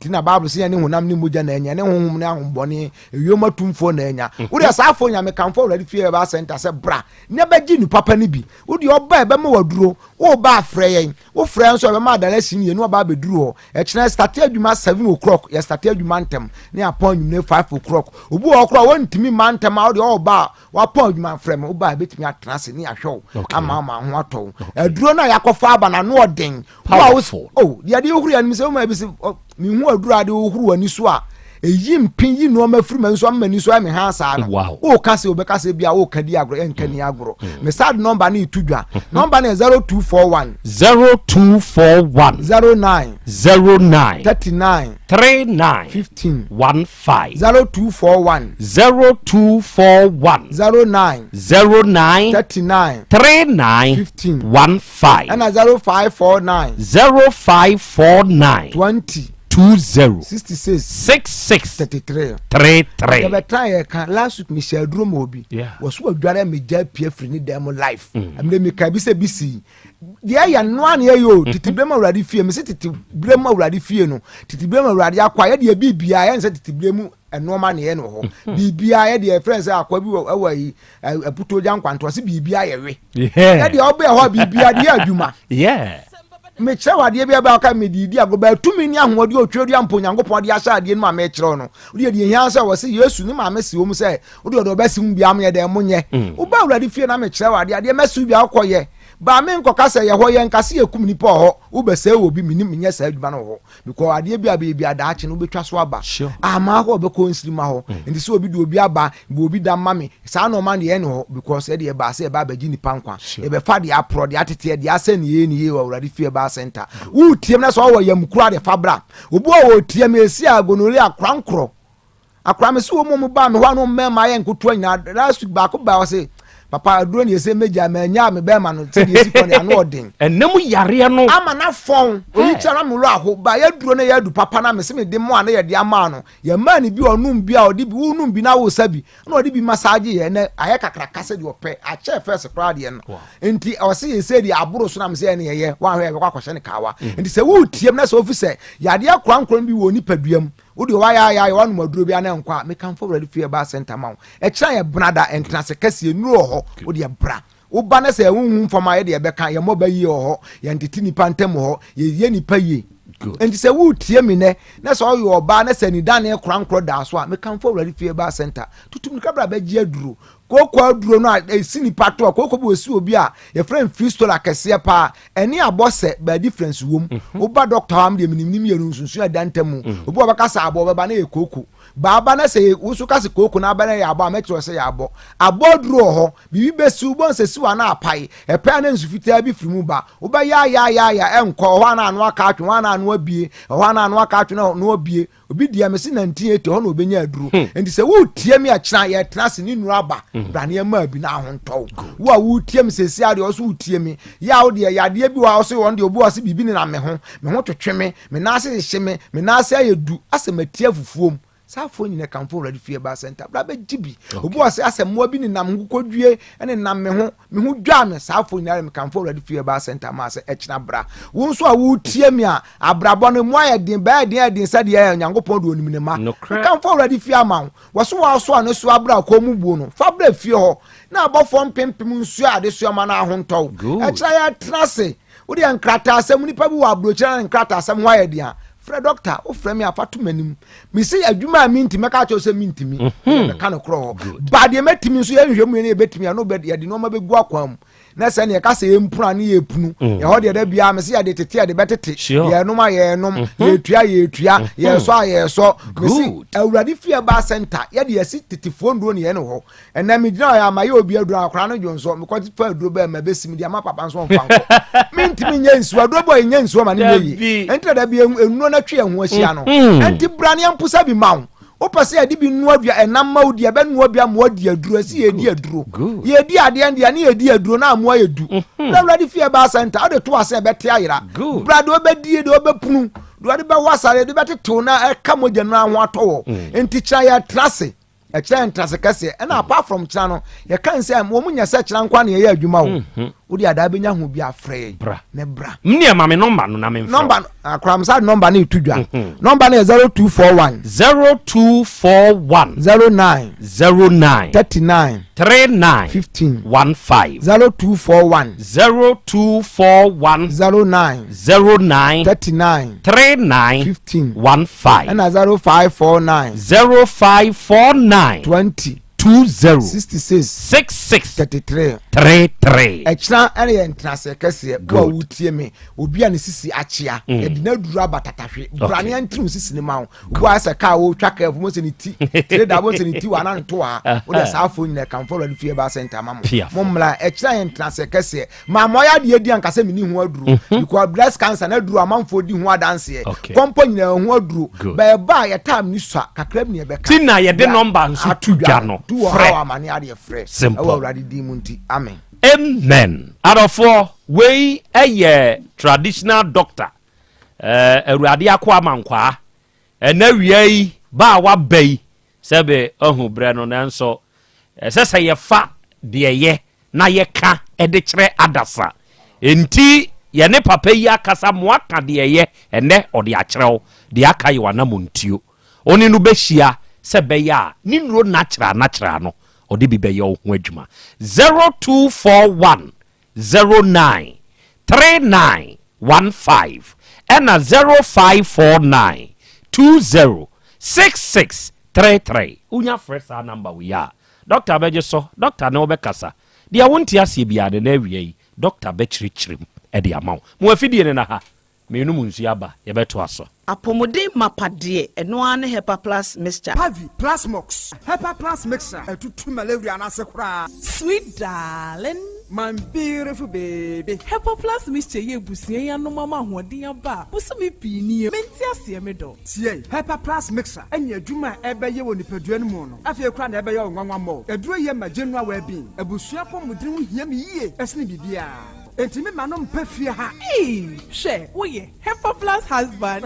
tina Bible se ne honam ne moja na enya ne honhum ne ahombone ewioma tumfo na enya wo de asafo nya me kanfo Awurade fie ba center se bra ne bagi ni papa ne bi wo de oba e be ma waduro wo ba afre yen wo frɛ nso be ma adala sin ye no ba beduru ho ekira start adwuma 7:00 ya start adwuma ntem ne apon nwum ne 5:00 obu okro wo ntimi mantem a wo de oba wa pon adwuma frɛ me wo ba betimi atrase ne ahwew ama ho atɔ aduro na yakofa aba na no ɔden wo de ade ohuru ya nim se wo ma bi se mi hu adura de ohuru ani so a eyi mpin yi no ma firi ma nso amani so am ha sa no o ka se obeka se bia o ka di agro en ka ni agro me sad number ni tudwa number na 0241 09 39 15 0241 09 39 15 and 0549 20 66 33 ya betray ka last week Michelle Dromo obi was so adware me ja pie free ni dem life amle me ka bi se bisi de ya no an ye yo titibrem Awurade fie me se titibrem Awurade fie no titibrem Awurade akwa ye de bibia ye se titibrem enoma ne ye no ho bibia ye de friends akwa bi wa yi aputo jan kwanto se bibia ye we ye de obe ho bibia de adwuma me chewa de bia ba ka me didi agoba tumi ni ahode otwedu ampo Nyankopon de asha de no ma kire no de hia se wo se Yesu ni ma mesi wo mu se wo de odo ba sim bia am ye de monye wo ba Awurade fie na me chewa de mesu bia akoye ba me nkoka se ye ho ye nkase ye kum nipa ho wo be se obi minim nya sa adwuma no ho because ade bia bia adaache no betwa so aba ama ho be ko nsirima ho ndi se obi de obi aba be obi da mame sa no man ye ne ho because e de ba se ba ba gi nipa nkwa e be fa de apro de atete de ase ne ye wo awurade fie ba center wo tiem na so wo yam kura de fabra obi wo tiem esi agonori akrankro akra me so mo ba me ho no mema ye nkoto nyina last week ba ko ba wo se papa aduro ne ese meja manya me be ma no ti esi ko ne ano odin enam yare no ama na fon oyi chara me lo aho ba ya duro ne ya du papa na me se me de mo ana ye de ama no ya ma ni bi onum bi a odi bi unum bi na wo sabi na odi bi massage ye na aye kakra kase de ope a che first crowd ye no enti o se ye se di aburo so na me se ne ye wa hwe kwa kwahye ne kawa enti se wo tiem na se ofise ya de akran bi wo ni paduam odi wa ya wanu maduro bi ana nkwa me kan for ready fie ba center ma e kira ye brada entrance kase nuro ho odi ye bra wo ba na se hunhun fama ye de be kan ye mo ba yi ho ye ntiti nipa ntem ho ye nipa yi enti se wo tie mi ne na so yo ba na se ni dan e krankro da so a me kan for ready fie ba center tutum kabra ba gi aduro koko aduro no esi nipa to koko bo esi obi a ye friend fistola kese pa eni abose ba difference wom wo ba doctor am de minim ye nsunsu adantamu obi obaka sa abo ba na ye koko baba na se wusu kase koko na ba na ya abo ametro se ya abo aboduro ho bibi besi ubon se siwa na apai epe na nsufita bi frimu ba wo ba ya enko ho na anu aka atwe ho na anu abie ho na anu aka atwe na obie obi dia mesi 98 ho na obenya aduro enti se wo tie mi a kira ye trase ni nuru aba brane ma bi na ahonto wo tie mi se sia de o so tie mi ya wo de ya de bi wa o so won de obi o se bibi ni na me ho twetwe me na ase hye me na ase ayedu ase matia fufuom safo nyine kan fo ready fie ba center bra be jibi obi o se ase mo bi ni nam nkodue ene nam me ho dwa me safo nyine me kan fo ready fie ba center ma se ekina bra wo nso a wo tie mi a abrabo no mo ayedin ba din sade ya nyankopon do onim ne ma kan fo ready fie ama wo so wa so anu so abra ko mu bu no fa bra fie ho na abofo mpempem nsu ade so ma na ahonto ekira ya trase wo de nkrata asem nipa bi wo abrochira nkrata asem ho ayedin a Fred doctor o frame afatu manim me say adwuma mi ntime ka cho say mi ntimi me ka no kro ba de metimi nso ye nhwemu ne betimi no be de no ma be gu akwam na se ne ka say empura ne ye punu ye ho de da bia me say de tete de betete ye no ma ye nom ye tua ye so me say awurade fie ba center ye de yesi tetifo ndo ne ye no ho ena me gina ya ma ye obi aduro akra no jonso me ko fa aduro ba ma besim de ama papa nso mfa nko mi ntimi nya nsu aduro boy nya nsu ma ne ye enta da bia enu na twe ho ahia no enti brane ampusa bi mawo opase adi bi nu adua enam maudi be nu obia mo adi aduro si ye di aduro ye di ade ndia na ye di aduro na mo ayedu na ready fie ba center ade to ase be te ayira brado be die de obepunu do ade be wasare de be tetew na e ka moja na ho atowo enti cha ya trase e cha entrase kase and apart from cha no ye kan say mo munya se kira nkwa na ye adwuma wo odi ada benya ho bi afre ne bra mne ma me number no na me number akram sa number na itudwa number na 0241 09 39 15 15 0241 09 39 15 and 0549 20 66 33 extra ene entrance kase bo wutie me obi an sisi achia e di na duru abatatahwe brane antru sisi ne ma wo asa ka wo twaka fu mo se ni ti tire da bo se ni ti wa na nto a wo da safo nyina kan follow the fie ba center ma mo mla extra entrance kase ma mo ya de edi an kase me ni hu aduru because breast cancer na duru amanfo di hu adanse kompo nyina hu aduru ba ba ya tam ni swa kakra bi ne be ka ti na ye de number nso tudwa no simple. Amen. Amen. Adofo we a traditional doctor. Awurade akwa mankwa. Na wiei ba wa bei sebe ohu bre no nanso sese ye fa de ye na ye ka e de kire adasa. Enti ye ne papa yi akasa mo aka de ye ene ode akyerew de aka yi wana montio. Oni no behia sebeya ni nro natural no odi bi be yo ho adwuma 0241 09 39 15 and 0549 20 66 33 unya fresh number we ya doctor beje so doctor na obekasa dia wonti asie bia de na wiei doctor bɛkyerɛkyerɛ mu ɛde ama wo mo afidie ne na ha menu mu nsu aba yɛbɛto aso apomode mapadeɛ ɛno ara ne Hepa Plus mixture Pavi Plus Mox Hepa Plus mixture ɛtutu malaria na se kora sweet darling my beautiful baby Hepa Plus mixture ye busia ya no mama hoɔden aba busumi pii nie menti asie me do tie Hepa Plus mixture ɛnya adwuma ɛbɛyɛ wɔ nipadua no mu no afei kora na ɛbɛyɛ nwanwa mo aduro yɛ ma general well-being abusua pɔmudin ho hia me yie ɛsene bibia enti me ma no mpa fie ha hwɛ woyɛ Hepa Plus husband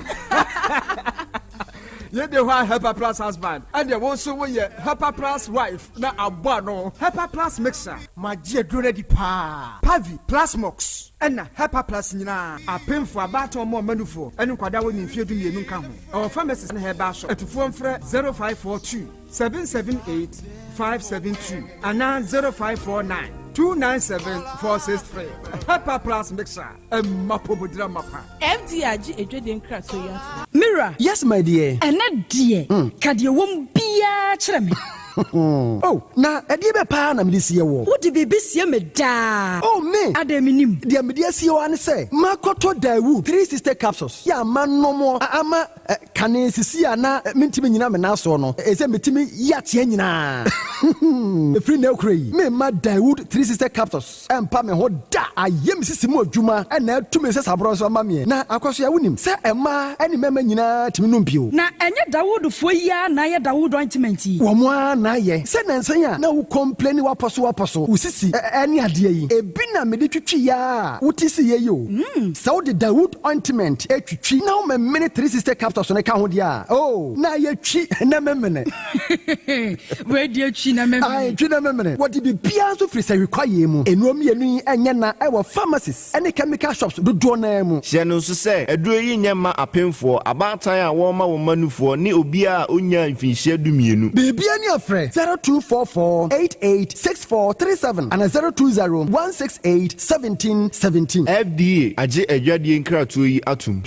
ye de wa Hepa Plus husband and you also we Hepa Plus wife na abba no Hepa Plus mixer magie dure di pa Pavi Plus Mox and Hepa Plus nyina apemfo abato mo manufo enu kwada woni mfie du mienu nka ho our pharmacist na heba shop etufo mfre 0542 778 572 and 0549 297-463. Hepa Plus mixer. Mapobodra mapa. MDRG edweden krato ya. Mira. Yes, my dear. Ene dear. Kadie wom bia kyerɛ me. Oh, na ɛdeɛ bɛ paa na mede sie wɔ. Wode biribi sie me daa. Oh, me. Ada minim. Deɛ mede asie wɔ ane sɛ, makɔtɔ Dawood 360 capsules. Yɛ ama nɔmɔ, ama kane sisi a na mentimi nyina me nasoɔ no. Ɛsɛ metimi yi ateɛ nyinaa. Ɛfiri na ɛkura yi, memma Dawood 360 capsules. Ɛmpa me ho da. Ayɛ me sisi mu adwuma. Ɛna ɛtu me sɛ saborɔ so ama meɛ. Na akɔso yɛ wonim sɛ ɛma ɛne mɛma nyinaa timi nom bio. Na ɛnyɛ Dawoodfoɔ yi a na ayɛ Dawood ointment yi. Wɔn a na ayɛ. Sɛ nansan a na wo complain wapɔ so. Wo sisi ɛne adeɛ yi. Ebi na mede twitwi ya. Wote si yɛ yo. Sɛ wo de Dawood ointment etwitwi na wo mɛmene 360 capsules no ka ho deɛ a. Oh, na yɛtwi na mɛmene. We die twi na mɛmene. Ai, twi na mɛmene. What did bia so firi sɛ require mu. Enuom yɛnu yi ɛnyɛ na ɛwɔ pharmacies ɛne chemical shops dodoɔ na mu. Hyɛ no nso sɛ aduro yi nyɛ ma apemfoɔ abaatan a wɔma wɔn manufoɔ ne obi a onya mfinhyia dumienu. Bibia ne afrɛ 0244886437 and 0201681717. FDA agye adwadie nkratoɔ yi atum.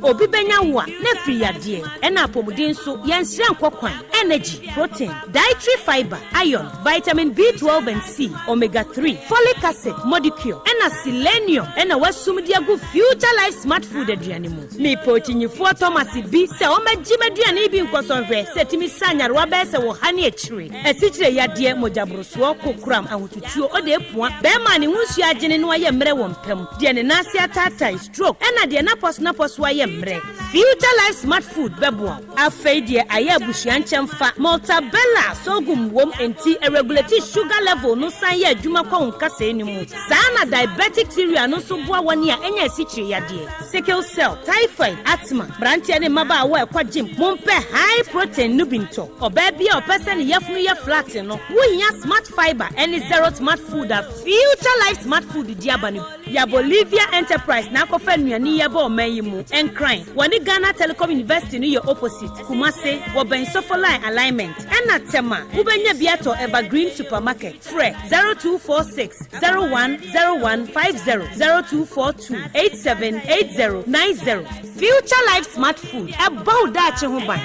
Obi benya wa na firi yadeɛ ɛna apomuden so yɛnsrɛ nkɔkwan energy protein dietary fiber iron vitamin B12 and C omega 3 folic acid molecule ɛna selenium ɛna wasum de agu future life smart food aduane mu me pochinyifo Thomas bi sɛ ɔmagye maduane bi nkɔsɔnhwɛ sɛ timi sanyarewa bɛɛ sɛ wɔ ha ne akyire asikyire yadeɛ mogyaborosoɔ kokuram ahotutuo ɔde apua bɛɛma ne hunsu agyene no ayɛ mmerɛ wɔ mpam deɛ ne nase ataatai stroke ɛna deɛ napɔs ayɛ Future Life Smart Food beboa afei deɛ ayɛ abusua nkyɛmfa Maltabella sogum wom enti regulate sugar level no san yɛ adwuma kwa nkasa ni mu saa na diabetic theory no so boa wɔne a ɛnya asikyire yadeɛ sickle cell typhoid asthma brantia ne maba a wɔ ɛkɔ gym mompɛ high protein no binto ɔbaa bi a ɔpɛsɛ ne yɛfunu yɛ flat no wonya smart fiber ɛne zero smart food a Future Life Smart Food di aba no ya Bolivia Enterprise na akɔfa nnuane yɛ ba ɔman yi mu crime. Wani Ghana Telecom University ni your opposite. Kumase, Woben Sofoline alignment. Ena Tema, Ubenya Biato Evergreen Supermarket. Fre 0246 010150 0242 878090. Future Life Smart Food. About that Chehuban.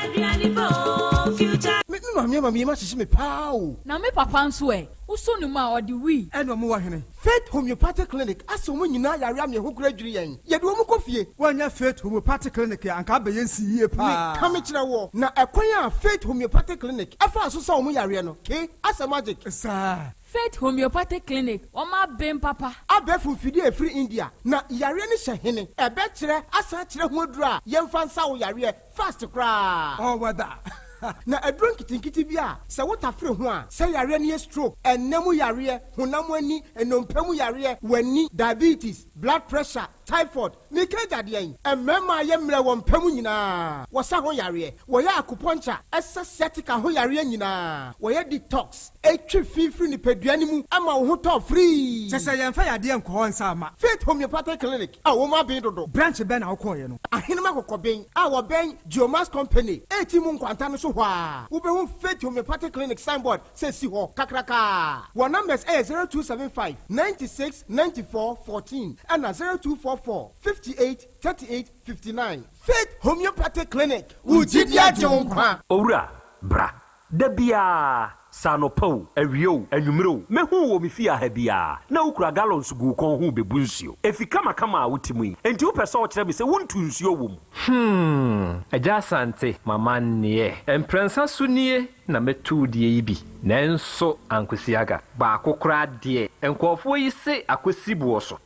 Mami ma sisi me pao. Na me papa nso e. Uso no ma odi wi. Eno mo wa hene. Faith Homeopathic Clinic aso mo nyina yare am ye ho kura dwiri yen. Ye de wo mo kofie. Wanya Faith Homeopathic Clinic anka be yensi yie pa. Me ka me kire wo. Na ekwan a Faith Homeopathic Clinic afa aso sa wo mo yare no. Ke asa magic. Sa Faith Homeopathic Clinic oma bem papa abefu fidi e free India na yare ni hye ebe kire asa kire ho adura yemfa nsa wo yare fast kra oh wada na aduro nkitinkiti bi a se wotafre ho a se yare ni stroke enemu yare honam ani enompamu yare wani diabetes blood pressure typhoid mikeja de yen emema ye mre wo mpamu nyina wo sa ho yare wo ya acupuncture sciatica ho yare nyina wo ya detox etwi fifiri ni peduani mu ama wo ho to free sese yemfa yade enko nsa ama Faith Homeopathic Clinic a wo ma ben dodo branch ben na wo koye no ahenema kokoben a wo ben Geomas Company eti mu nkwanta no so hwa wo be hu Faith Homeopathic Clinic signboard se si ho kakraka wo numbers 0275 96 94 14 and 0244 58 38 59 Faith Homeopathic Clinic Ujidia Jompa Owura bra dabia sanopo awio anwumiro mehu wo me fia ha bia na ukura gallons gu kon hu bebu nsuo efi kama kama wotimi enti wo pese wo kire me se wontu nsuo wo mu Yaw Asante mama nie emprensa sunie na metu die ibi nanso ankosiaga ba kokora de enkofo yi se akosi buoso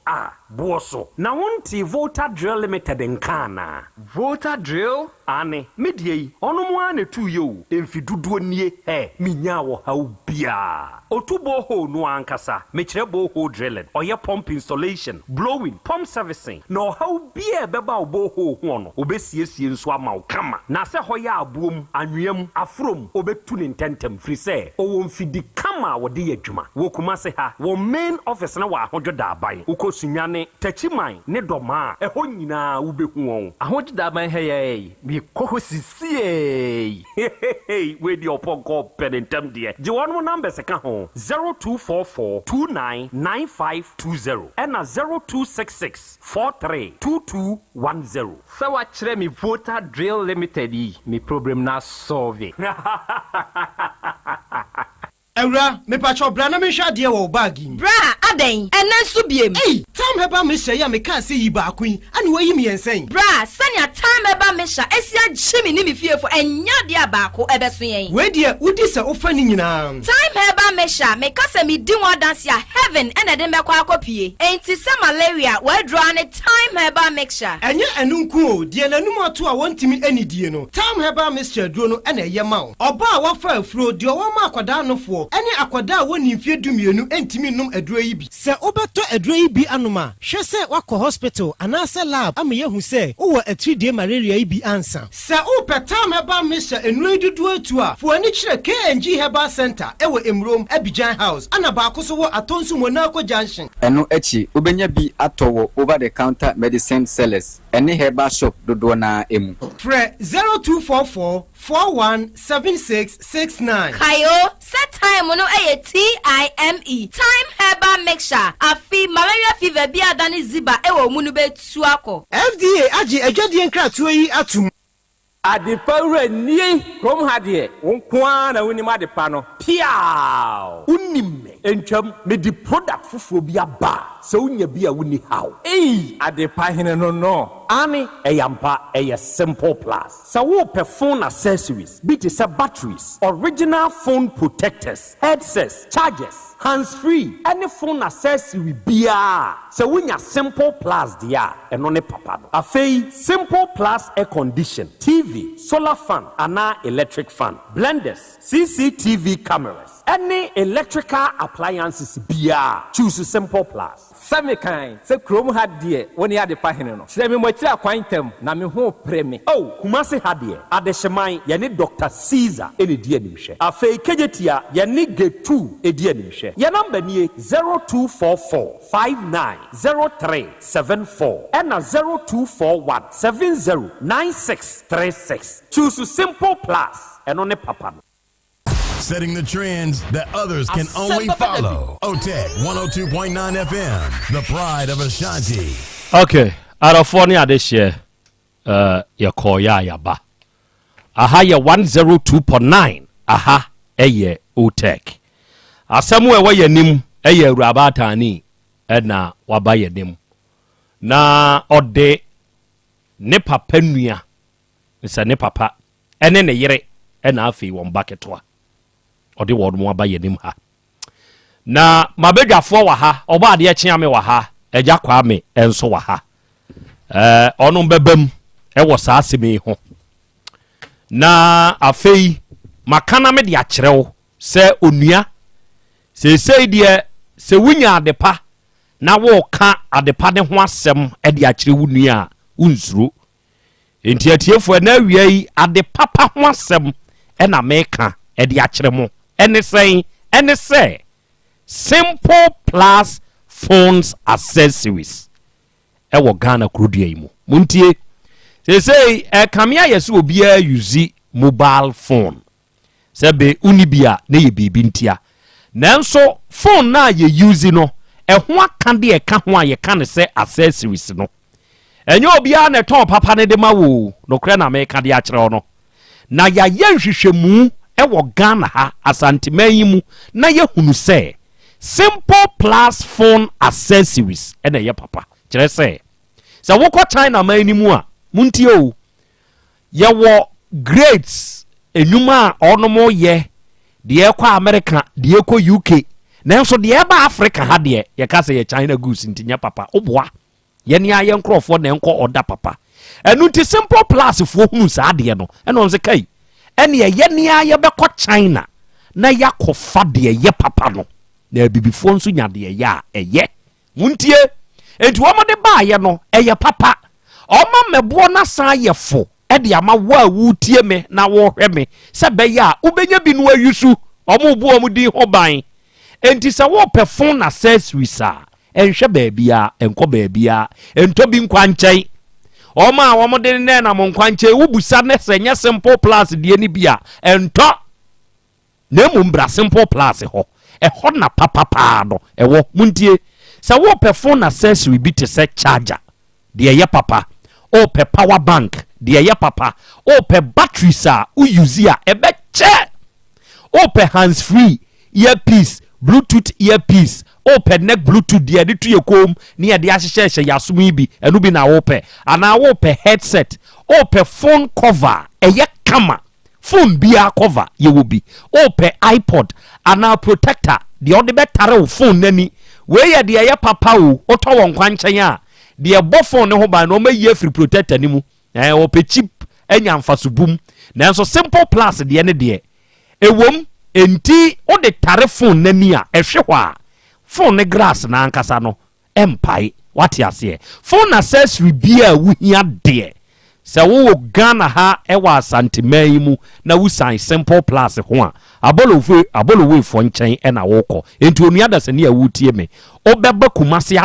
buoso na wonti Volta Drill Limited nkana Volta Drill ane medie ono mu ane tu yo emfiduduo nie minya wo ha bia otubo ho no ankasa mekire bo ho drilling oye pump installation blowing pump servicing no ha bia beba obo ho ho no obesiesie nso ama kama na se hoya abuom anwem afrom obetu ne ntentem free se o mfidi kama wode yadwuma wo kuma se ha wo main office na wa ahojoda aban ukosunyane tachiman ne doma eho nyina wo behu won ahojoda aban heye bi kohosie we di oponko penentem de je wonu number se ka ho 0244299520 and 0266432210 sa wa kire mi Volta Drill Limited yi mi problem na solve Ewra me pacho bra na me hwa de wo bagi bra aden enanso biem tam heba me hye ya me ka se yi ba kun ani wayi me yensen bra sanya tam heba me hya esi agye ni me fiefo enya de abaako ebeso yen we de udi se ofa ni nyina time heba me hya me ka se me di one dance ya heaven ena de mekwa akopie enti se malaria we draw ne time heba mixture enye enunku o de nanum ato a wontimi anidie no time heba mixture duro no ena ye ma oba a wafa afuro de o ma akwada nofo ene akwada woni mfie dumienu entimi num aduro yi bi se obeto aduro yi bi anoma hwe se wakọ hospital anase lab ama yehu se wo atridie malaria yi bi ansa se upetam heba misha enuro dudu atu a fo ani kire KNG Herbal Center ewo Emrom Abidjan House ana ba akoso wo atonsu Monaco Junction eno echi obenya bi atowo over the counter medicine sellers ene herbal shop dodo na emu Fre 0244417669 Kayo set time no TIME time herbal mixture afi malaria fever bi adani ziba ewo munu betu akọ FDA agi adwadie nkratoa yi atum adepa wura nie krom ha de wonkwa na woni ma adepa no piao unim entwam me di product fufuo bi aba se unya bi a woni haw adepa hene no ani eyampa simple plus so wo phone accessories bit is batteries original phone protectors headsets chargers hands free any phone accessory bia so wunya simple plus dia eno ne papa no afei simple plus air condition TV solar fan ana electric fan blenders CCTV cameras any electrical appliances bia choose simple plus same kind se krom ha de woni adepa hene no se me mochira kwantam na me ho preme kumase ha de adehyeman ye ne Dr. Caesar ene die animhwe afei kejetia ye ne G2 edi animhwe ye number nie 0244590374 and 0241709636 choose simple plus eno ne papa. Setting the trends that others can only follow. OTEC 102.9 FM, the pride of Ashanti. Okay, California this year, ya koya yaba. Aha ya 102.9. Aha, eye OTEC. Asamu ewa ye nim, eye urabata ni, na waba ye nim. Na ode, ne papa nuya, nisa ne papa, ene ne yere, ena afi wambaketwa. Odi word mo aba yenim ha na mabedwafo wa ha oba ade chiame wa ha eja kwa me enso wa ha onu bebam wo saa asemi ho na afei makana me de akyerew se onua se de se wunya adepa na wo ka adepa ne ho asem e de akyere wunua unsuru enti atiefo na wiai adepa pa ho asem e na meka e de akyere mo ene say simple plus phones accessories ewo Ghana krodua yi mu muntie say kamia yeso obia use mobile phone sebe unibia na ye bibi ntia nanso phone na ye use no ho aka de eka ho a ye ka ne say accessories no enye obia na ton papa ne de ma wo no kra na me ka de a kire no na ya ye nhwehwemu ɛwɔ Ghana ha asanteman yi mu na yɛhunu sɛ simple plus phone accessories ɛna ɛyɛ papa kyerɛ sɛ wokɔ China man ni mu a muntie o yɛwɔ grades enwuma a ɔnom yɛ deɛ ɛkɔ America deɛ ɛkɔ UK nanso deɛ ɛba Africa ha deɛ yɛka sɛ yɛ China goods nti nyɛ papa oboa yɛne ayɛ nkrɔfoɔ na ɛnkɔ ɔda papa ɛno nti simple plus foɔ hunu saa deɛ no ɛna ɔn sɛ kai ɛne yɛne ayɛ bɛkɔ China na yɛakɔfa deɛ yɛ papa no na bibifoɔ nso nya deɛ yɛ a ɛyɛ muntie enti wɔmode baayɛ no ɛyɛ papa ɔma mɛboɔ na san yɛ fo ɛde ama wo a wotie me na wɔhwɛ me sɛ bɛyɛ a wobɛnya bi no ayusu ɔmo bu ɔmo din ho ban enti sɛ wɔpɛ phone accessories a ɛnhwɛ baabia ɛnkɔ baabia ɛntɔ bi nkwa nkyɛn ɔma a wɔmode ne na mo nkwa nkyɛn wobusa ne sɛ nyɛ simple plus deɛ ne bi a ɛntɔ na mmom bra simple plus hɔ ɛhɔ na papapaa no ɛwɔ muntie sɛ wɔpɛ phone accessory bi te sɛ charger deɛ yɛ papa wɔpɛ power bank deɛ yɛ papa wɔpɛ batteries a wouse a ɛbɛkyɛ wɔpɛ hands free earpiece Bluetooth earpiece open neck Bluetooth deɛ de to yɛ kom ne yɛ de ahyehyɛ yasom yi bi ɛno bi na wɔpɛ ana wɔpɛ headset wɔpɛ phone cover ɛyɛ kama phone bia cover yɛwɔ bi wɔpɛ iPod ana protector deɛ ɔde bɛtare wo phone nani wei yɛ deɛ yɛ papa o ɔtɔ wɔn kwan nkyɛn a deɛ bɔ phone ne ho ban na ɔma yie free protector ne mu wɔpɛ chip anya mfasobum nanso simple plus deɛ ne deɛ ɛwom enti o de tare phone nani a ɛhwe hɔ a phone ne glass na ankasa no ɛmpae wate aseɛ phone accessory bia wohia deɛ sɛ wo Ghana ha ɛwɔ asanteman yi mu na wosan simple plus ho a abolowe fo nkyɛn ɛna wokɔ enti onua da sɛ ne a wotie me obɛba Kumase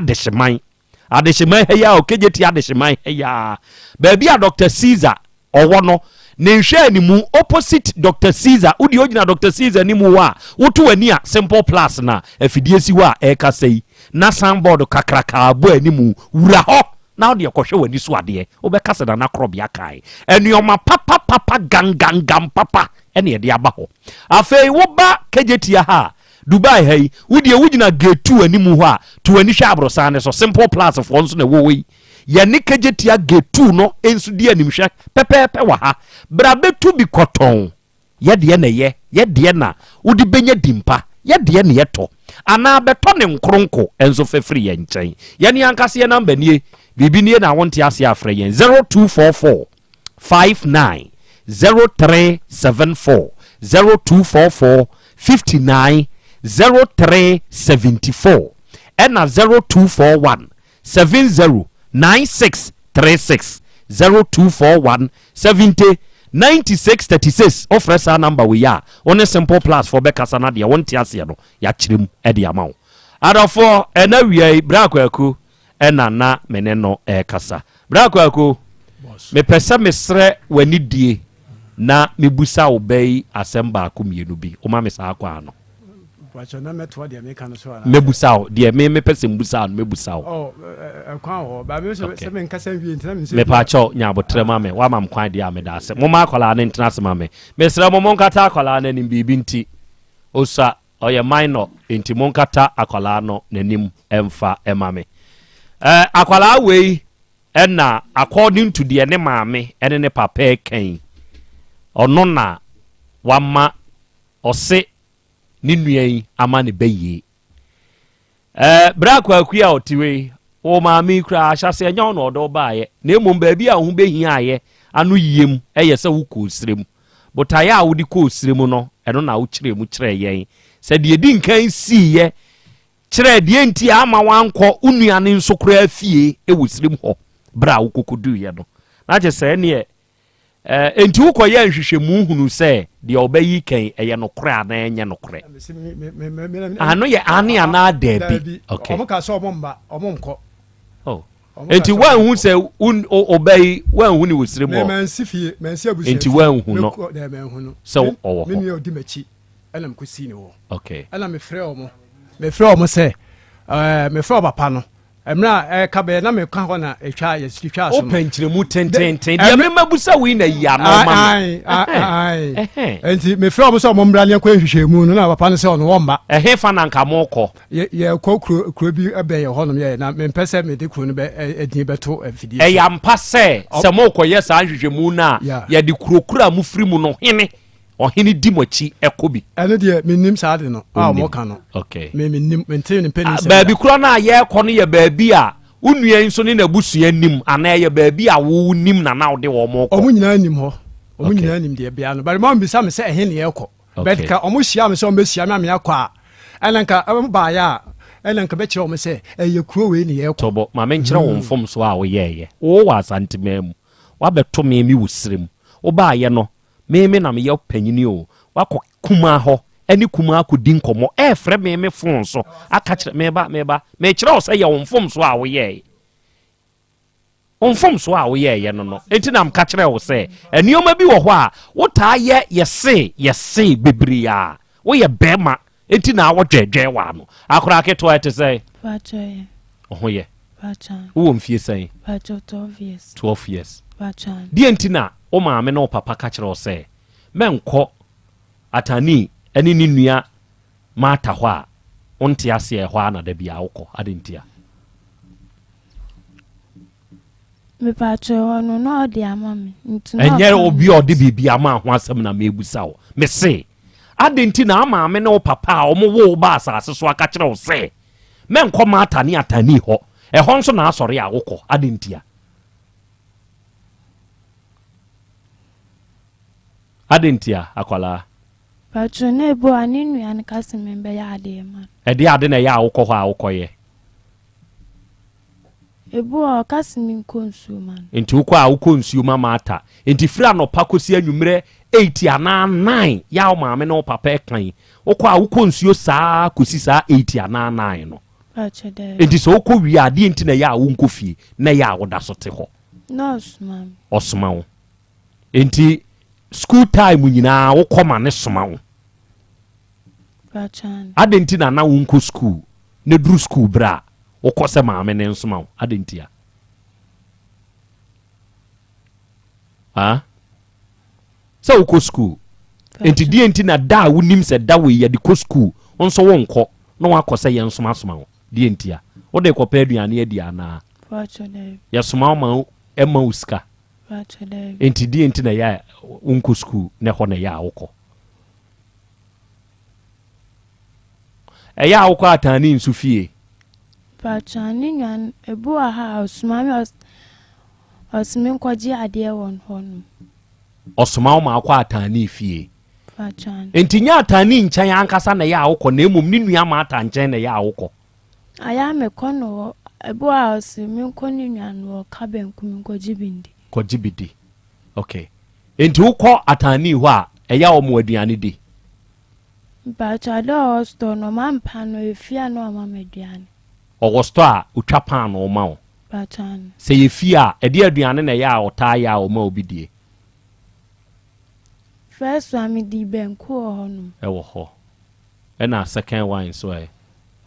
adehyeman heya o kejeti adehyeman heya baabi a Dr. Caesar ɔwɔ no ne nhwɛ ni mu opposite Dr. Caesar udi ogina Dr. Caesar ni mu wa wotu ani a simple plus na afidie si wa ɛka sɛyi na soundboard kakraka abo ani mu wura hɔ na ɔde ɛkɔhwɛ wani so adeɛ wobɛka sɛ na Krobea kae ɛnuɔma papa gangangam papa ɛne ɛde aba hɔ afei woba kejetia ha Dubai hai wudi wugina gate 2 ani mu hɔ a to ani hwɛ abrosan ne so simple plus fo nso na wɔwɔ yɛne kejetia gate 2 no ensu di animhwɛ pɛpɛpɛ wɔ ha bra betu bi kɔtɔn yɛdeɛ na yɛdeɛ na wodi benya dimpa yɛdeɛ na yɛtɔ ana bɛtɔ ne nkronko enso fɛfiri yɛn nkyɛn yɛne ankase yɛ namba nie bibi nie na wonte ase afrɛ yɛn 0244 59 0374 0244 59 0374 ɛna 0241 70 9636 0241 70 9636 offer sa number we ya on simple plus for bekasa na de wonte ase no ya kyerem e de ama wo adofo ena wiai brakwaku ena na mene no kasa brakwaku me pese mesre wani die na mebusa wo bai asem ba ko mienu bi o ma me sa akwa no mebusaw deɛ me pese mbusaw mebusaw kwan ho ba me so se me nkasa wie ntina me me pa cho nya botre ma me wa ma kwan de ameda ase mo ma akola ne ntina se ma me sra mo nkata akola ne nim bibi nti osa oye minor nti mo nkata akola no nanim emfa ema me akola wei na according to the ne maame ene ne papa kan ono na wama ose ni nuan ama ne baye bra kwakuya otiwe o maami kra ahyase nya ono odo baaye na emom baabi a ho behia aye anu yiem eye se wo kosrem botaya a wo di kosrem no eno na wo kyeremu kyerɛ yen se de di nkan siiye kyerɛ de enti ama wankɔ unuane nso kra afie e wo srem ho bra wo kokodu ye no na je se ne enti wo koye nhwehwemu hunu se de obayi kan eye no kra na enye no kra ano ye ani ana debi okay omo ka so omo mba omo nko oh enti wan hu se obayi wan hu ni wo srem ho mensi abusia enti wan hu no so owo me mi odi machi ela mkosi ni wo okay ela me frɛ omo se me frɛ papa no emra kabe na me ka ho na etwa yesitwa so open kire mu tenten dia me mabusa wi na ya no ma enti me fira omo so omo mra ne kwa hwehwemu no na papa no se ono womba fa na nka moko ye kwa kuro bi ebe ye honom ye na me mpese me de kuro no be edin beto afidi ya mpa se moko ye sa hwehwemu na ye de kurokura mu firi mu no hene ohini di mochi ekobi ene de minnim saade no mo ka no okay me minnim mente ne peni se baabi kura na ye ko no ye baabi a unua nso ne nabusua nim ana ye baabi a wo nim na na de wo mo ko omo nyina nim ho omo nyina nim de bia no bari mo bisa me se ehe ne ye ko bet ka omo hia me se omo besia me akwa enanka ba ya enanka be kire omo se eye kuro we ne ye ko tobo ma me nkire wo mfom so a wo ye wo wa asante mamu wa beto me mi wusrem wo ba ye no me na me ye panyini o wakọ kuma ho ani kuma akodi nkomo frɛ me fon so aka kyerɛ me kyerɛ o sɛ ye wonfom so a wo ye wonfom so a wo ye no enti na mka kyerɛ wo sɛ anioma bi wɔ hɔ a wo taa ye se bebri a wo ye bema enti na wo dwedwe wa no akora keto ete sɛ pacho ho ye pacho wo mfie sɛ pacho 12 years pacho di enti na o maame na o papa ka kyerɛ o sɛ menkɔ atani ani ni nua mata hɔ a onte ase hɔ na da bia wokɔ adentia me pacho no no odi ama me enye obi odi bibia ama ho asɛm na mebusa wo me se adenti na maame na o papa a omo wo ba asase so aka kyerɛ wo sɛ menkɔ mata ni atani hɔ ɛhɔ nso na asɔre a wokɔ adentia adentia akwala pacho ne bo aninu ya nkase membe ya ade man ade na ya awokɔ hɔ a wokɔye ebu o kase min konsu man enti wokɔ a wokɔnsuo ma ata enti fira no pakosi anwumre 8 ana 9 ya o maame na o papa kan wokɔ a wokɔnsuo saa kosi saa 8 ana 9 no pacho de enti so wokɔ wi ade enti na ya wonkɔ fie na ya woda so te hɔ no man osoma wo enti school time nyina wo koma ne soma wo pachan adenti na wonko school ne dru school bra wo kose maame ne nsoma wo adenti a so wo ko school enti di enti na da wo nim se da we ya di ko school onso wo nko na wa kose ye nsoma soma wo di enti a wo de ko pa aduane adi ana pachan ya soma ma ema uska enti di enti na ya unku school ne ho na ya awokɔ ya awokɔ atani nsu fie pachani nyan ebu aha osumami osmin kwaji ade won honu osuma ma akɔ atani fie pachani enti nya atani nkyɛn ankasa na ya awokɔ na emum ni nua ma ata nkyɛn na ya awokɔ aya me kono ebu aha osmin koni nyan wo kabenkum kwaji bindi kɔjibidi okay enti wokɔ atani hɔ a ɛya ɔmo aduane di bacha do sto no mampa no efia no mama aduane ɔwɔ sto a utwa pan no ma wo bacha sɛ ye fie a ɛde aduane na ɛya ɔtaa ya ɔma obi die first one di benku hɔ no ɛwɔ hɔ ɛna second one so ɛ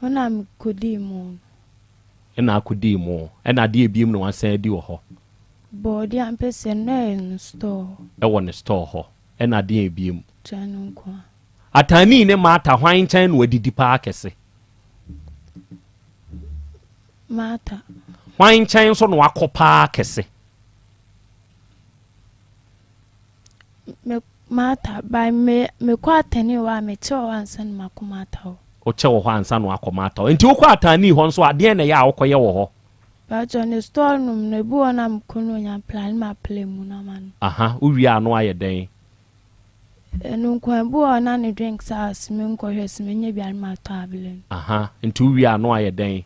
ona mkodi mu ɛna akodi mu ɛna de ebiem no wansan di wɔ hɔ body ampese no store ɛwɔ ne store hɔ ɛna de ebiem chanu kwa atani ne mata hwan nkyɛn no adidi pa akɛse mata hwan nkyɛn so no akɔ pa akɛse mata by me kwa atani wa me che wa ansan makomata o che wo hɔ ansan no akɔ mata enti wo kɔ atani hɔ nso ade na ya akɔyɛ wɔ hɔ ba John store num ne bu ona mkono nya plan ma play mu na man aha uwi ano ayɛ den enu kwa bu ona ne drinks as me nkɔhwɛ me nya bi alma tablen aha nti uwi ano ayɛ den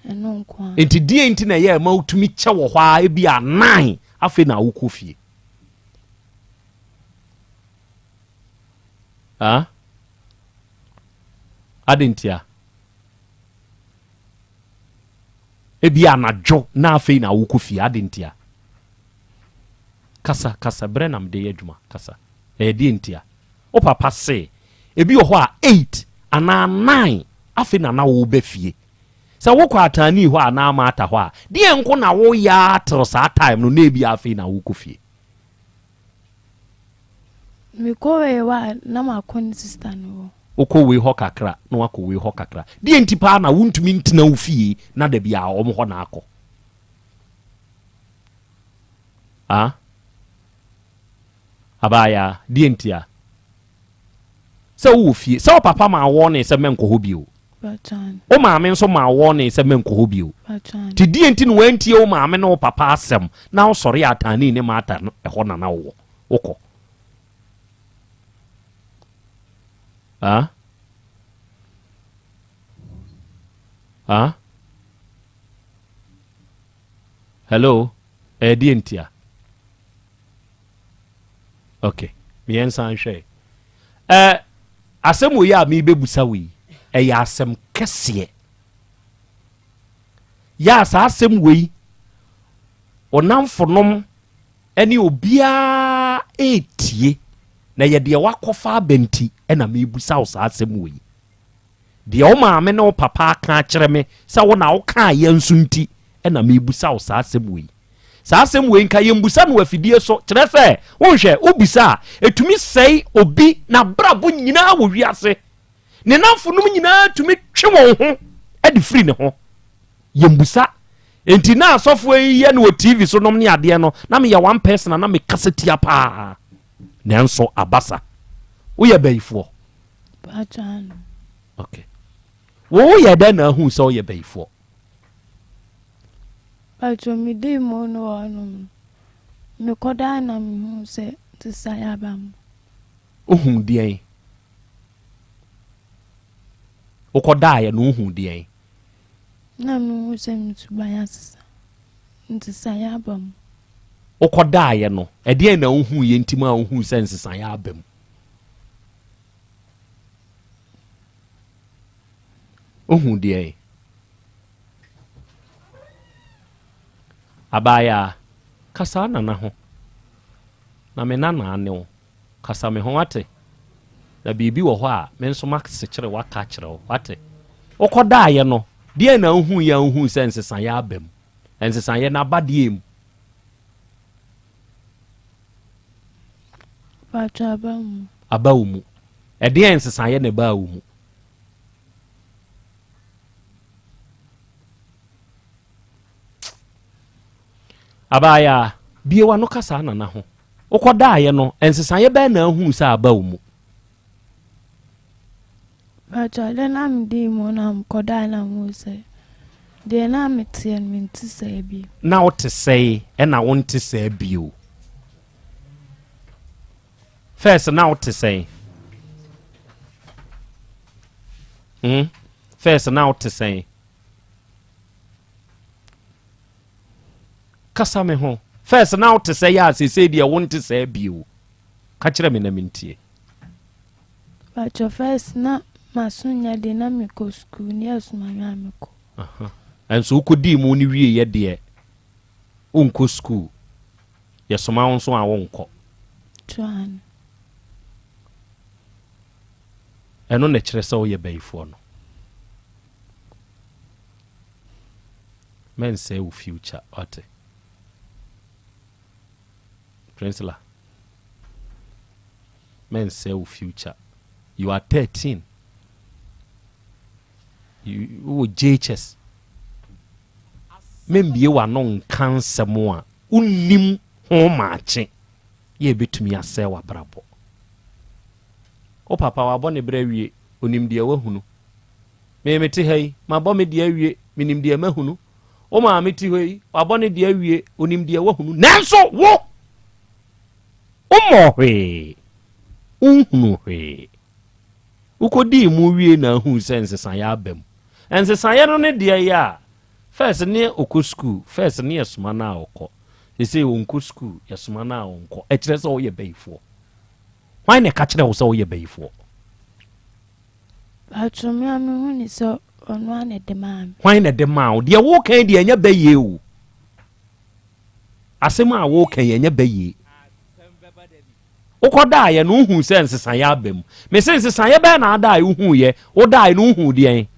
enu kwa nti die nti na yɛ ma utumi kyɛ wɔ hɔ a ebi a 9 afi na wokɔ fie adentia ebi anadwo na afei na wokɔ fie adentia kasa brenam de adwuma kasa de ntia o papa se ebi wɔ hɔ a 8 ana 9 afei na wo ba fie sɛ wokɔ atani hɔ a na amata hɔ a deɛ nko na woyɛ atere saa time no na ebi afei na wokɔ fie mekɔwee wa na makɔ ne sister no wokɔ wei hɔ kakra na wakɔ wei hɔ kakra deɛ nti paa na wontumi ntena wo fie na da bia ɔmo hɔ na akɔ abaya deɛ nti a sɛ wowɔ fie sɛ wo papa ma awɔ ne sɛ menkɔ hɔ bio o maame nso ma awɔ ne sɛ menkɔ hɔ bio ti deɛ nti no wantie wo maame ne wo papa asɛm na wosɔre atane ne mata ɛhɔ na na wowɔ wokɔ hello deɛ nti a okay miɛnsa nhwɛ asɛm wei a mebebusa wei ɛyɛ asɛm kɛseɛ yɛ saa asɛm wei ɔnamfonom ɛne obiaa ɛtie na yɛ deɛ wakɔfa abɛnti ɛna mebusa wo saa asɛm wei deɛ wo maame ne wo papa aka kyerɛ me sɛ wo na wokaa yɛ nso nti ɛna mebusa wo saa asɛm wei saa asɛm wei nka yɛmbusa no afidie so kyerɛ sɛ wonhwɛ wobisa a ɛtumi sɛe obi na brabo nyinaa wɔ wiase ne namfonom nyinaa tumi twe wɔn ho ɛde firi ne ho yɛmbusa enti na asɔfoɔ yi yɛ no wɔ tv so nom ne adeɛ no na meyɛ one person na mekasa tia paa nanso abasa woyɛ bayifoɔ okay woyɛ dɛn na ahu sɛ woyɛ bayifoɔ Pacho mi de mo no anum. Me koda na mi hu se te sayabam. Ohun deɛn. Okoda ya no ohun deɛn. Na mi hu se mi tubaya sisa. Nti sayabam. Okoda ya no. Ɛdeɛn na ohun ye ntima ohun se nsisa sayabam. Ohun deɛn. Abaya kasa na ho na me nana ane wo kasa me ho ate na bibi wɔ hɔ a me nso makse kyerɛ waka kyerɛ wo ate okoda ye no de na hu ya hu sense san ya abam ense san ye na badie mu pacha abam abawu mu de ense san ye na bawu mu abaya biewa no kasa na ho okoda ye no ensesa ye ba na hu sa aba mu pacha le na mi di mo na koda na mo se de na metien minti se bi na wo te sei e na wo nte se bio first na wo te sei first na wo te sei kasa me ho first now to say ya say dia won to say bio ka kire me na mintie but your first na masunya de na me ko school ni asuma nya me ko and so ko di mu ni wie ye de unko school ye soma won so a wonko twan eno na kire se wo ye bayifo no men say wo future ate Prince-la. Men say future. You are 13. You JHS. Men be wa non cancer more. Unim ho mache. Ye betumi ase wa brabo. O papa wa bone brawie onim de wa hunu. Me mete hai ma bo me de awie minim de ma hunu. O ma mete hoi wa bone de awie onim de wa hunu. Nanso wo umohwe unhuhwe ukodi mu wie na hu sense san ya abam ense san ya no ne de ya first ne okọ school first ne yesuma na okọ say onko school yesuma na onko e kire se wo ye bayifo why ne ka kire wo se wo ye bayifo atumi ami hu ni so onu ane de mam why ne de ma de wo kan de anya baye o asem a wo kan anya baye ukoda ye no hu sense san ya abam me sense san ya ba na ada hu ye wo dai no hu de en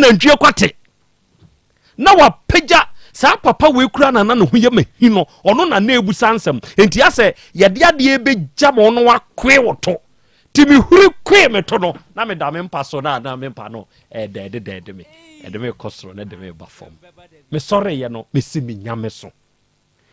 nantwie kwate na wapagya saa papa we kura na no ho ye mahino ono na na ebusa nsem enti ase yede ade ebegya mo no akwe woto timi huri kwe meto no na me da me mpa so na me mpa no de me me kosoro na de me ba fom me sorry ye no me si me nyame so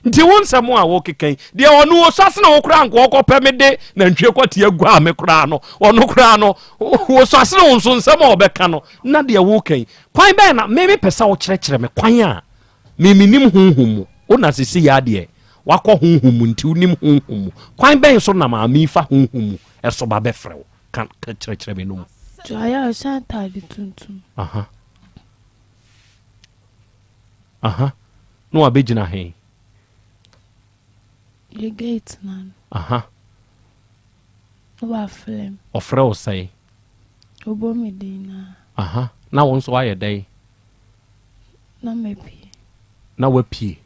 nti won samo a wo kekan de ono wo sase na wo kura anko okopɛ me de na ntwe kwate agua me kura no ono kura no wo sase na won so nsɛm a obɛka no na de wo kan kwan bɛ na me pesa wo kyerɛkyerɛ me kwan a me nim honhom ona sisi ya de wakɔ honhom nti unim honhom kwan bɛ so na ma mi fa honhom ɛso ba bɛfrɛ wo kan kyerɛkyerɛ me no Yaw Asante de tuntum no abegyina he ye gate nan no ba flem ɔfrɛ wo sɛ obomi dina na wo nso ayɛ dɛn na mepi na wapie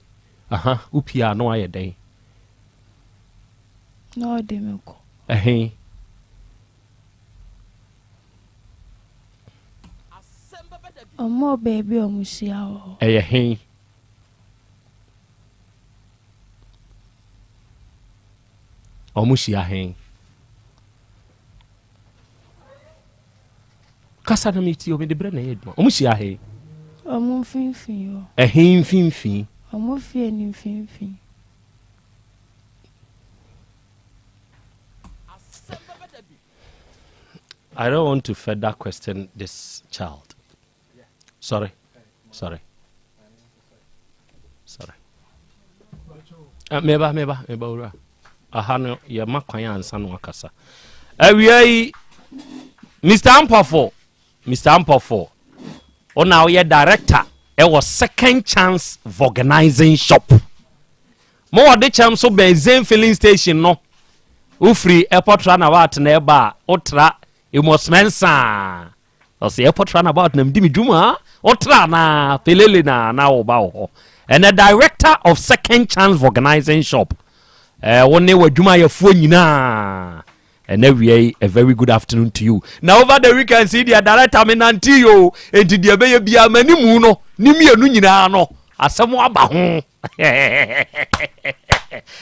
upie a no ayɛ dɛn na ɔde me kɔ ɔmo baby ɔmo hyia hɔ ɛyɛ he ɔmo hyia he kasa na meti omi de brɛ na ɛyɛ adwuma ɔmo hyia he ɔmo mfimfini hɔ ɛhe mfimfini ɔmo fie ni mfimfini I don't want to further question this child. Sorry. Meba ura. Ahano ya makwanya ansa no akasa. Awiai Mr. Ampofo. Ona we director was second chance organizing shop. Mo de cham so benzene filling station no. Ufri airport runabout na eba otra emosmensa. O se airport runabout na mdimi dwuma otra na pelele na oba ho. and the director of Second Chance Organizing Shop. One day we Juma Yafunyina. And every a very good afternoon to you. Now over the weekend, see the director Menantio, and the Abbey be a many muno, Nimia Nunino, as someone bahon.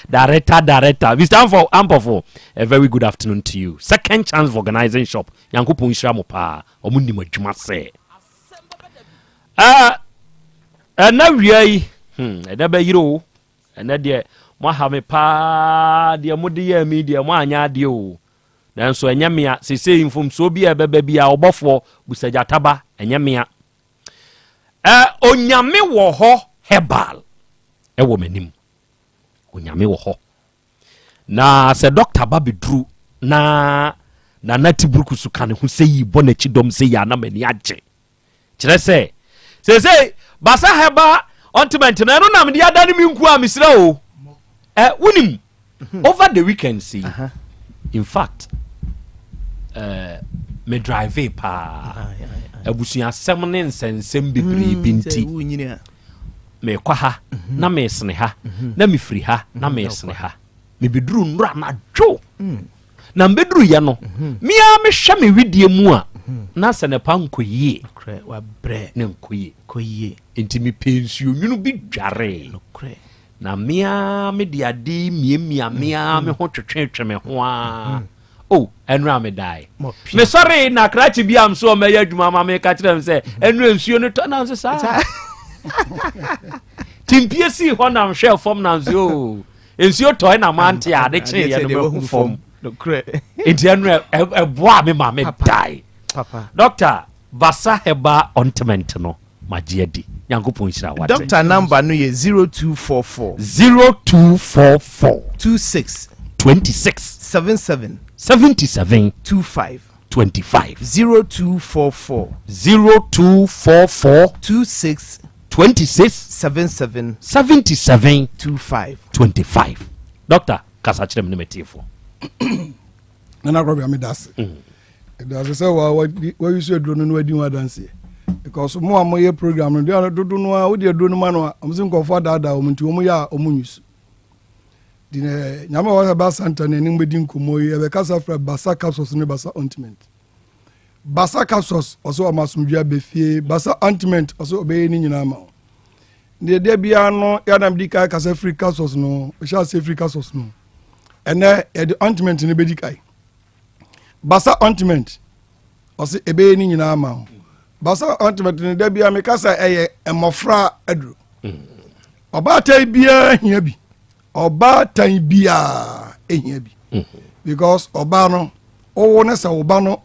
Director. We stand for Ampofo. A very good afternoon to you. Second Chance Organizing Shop. Yanko Punshamopa, Omundi Majuma say. And now we never you, and that dear Mahame pa, dear Modia media, Manya dio. Then so Yamia, say from Sobia baby, our buffalo, Busajataba, and Yamia. Onyame wo ho herbal. E wo manim. Onyame wo ho. Na se Dr. Babi Drew na nati bruku su kan hu sei bonachi dom sei ya na mani age. Kire se basa heba ointment na no nam dia dane mi nku a misira o. Wunim over the weekend see. In fact me drive pa abusuya semne nsensem bebre binti me kwa ha na me sene ha na me firi ha na me sene ha me beduru nra na dwo na mbeduru ye no mia me hwe me widie mu a na sene pa nkoyie wa bre ne nkoyie enti me pensuo nwunu bi dware na mia me dia di mia me ho twetwe me ho a oh enra me die me sorry na krachi bi am so me yadwuma ma me ka kire me say enra nsuo no to na so sa timpie si ho na hwe fom na nsuo nsuo to na mante a de kire ye no me fom no kre enti enra eboa me ma me die papa doctor basa heba ointment no magiadi yankopon hira wate doctor number no ye 0244 26 77 25 0244 26 77 25 doctor kasa kire me metifo nana Krobea me das that's say wa you say drone no adi wa dance because mo amoye program no dia dodo no a wo dia drone ma no am sin ko for dada o mti o mo ya o mo nyusu dine nyama wa ba santa ne nim bedi nkomo ye be kasa fra basa capsules ne basa ointment basa capsules oso amasumdua befie basa ointment oso obeye ni nyina ma ne de bia no ya na mdika kasa free capsules no o sha say free capsules no ene e de ointment ne bedi kai basa ointment oso ebeye ni nyina ma basa ointment ne de bia me kasa eye emofra adru oba tai bia hia bi oba tan bia ehia bi because oba no owo ne sa oba no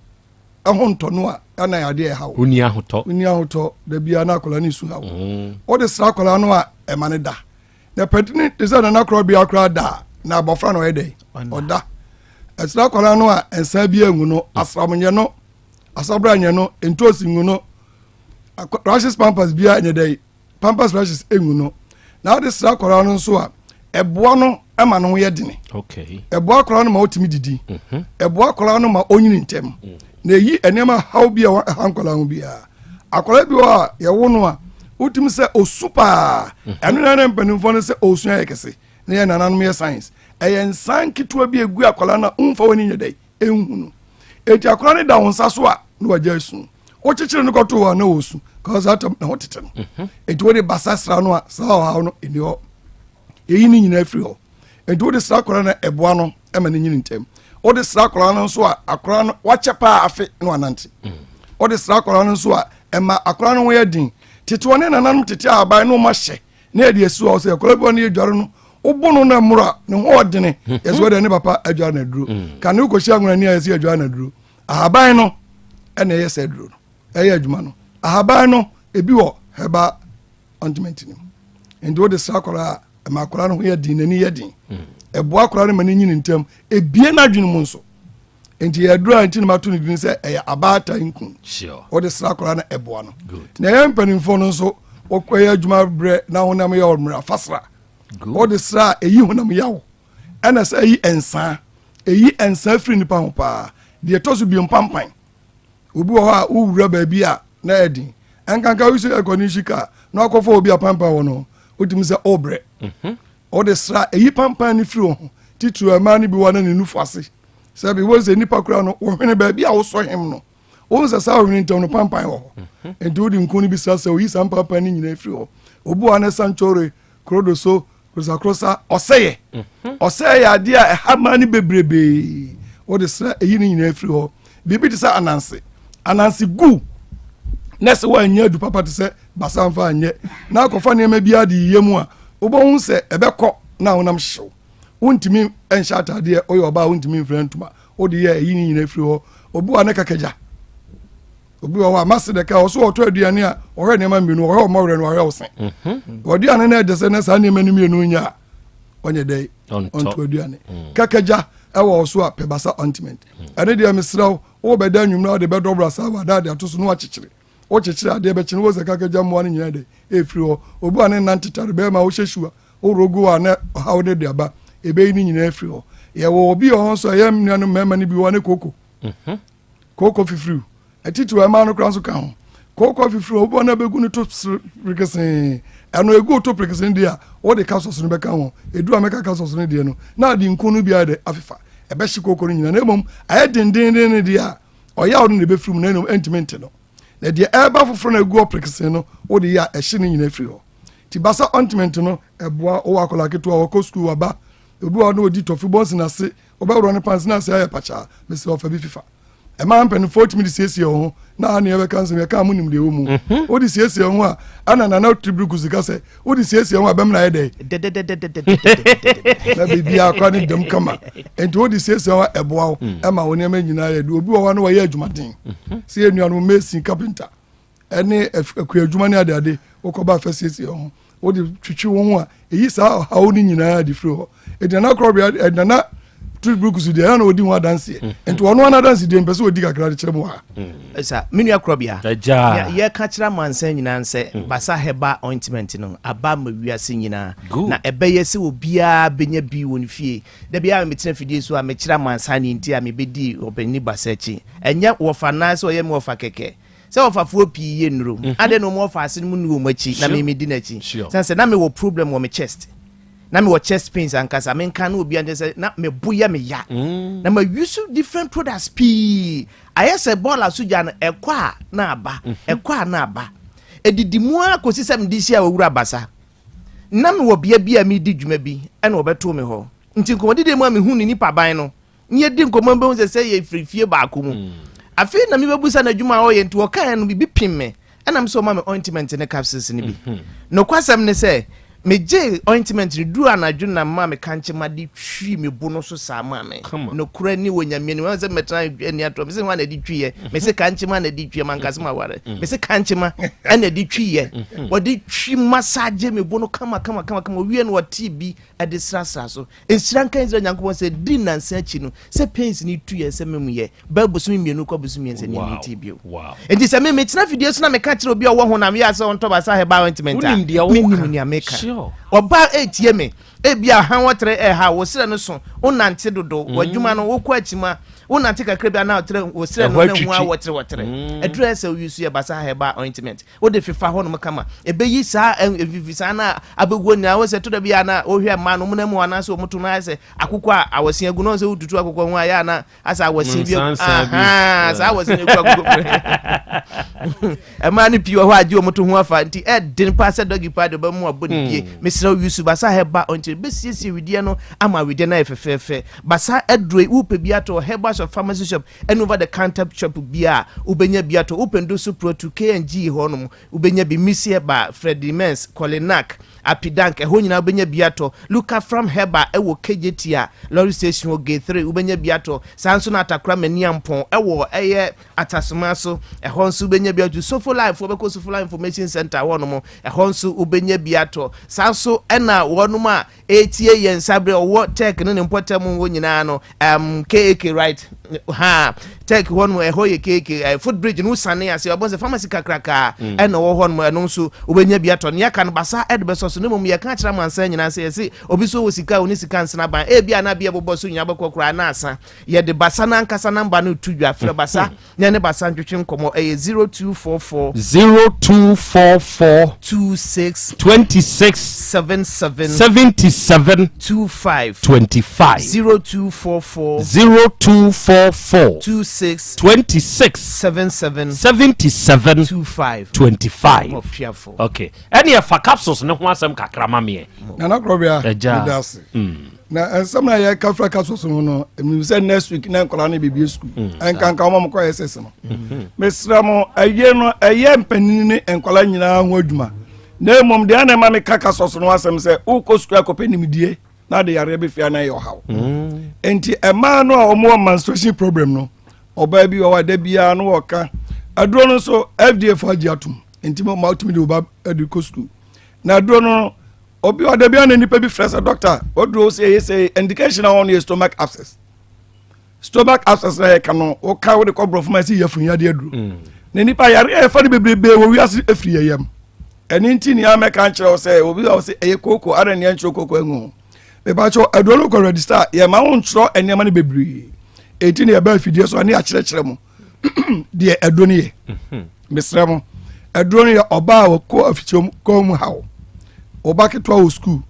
ehonto no a ana ya de ha oni ahoto da bia na akola ni su ha o de sra akola no a emane da na petini de sa na Krobea akra da na abofra no ede oda esra akola no a ensa bia ngu no asramnye no asabra nye no entosi ngu no rashes pampers bia nye dai pampers rashes engu no na o de sra akola no so a eboa no ema no ye dene okay eboa akola no ma otimi didi eboa akola no ma onyini ntem na yi enema how bia hankola ho bia akola bi wa ye wo no a otimi se osupa eno na mpanimfo no se osu ayekese na ye nananom ye science eyen san kitwa bi egu akola na umfa woni nyedai enhunu eti akola ne da wonsa so a no waja su o chichire no koto wa na osu cause atom na hotete no eti wo de basasra no a sa ha no eni ho eyi ni nyina afiri ho enti wo de sra akola na eboa no ema ne nyini ntem o de sra akola no so a akola no wachepa afe no anante o de sra akola no so a ema akola no ye din tete woni nananum tete abai no ma hye na edi esu o se akola bi woni ye dware no obono na mura ne ho odene yeso de ne papa adware na duro kan ne ko hia ngona ni ayesi adware na duro abai no ene ye se duro eye adwuma no abai no ebi wo heba ointment ni enti wo de sra akola ma akola no ye din ni ye din ebo akola no mani nyini ntem ebie na dwene mu nso enti ye duro anti no mato ni din se eye abata nkun sure wo de sra akola na ebo no na ye mpanimfo no nso okoye adwuma bre na honam ye omra fasra wo de sra eyi honam yawo ana sa eyi ensa firi ni pa ho pa de tosu bi mpampan obi wo ha wo wura ba bi a na edin enkanka wi se akoni shika na akofo obi apampan wo no wotumi sɛ ɔbrɛ ɔde sra ɛyi pampan no firi ho titiri ɛma no bi wa na ne nufu ase sɛ bi wo sɛ nipa kura no wɔhwene baabi a wosɔ hem no wɔn sɛ saa ɔhwene ntɛm no pampan wɔ hɔ nti wode nko no bi sra sɛ oyi saa pampan no nyinaa firi hɔ obu wa ne sanchore krodo so krosakrosa ɔsɛyɛ ɔsɛyɛ adeɛ a ɛha ma no bebrebee wode sra ɛyi no nyinaa firi hɔ biribi te sɛ ananse gu na sɛ woanyɛ adu papa te sɛ basa mfa anyɛ na akɔfa nneɛma bi ade yie mu a wobɛhu sɛ ɛbɛkɔ na wonam hyew wontumi nhyɛ atadeɛ ɔyɛ ɔbaa wontumi mfira ntoma wode yɛ ɛyi no nyinaa firi hɔ obi wa ne kakagya obi wa hɔ a mase dɛka ɔso wɔtɔ aduane a ɔhwɛ nneɛma mmienu ɔhwɛ ɔmɔwerɛ no ɔhwɛ wo se ɔduane no ɛde sɛ ne saa nneɛma no mmienu nya a ɔnyɛ dɛ ɔnto aduane kakagya ɛwɔ ɔso a pɛ basa ointment ɛne deɛ mesrɛ wo wobɛda anwummerɛ wode bɛdɔbra saa wadaade ato so no wakyekyere wokyekyere adeɛ bɛkyene wo sɛ kakagya mmoa no nyina de ɛfiri hɔ obi wa ne nantetare bɛɛma wohyɛ hyiwa worogu a ne ɔhaw ne de aba ɛbɛyi no nyinaa firi hɔ yɛwɔ obi ɔhɔ nso ɛyɛ nnua no mmarima no bi wɔ ne koko fifiriw ɛtitiw ɛma no kora nso ka ho koko fifiriw obi wɔ no bɛgu no to pirikesee ɛno ɛgu to pirikesee deɛ a wode ka sɔso no bɛka ho ɛdu a mɛka ka sɔso no deɛ no na ade nko no biara de afefa ɛbɛhye koko no nyina na mmom ayɛ dendenden no deɛ a ɔyaw no ne bɛfiri mu na ɛnom ɛntimi nte no na deɛ ɛba foforɔ no ɛgu pirikesee no wode yɛ a ɛhye no nyina firi hɔ nti basa ointment no ɛboa wowɔ akɔla ketewa wɔkɔ sukuu waba obi wa no odi tɔfi bɔnsi na se ɔbɛwura ne pansi na se ayɛ pakyaa bɛsi ɔfa bi fifa ɛma mpanyinfoɔ tumi de siesie wɔn ho na ani ɛbɛka nsɛm yɛka mo nim deɛ ɛwɔ mu wodi siesie wɔn ho a ana nana tibiri kusi ka sɛ wodi siesie wɔn ho a bɛm na ayɛ dɛ na beebi akɔ ne dɛm kama nti wodi siesie wɔn ho a ɛboa wo ɛma wɔn nneɛma nyinaa yɛ do obi wɔ hɔ no wɔyɛ adwumaden si yɛ nua no mesin carpenter ɛne akua adwuma ne adeade wɔkɔba afɛ siesie wɔn ho wodi twitwi wɔn ho a eyi saa ɔhaw ne nyinaa de firi hɔ edana Krobea edana Tribrukusu de ana odi ho adanse enti ɔno ana adanse de mpɛsɛ odi kakra de kyerɛ mu ha sa menua Krobea yɛ ka kyerɛ mansan nyinaa nsɛ basa heba ointment no aba ma wiase nyinaa na ɛbɛyɛ sɛ obiaa benya bi wɔ ne fie da bia metena fidie so a mekyerɛ mansan ne nti a mebɛdi ɔbɛni basa akyi ɛnyɛ wɔfa naa sɛ ɔyɛ me wɔfa kɛkɛ sɛ wɔfafoɔ pii yɛ nnuro ade no mo wɔfa ase no mu nuwɔ mu akyi na memedi no akyi sɛ na mewɔ problem wɔ me chest na me wɔ chest pains ankasa menka na obi ande sɛ na meboyɛ me ya na ma use different products pii ayɛ sɛ bɔɔla so gya no ɛkɔ a na aba ɛdidi mu a kɔsi sɛ mede hyia wɔwura basa na me wɔ bea bi a medi dwuma bi ɛna wɔbɛto me hɔ nti nkɔmmɔdede mu a mehu ne nipa ban no nyɛ di nkɔmmɔ bɛhu sɛ yɛ firifie baako mu afei na mebɛbusa no adwuma a ɔyɛ nti wɔkaɛ no bibi pim me ɛnam sɛ ɔma me ointment ne capsules ne bi nokwasɛm ne sɛ megye ointment ne duru anadwo na ma me kanche ma de twi me bo no so saa ma me no kura ni wonyame ni wan se metra ani ato me se wan na di twi ye me se kanche ma na di twi ma nkase ma ware me se kanche ma na di twi ye wo di twi massage me bo no kama wie no wati bi e de srasra so ensira kan zira nyankopon se di nansa chi no se pains ni tu ye se memu ye ba bosumi mienu ko bosumi ense ni ti bio enti se me metra fidie so na me ka kire obi a wo ho na me ya se on to ba sa heba ointment a me ni ameka oba etie me ebia han wotre ha wo sere no so wonante dodo wadwuma no wo kɔ akima wonante kakra bia na wotre wo sere no na hu a wotre address we use basa heba ointment wo de fifa ho no kama ebeyi saa vivisa na abegwo ni a wo se to da bia na wo hwe ma no mu na mu ana so mutu na se akukọ a awosia gu no se wotutu akukọ ho aya na asa awosia bi aha sa awosia gu akukọ e ma ni pio ho agi omutu ho afa nti e din pa se dogi pa de ba mu abodi bie mesra use basa heba ointment besiesie widie no ama widie na efefefe basa edro upe biato heba of pharmacy shop and over the counter shop bia ubenya biato open do supro to KNG honom ubenya bi misie ba Freddy Mens Kolinak Apidank ho nyina ubenya biato Luka from Heba ewo KJT Lorry Station o gate 3 ubenya biato sanso na atakra maniampon ewo eye atasoma so ehonso ubenya biato Sofo Life obeko Sofo Life Information Center honom ehonso ubenya biato sanso ena wonom a etie yen sabre owo tech ne mpotam wo nyina no KK right ha tech one mo eho ye keke footbridge no sane ase obon se pharmacy kakraka e na wo ho no eno nso obenya bi ato ne aka no basa e de beso so ne mom ye ka kira mansa nyina se yesi obi so wo sika oni sika nsena ban e bia na bia bobo so nya bakokura na asa ye de basa na nkasa namba no tudwa frɛ basa nya ne basa ntwetwe nkomo e 0244 26 77 25 0244 26 77 25. Okay. Any of capsules no ho asem kakrama me. Na Krobea. That's. Na some na ya kafra capsules no me say next week na nkola na bibie school. En kan ka mo ko SS no. Mesra mo aye no aye mpanin ni nkola nyina ho adwuma. Na mom de na ma me kaka soso no asem say uko school akopenim die na de yare be fia na yo hawo. Enti ema no a omo menstruation problem no. Oba bi wa da bia no woka aduro no so FDA for agiatum enti mo mautimi de oba educo school na aduro no obi wa da bia na nipa bi fresh doctor oduro say indication on your stomach abscess na ka no o ka wo de ko brofumasi yafun ya de aduro na nipa yare e fa de bebrebe wo wi ase afri yam eni nti ni ameka nkyerɛ say obi wa say eye koko ara ne nkyerɛ koko anu be ba cho aduro no ko register ye ma won nkyerɛ enema ne bebree eti ne ba fidie so ani akyerɛkyerɛ mu de adoni ye mesrɛ mo adoni ye oba wo ko afichom ko mu hawo oba ketwa wo school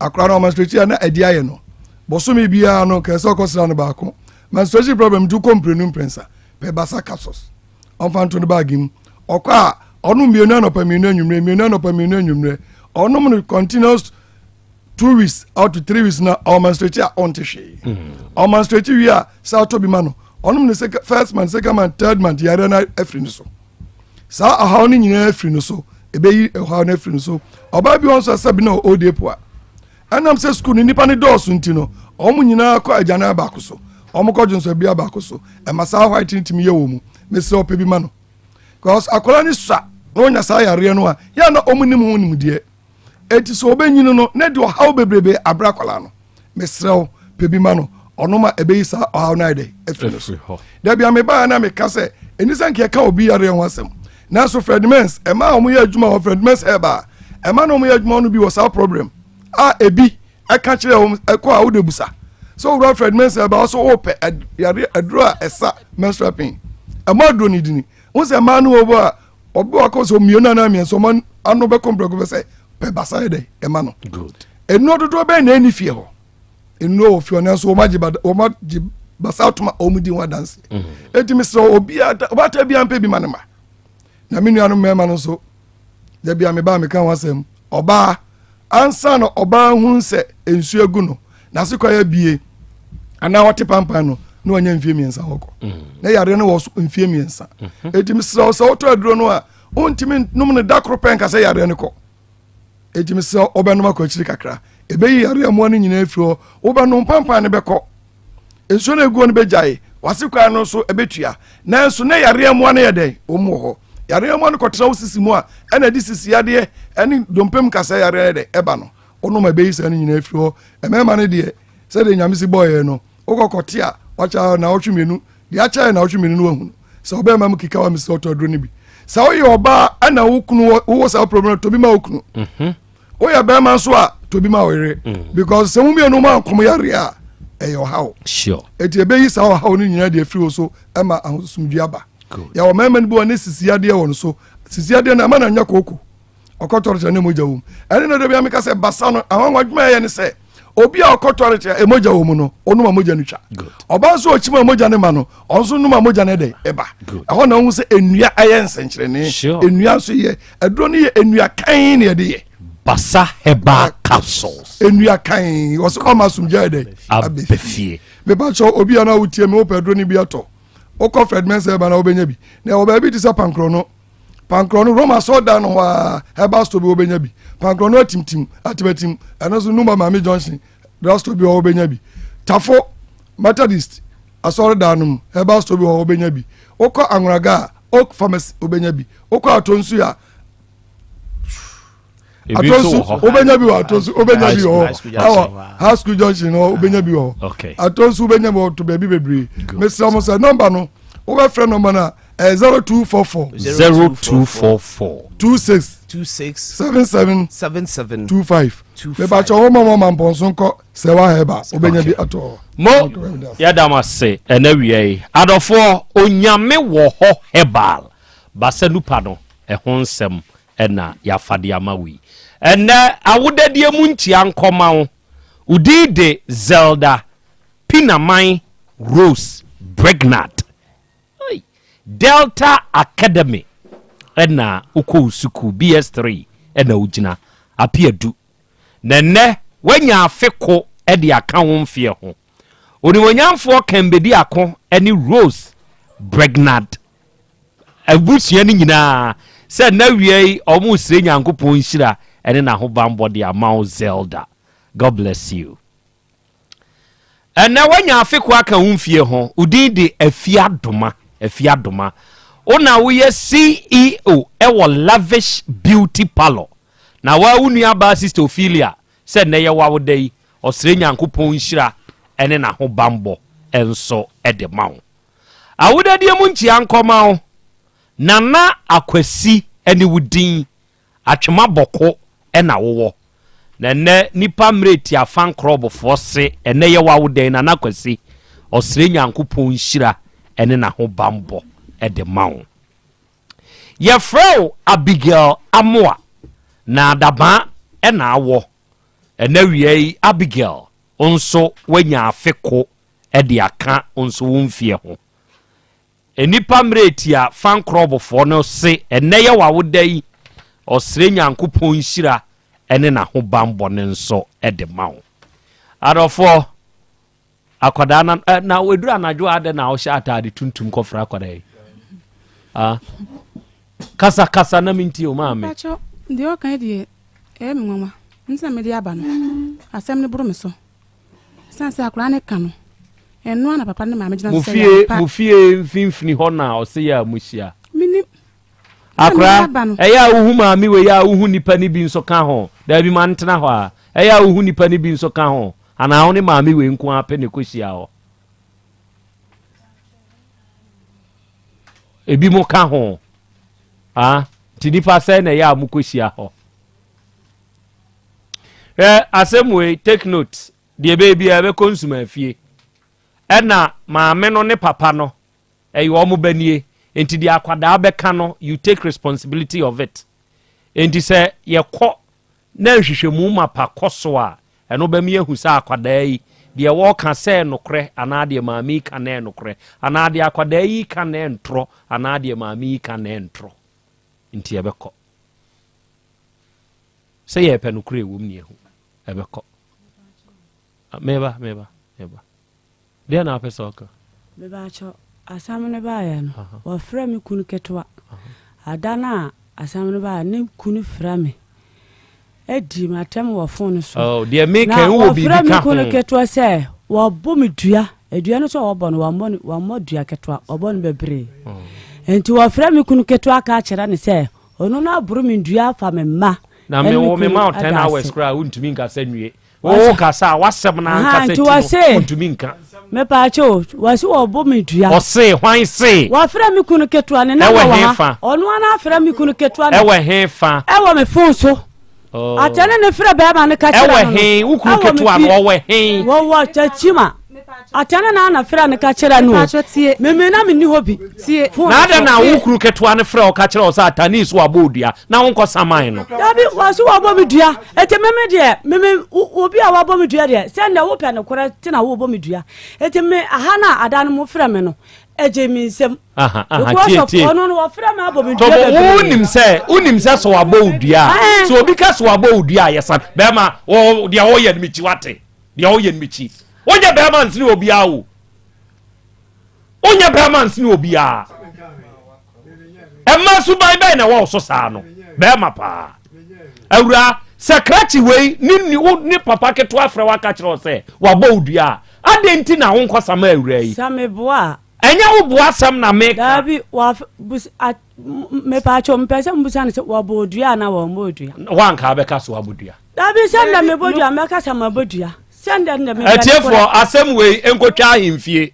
akra na menstruation na adi aye no bosomi bia no kese okosra no ba ko menstruation problem do comprenu prensa pe basa capsules on fanto no bagim okwa onu mienu no pa mienu anwumre onu mo continuous 2 weeks out to 3 weeks na our menstruation on to she our menstruation we are south to be mano onum the first month second month third month yare na afri no so sa ahaw ni nyina afri no so ebeyi ahaw na afri no so oba bi won so sabi na o de poa anam se school ni nipa ni dose ntino omu nyina akọ ajana ba koso omu kọjun so bia ba koso e masa white ntimi ye wo mu me se ope bi mano cause akola ni sa no nya sa yare no a ya na omu ni mu nim die eti so obenyino no ne de how bebrebe abrakola no mesrew pebima no onoma ebeisa how na de efiri da bia me ba na me ka se enisa nke ka obi yare ho asem na so Fredmans e ma omo ya adwuma ho Fredmans e ba e ma no omo ya adwuma no bi was our problem ebi e ka kire ho e ko a wo de busa so wo Fredmans e ba so ope yare adro a esa menstrual pain e ma do ni dini wo se ma no obo a obo akoso miona na mi so man ano be komprego be se pe baside e ma no good eno dodo be na eni fie ho eno ofio na so o ma basa utuma o mu di wa dance etimi so obi ata bia mpe bi manema na minu anu mema no so da bia me ba me kan wasem oba ansa no oba hu se ensu egu no na se kwa ya bie ana wote pampa no no anya mfie miensa hoko na yare no wo mfie miensa etimi so oto aduro no a ontimi num ne dakro pen ka se yare ne ko etimi so obenoma ko chiri kakra ebeyi yare amu ani nyina afiro obenum pampa ne beko enso na egu no bejae wasikwa no so ebetua na enso na yare amu ani yede omu ho yare amu no kotra osisi mu a ena di sisi yade eni dompem kasa yare de eba no onoma ebeyi sa ni nyina afiro emema ne de se de nyamisi boy no okokotia wacha na otwemenu de acha na otwemenu no ahunu se obema mu kika wa mi so to dro ni bi sa oye oba ana wukunu wo sa problem to bi ma wukunu oya be ma so a to bi ma were because se mu bi no ma kom yare a eyo how sure eti ebe yi sa how ni nyina de free so ema ahosumdua ba ya o mema ni bi woni sisia de won so sisia de na ma na nya koku okotoro ne moja wum ene no de bi ameka se basa no ahon wadwuma ye ne se obi a okotoro te emoja wum no onuma moja nutwa oba so ochima moja ne ma no onso numa moja ne de eba ahon na hu se enua ayense nkyere ne enua so ye aduro ne ye enua kan ne de ye basa heba capsules enua kan was omasumja de abefie me ba cho obi ana wutie me opa aduro ne bi ato okọ Fredmans eba na obenya bi na oba bi disa pankro no Roma soda no wa heba sto bi obenya bi pankro no timtim atibetim anazo numba Mami Johnson sto bi obenya bi tafo Methodist asore danum heba sto bi obenya bi okọ Anwraga ok pharmacy obenya bi okọ atonsu ya atonsu obenya bi wa atonsu obenya bi ho high school junction no obenya bi ho atonsu obenya bi to be bibri mesra mo say number no Over friend number na 0244 26 77 25. Me ba cho mama mponso nko se wa heba obenya bi ato. Mo yadama se enawie adofo onyame wo ho hebal basanupa no ho nsem ena yafade amawi ene awodadie mu ntia nkoma wo udide Zelda Pinamai Rose Bregnard Delta Academy ena uko suku BS3 ena ugina apiadu nene wanya afeko e de aka wo mfie ho onimonyamfo kambedi ako eni Rose Bregnard abusia ni nyina se na wiei omu sire nyankopon hira ene na ho bambo de amao Zelda. God bless you. Ena wanya afeko aka wo mfie ho udidi afiadoma ona wo ye CEO ewo Lavish Beauty Parlor na wa unu aba sister Ophelia se na ye wa wo dai osire nyankopon hira ene na ho bambo enso ede mawo awodadie mu nchi ankoma wo nana akwasi ene wudin atwema boko ena wowo nene nipa mreti afan krobo force ene ye wa wo dai nana akwasi osire nyankopon hira ene na ho bambo ede mawo ye fro Abigail Amoa na adaba ena awo ene wiei Abigail onso wanya afeko ede aka onso wonfie ho enipa mretia fan krobo fo no se ene ye wa wodai osire nyankopon hira ene na ho bambo ne nso ede mawo adofo akwada na weduru anajo ade na o sha atade tuntum kofra akwada yi kasa na minti o maame pacho ndi o kan die e mi nwa nsa me di aba no asem ne buru me so sanse akura ne ka no eno na papa ne maame gina se ya mufie mfimfini ho na o se ya muhia mini akura eya uhu maame we ya uhu nipa ni bi nso ka ho da bi man tena ho a eya uhu nipa ni bi nso ka ho ana ho ne maame we nko ape ne kohia ho ebi mo ka ho tidipa se na ya mu kohia ho Asem we take note the baby ebe consumer fie ena maame no ne papa no eyo mo banie enti dia akwada beka no you take responsibility of it enti se ye kɔ na hwehwemu mapa kɔso a eno ba mi ehu sa akwada yi de wo ka se nokre ana de maame ka na nokre ana de akwada yi ka na ntro ana de maame ka na ntro enti ebekɔ se ye pe nokre wo mni ehu ebekɔ meba dia na pesa oka beba cho asamne ba ya no wa fra me kunu ketwa adana asamne ba ne kunu fra me edi matem wo phone so oh dia me kan wo bi ka fra me kunu ketwa se wa bo me dua edua no so wo bo no wa mo dua ketwa obo no bebre enti wa fra me kunu ketwa ka kira ne se ono na buru me dua fa me ma na me wo me ma 10 hours kra untumi nka sanwie wo kasa wasem na nka se untumi nka me pa cho wasi wo bo me dua o se hwan se wa fra me kunu ketwa ne na wa ono na fra me kunu ketwa ne ewe hefa ewe me phone so atene ne fra be ma ne ka kira ewe he wo kunu ketwa no wo he wo chachima atene na fra ne ka kira no me na me ni hobi tie na ada na wo kunu ketwa ne fra o ka kira o sa atani so abodua na wo nko saman no dabi wasi wo bo me dua ete me de me obi a wo bo me dua de se na wo pe ne kora te na wo bo me dua ete me aha na ada no mo fra me no eje mi nsem tie ono no wo fra me abo me dua to unim se so abo dua so obi ka so abo dua yesa be ma wo dia wo ye nmichi wate dia wo ye nmichi onye be ma nsini obi awo onye be ma nsini obi a emma su bai na wo so sa no be ma pa awura sakrachi wei ni papa keto afra waka kire se wa bo odua adenti na won kwasama awura yi sameboa enya wo boa sam na me dabi wa me pa cho mpese mbusa ne wa bo odua na wa mo odua wanka be ka so wa bodua dabi senda me bodua me ka sama bodua senda ne me atiefo asem wei enkotwa ahemfie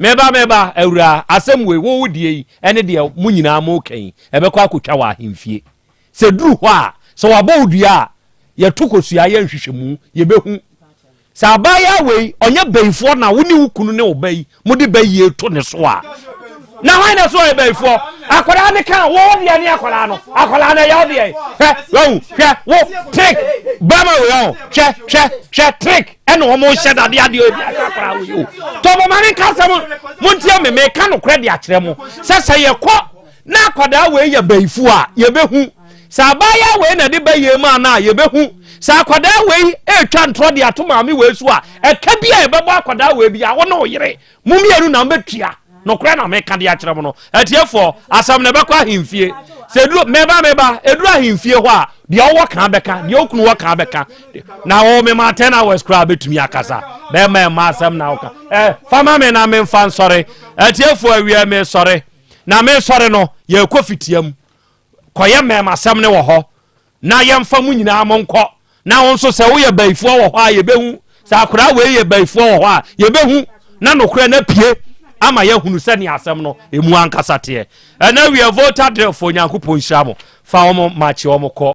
meba awura asɛm we wo die ene de mu nyina mo kan ebekɔ akotwa wa ahemfie se duru hɔ a so wabɔ odua ye tokosua ye nhwehwemu ye behu sa abaya we onye beifo na wo ni wukunu ne obai mo de bayi to ne so a na why na so e beifo akwara ne kan wo de ne akwara no akwara na ya de wo trick bama we che trick ene wo mo hye dade ade obi akwara wo yo to bo mane kasa mo ntia me ka no kra de akyere mo sese ye kɔ na akwara we ye beifo a ye behu sa abaya we na de bayi ma na ye behu sa akwada we etwa ntro de atoma me we su a eka bia e bebo akwada we bia wo no yere mumienu na mbetua no kra na me ka de akyere mo no etiefo asam na bekwa ahemfie se duro meba eduro ahemfie ho a de owo ka beka de okunu wo ka beka na wo me ma 10 hours kra betumi akasa be ma asam na oka fama me na me mfa nsore etiefo awia me sore na me sore no ye kofitiam koye me asam ne wo ho na yemfa mu nyina amonko na wonso se wo ye baifo wo ho a ye behu sa akora we ye baifo wo ho a ye behu na nokora na pie ama ye hunu se ne asem no emu ankasa te e na we voted for nyankopon hira mo fa wo machi wo ko